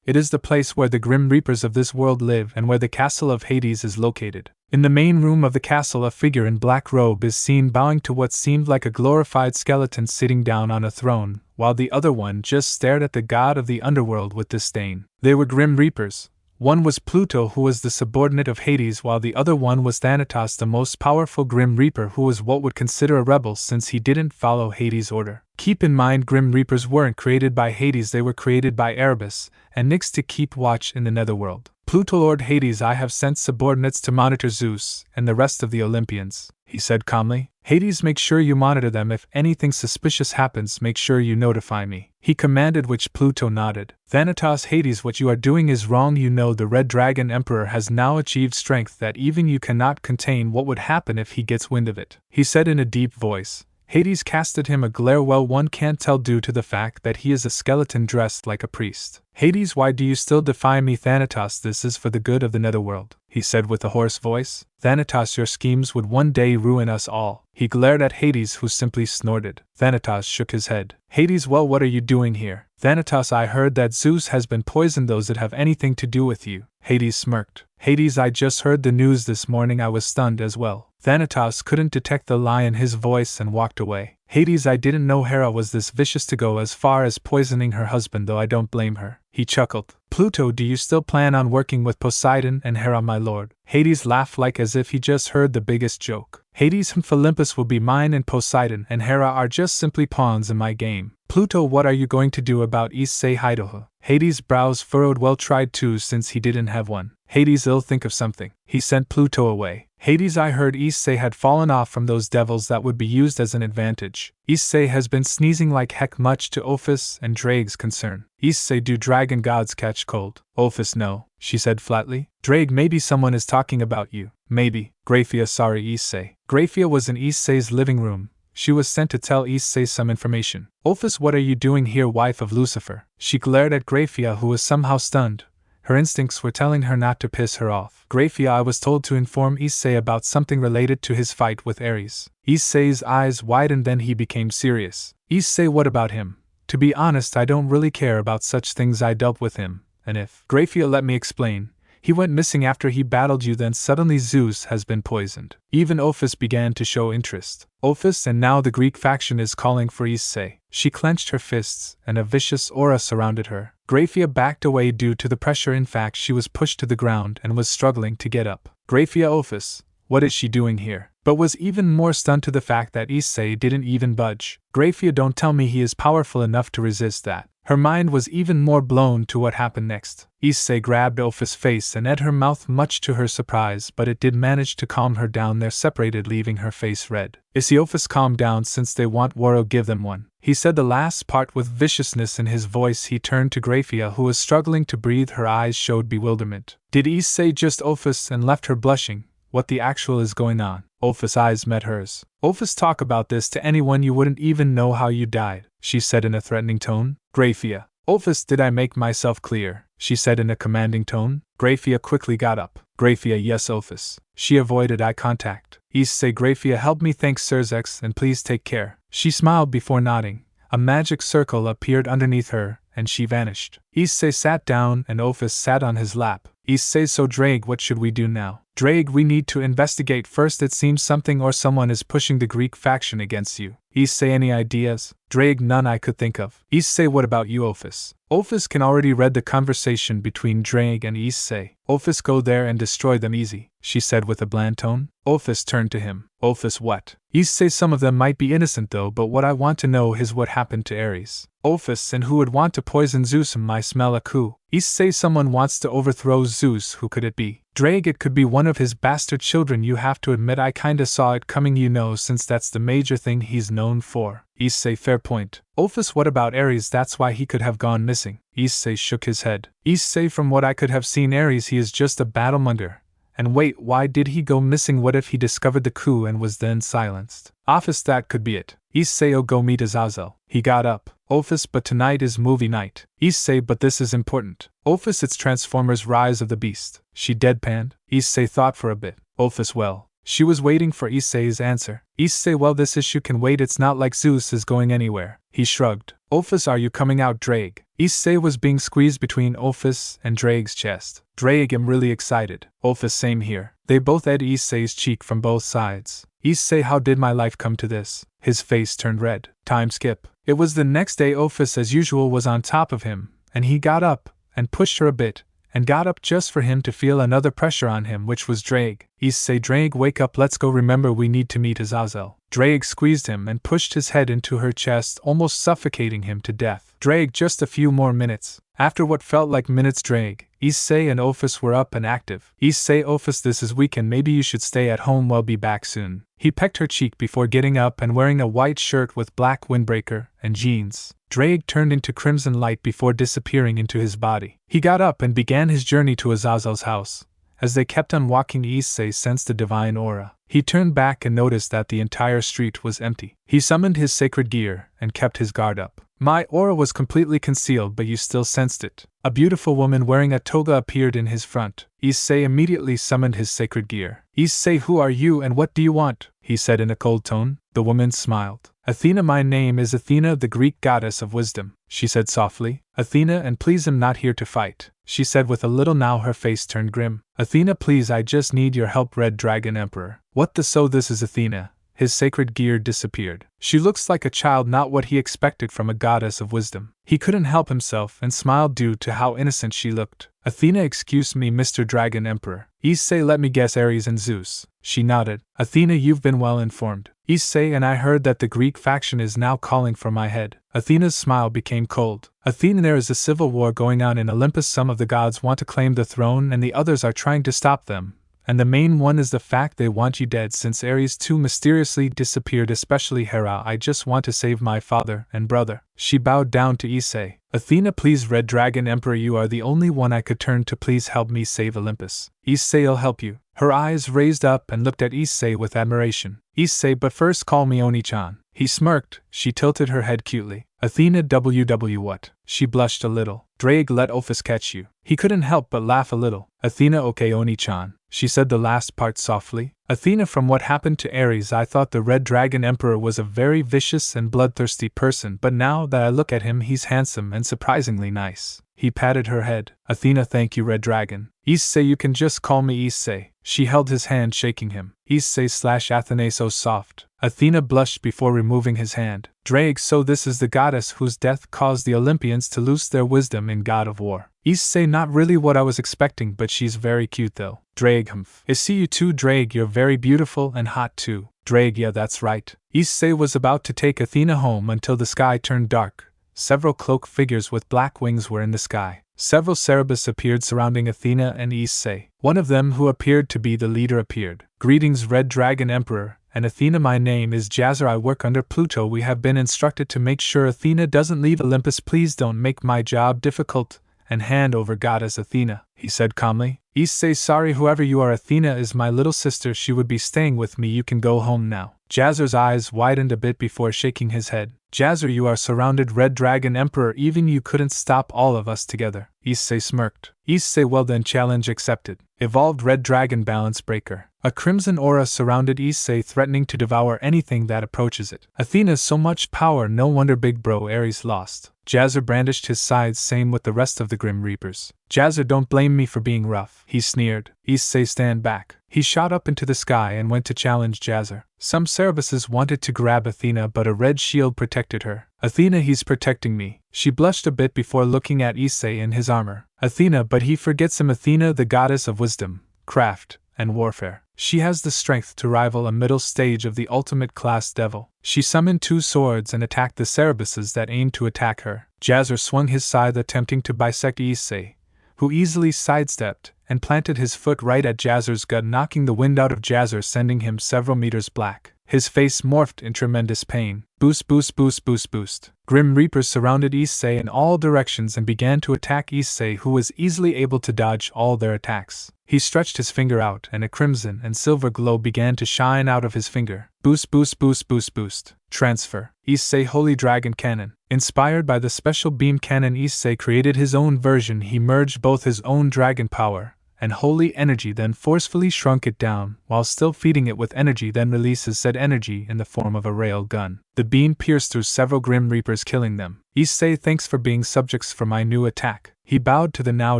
It is the place where the grim reapers of this world live and where the castle of Hades is located. In the main room of the castle, a figure in black robe is seen bowing to what seemed like a glorified skeleton sitting down on a throne, while the other one just stared at the god of the underworld with disdain. They were grim reapers. One was Pluto, who was the subordinate of Hades, while the other one was Thanatos, the most powerful Grim Reaper, who was what would consider a rebel since he didn't follow Hades' order. Keep in mind, Grim Reapers weren't created by Hades, they were created by Erebus and Nyx to keep watch in the netherworld. Pluto, Lord Hades, I have sent subordinates to monitor Zeus and the rest of the Olympians, he said calmly. Hades, make sure you monitor them. If anything suspicious happens, make sure you notify me, he commanded, which Pluto nodded. Thanatos, Hades, what you are doing is wrong. You know the Red Dragon Emperor has now achieved strength that even you cannot contain. What would happen if he gets wind of it? He said in a deep voice. Hades cast at him a glare. Well, one can't tell due to the fact that he is a skeleton dressed like a priest. Hades, why do you still defy me? Thanatos, this is for the good of the netherworld, he said with a hoarse voice. Thanatos, your schemes would one day ruin us all. He glared at Hades, who simply snorted. Thanatos shook his head. Hades, well, what are you doing here? Thanatos, I heard that Zeus has been poisoned. Those that have anything to do with you. Hades smirked. Hades, I just heard the news this morning. I was stunned as well. Thanatos couldn't detect the lie in his voice and walked away. Hades, I didn't know Hera was this vicious to go as far as poisoning her husband, though I don't blame her. He chuckled. Pluto, do you still plan on working with Poseidon and Hera, my lord? Hades laughed like as if he just heard the biggest joke. Hades, Olympus will be mine, and Poseidon and Hera are just simply pawns in my game. Pluto, what are you going to do about Issei Hidohu? Hades' brows furrowed. Well, tried to, since he didn't have one. Hades, ill think of something. He sent Pluto away. Hades, I heard Issei had fallen off from those devils that would be used as an advantage. Issei has been sneezing like heck, much to Ophis and Drake's concern. Issei, do dragon gods catch cold? Ophis, no, she said flatly. Drake, maybe someone is talking about you. Maybe. Graphia, sorry Issei. Graphia was in Issei's living room. She was sent to tell Issei some information. Ophis, what are you doing here, wife of Lucifer? She glared at Graphia, who was somehow stunned. Her instincts were telling her not to piss her off. Graphia, I was told to inform Issei about something related to his fight with Ares. Issei's eyes widened, then he became serious. Issei, what about him? To be honest, I don't really care about such things. I dealt with him, and if... Graphia, let me explain. He went missing after he battled you, then suddenly Zeus has been poisoned. Even Ophis began to show interest. Ophis, and now the Greek faction is calling for Issei. She clenched her fists, and a vicious aura surrounded her. Graphia backed away due to the pressure. In fact, she was pushed to the ground and was struggling to get up. Graphia, Ophis, what is she doing here? But was even more stunned to the fact that Issei didn't even budge. Graphia, don't tell me he is powerful enough to resist that. Her mind was even more blown to what happened next. Issei grabbed Ophis' face and at her mouth, much to her surprise, but it did manage to calm her down. They're separated, leaving her face red. Issei, Ophis, calm down. Since they want war, give them one. He said the last part with viciousness in his voice. He turned to Graphia, who was struggling to breathe. Her eyes showed bewilderment. Did Issei just Ophis and left her blushing? What the actual is going on? Ophis' eyes met hers. Ophis, talk about this to anyone, you wouldn't even know how you died, she said in a threatening tone. Graphia. Ophis, did I make myself clear? She said in a commanding tone. Graphia quickly got up. Graphia, yes Ophis. She avoided eye contact. Issei, Graphia, help me thank Serzex and please take care. She smiled before nodding. A magic circle appeared underneath her, and she vanished. Issei sat down and Ophis sat on his lap. Issei, so Drake, what should we do now? Drake, we need to investigate first. It seems something or someone is pushing the Greek faction against you. Issei, any ideas? Drake, none I could think of. Issei, what about you, Ophis? Ophis can already read the conversation between Drake and Issei. Ophis, go there and destroy them easy, she said with a bland tone. Ophis turned to him. Ophis, what? Issei, some of them might be innocent though, but what I want to know is what happened to Ares. Ophis, and who would want to poison Zeus? I smell a coup. Issei, someone wants to overthrow Zeus. Who could it be? Drake, it could be one of his bastard children. You have to admit I kinda saw it coming, you know, since that's the major thing he's known for. Issei, fair point. Ophis, what about Ares? That's why he could have gone missing. Issei shook his head. Issei, from what I could have seen, Ares, he is just a battlemonger. And wait, why did he go missing? What if he discovered the coup and was then silenced? Ophis, that could be it. Issei, oh, go meet Azazel. He got up. Ophis, but tonight is movie night. Issei, but this is important. Ophis, it's Transformers Rise of the Beast. She deadpanned. Issei thought for a bit. Ophis, well. She was waiting for Issei's answer. Issei, well, this issue can wait. It's not like Zeus is going anywhere. He shrugged. Ophis, are you coming out, Drake? Issei was being squeezed between Ophis and Drake's chest. Drake, I'm really excited. Ophis, same here. They both ate Issei's cheek from both sides. Issei, how did my life come to this? His face turned red. Time skip. It was the next day. Ophis, as usual, was on top of him, and he got up and pushed her a bit, and got up just for him to feel another pressure on him, which was Drake. Issei, Drake, wake up, let's go, remember we need to meet Azazel. Drake squeezed him and pushed his head into her chest, almost suffocating him to death. Drake, just a few more minutes. After what felt like minutes, Drake, Issei and Ophis were up and active. Issei, Ophis, this is weekend, maybe you should stay at home, we'll be back soon. He pecked her cheek before getting up and wearing a white shirt with black windbreaker and jeans. Drake turned into crimson light before disappearing into his body. He got up and began his journey to Azazel's house. As they kept on walking, Issei sensed a divine aura. He turned back and noticed that the entire street was empty. He summoned his sacred gear and kept his guard up. My aura was completely concealed, but you still sensed it. A beautiful woman wearing a toga appeared in his front. Issei immediately summoned his sacred gear. Issei, who are you and what do you want? He said in a cold tone. The woman smiled. Athena, my name is Athena, the Greek goddess of wisdom, she said softly. Athena, and please, I'm not here to fight, she said with a little. Now her face turned grim. Athena, please, I just need your help, Red Dragon Emperor. What the so this is Athena, his sacred gear disappeared. She looks like a child, not what he expected from a goddess of wisdom. He couldn't help himself and smiled due to how innocent she looked. Athena, excuse me, Mr. Dragon Emperor. Issei, let me guess, Ares and Zeus. She nodded. Athena, you've been well informed. Issei, and I heard that the Greek faction is now calling for my head. Athena's smile became cold. Athena, there is a civil war going on in Olympus. Some of the gods want to claim the throne and the others are trying to stop them. And the main one is the fact they want you dead since Ares too mysteriously disappeared, especially Hera. I just want to save my father and brother. She bowed down to Issei. Athena, please, Red Dragon Emperor, you are the only one I could turn to. Please help me save Olympus. Issei'll help you. Her eyes raised up and looked at Issei with admiration. Issei, but first call me Oni-chan. He smirked. She tilted her head cutely. Athena, WW what? She blushed a little. Drake, let Ophis catch you. He couldn't help but laugh a little. Athena, okay, Oni-chan. She said the last part softly. Athena, from what happened to Ares, I thought the Red Dragon Emperor was a very vicious and bloodthirsty person, but now that I look at him, he's handsome and surprisingly nice. He patted her head. Athena, thank you, Red Dragon. Issei, you can just call me Issei. She held his hand, shaking him. Issei/Athena, so soft. Athena blushed before removing his hand. Drake, so this is the goddess whose death caused the Olympians to lose their wisdom in God of War. Issei, not really what I was expecting, but she's very cute though. Drake, humph. I see you too, Drake, you're very beautiful and hot too. Drake, yeah, that's right. Issei was about to take Athena home until the sky turned dark. Several cloaked figures with black wings were in the sky. Several Cerberus appeared surrounding Athena and Issei. One of them, who appeared to be the leader, appeared. Greetings, Red Dragon Emperor, and Athena, my name is Jazzer, I work under Pluto. We have been instructed to make sure Athena doesn't leave Olympus. Please don't make my job difficult, and hand over Goddess Athena, he said calmly. Issei, sorry, whoever you are, Athena is my little sister, she would be staying with me, you can go home now. Jazzer's eyes widened a bit before shaking his head. Jazzer, you are surrounded, Red Dragon Emperor, even you couldn't stop all of us together. Issei smirked. Issei, well then, challenge accepted. Evolved Red Dragon Balance Breaker. A crimson aura surrounded Issei, threatening to devour anything that approaches it. Athena, so much power, no wonder big bro Ares lost. Jazzer brandished his sides, same with the rest of the Grim Reapers. Jazzer, don't blame me for being rough, he sneered. Issei, stand back. He shot up into the sky and went to challenge Jazzer. Some Cerebuses wanted to grab Athena, but a red shield protected her. Athena, he's protecting me. She blushed a bit before looking at Issei in his armor. Athena, but he forgets him. Athena, the goddess of wisdom, craft, and warfare. She has the strength to rival a middle stage of the ultimate class devil. She summoned two swords and attacked the Cerebuses that aimed to attack her. Jazzer swung his scythe, attempting to bisect Issei, who easily sidestepped and planted his foot right at Jazzer's gut, knocking the wind out of Jazzer, sending him several meters back. His face morphed in tremendous pain. Boost, boost, boost, boost, boost. Grim Reapers surrounded Issei in all directions and began to attack Issei, who was easily able to dodge all their attacks. He stretched his finger out and a crimson and silver glow began to shine out of his finger. Boost, boost, boost, boost, boost. Transfer. Issei Holy Dragon Cannon. Inspired by the special beam cannon, Issei created his own version. He merged both his own dragon power and holy energy, then forcefully shrunk it down, while still feeding it with energy, then releases said energy in the form of a rail gun. The beam pierced through several Grim Reapers, killing them. Issei, thanks for being subjects for my new attack. He bowed to the now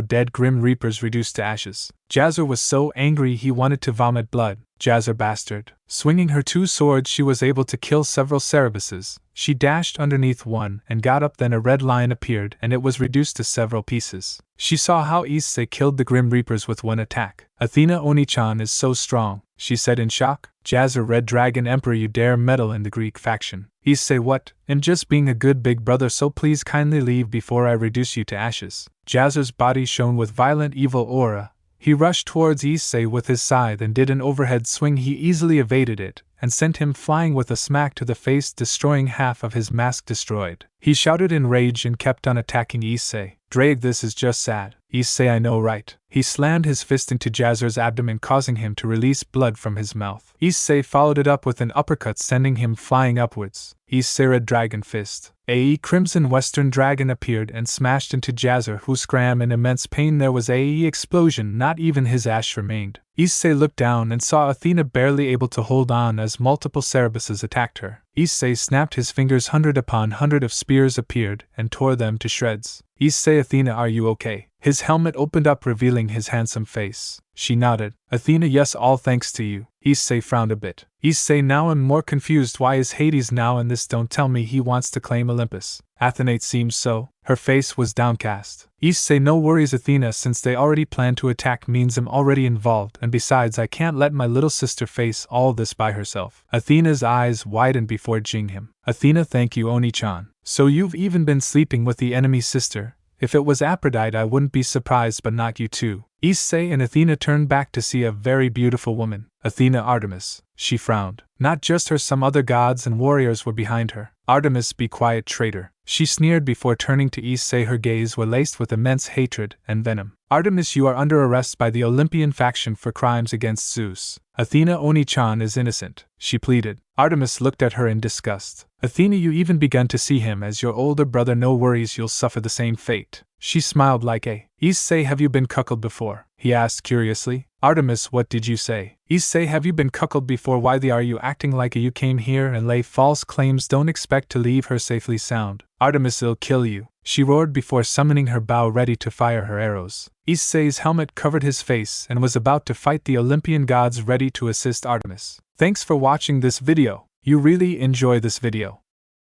dead Grim Reapers, reduced to ashes. Jazzer was so angry he wanted to vomit blood. Jazzer bastard. Swinging her two swords, she was able to kill several Cerebuses. She dashed underneath one and got up, then a red lion appeared and it was reduced to several pieces. She saw how Issei killed the Grim Reapers with one attack. Athena, Oni-chan is so strong, she said in shock. Jazzer, Red Dragon Emperor, you dare meddle in the Greek faction. Issei, what? I'm just being a good big brother, so please kindly leave before I reduce you to ashes. Jazzer's body shone with violent evil aura. He rushed towards Issei with his scythe and did an overhead swing. He easily evaded it and sent him flying with a smack to the face, destroying half of his mask destroyed. He shouted in rage and kept on attacking Issei. Drake, this is just sad. Issei, I know, right? He slammed his fist into Jazzer's abdomen, causing him to release blood from his mouth. Issei followed it up with an uppercut, sending him flying upwards. Issei, Red Dragon Fist. A Crimson Western Dragon appeared and smashed into Jazzer, who scram in immense pain. There was a explosion, not even his ash remained. Issei looked down and saw Athena barely able to hold on as multiple Cerebuses attacked her. Issei snapped his fingers, hundred upon hundred of spears appeared and tore them to shreds. Issei, Athena, are you okay? His helmet opened up, revealing his handsome face. She nodded. Athena, yes, all thanks to you. Issei frowned a bit. Issei, now I'm more confused. Why is Hades now in this? Don't tell me he wants to claim Olympus. Athena, seems so. Her face was downcast. Issei, no worries Athena, since they already plan to attack means I'm already involved, and besides I can't let my little sister face all this by herself. Athena's eyes widened before jing him. Athena, thank you Oni-chan. So you've even been sleeping with the enemy sister? If it was Aphrodite I wouldn't be surprised, but not you too. Issei and Athena turned back to see a very beautiful woman. Athena, Artemis. She frowned. Not just her, some other gods and warriors were behind her. Artemis, be quiet, traitor. She sneered before turning to Issei. Her gaze were laced with immense hatred and venom. Artemis, you are under arrest by the Olympian faction for crimes against Zeus. Athena, Oni-chan is innocent, she pleaded. Artemis looked at her in disgust. Athena, you even begun to see him as your older brother. No worries, you'll suffer the same fate. She smiled like a. Issei, have you been cuckolded before? He asked curiously. Artemis, what did you say? Issei, have you been cuckolded before? Why are you acting like you came here and lay false claims? Don't expect to leave her safely sound. Artemis, I'll kill you, she roared before summoning her bow ready to fire her arrows. Issei's helmet covered his face and was about to fight the Olympian gods ready to assist Artemis. Thanks for watching this video. You really enjoy this video.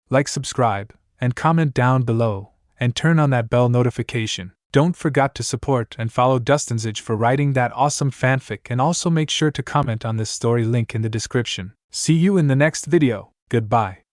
Like, subscribe, and comment down below, and turn on that bell notification. Don't forget to support and follow Dustinsage for writing that awesome fanfic, and also make sure to comment on this story, link in the description. See you in the next video. Goodbye.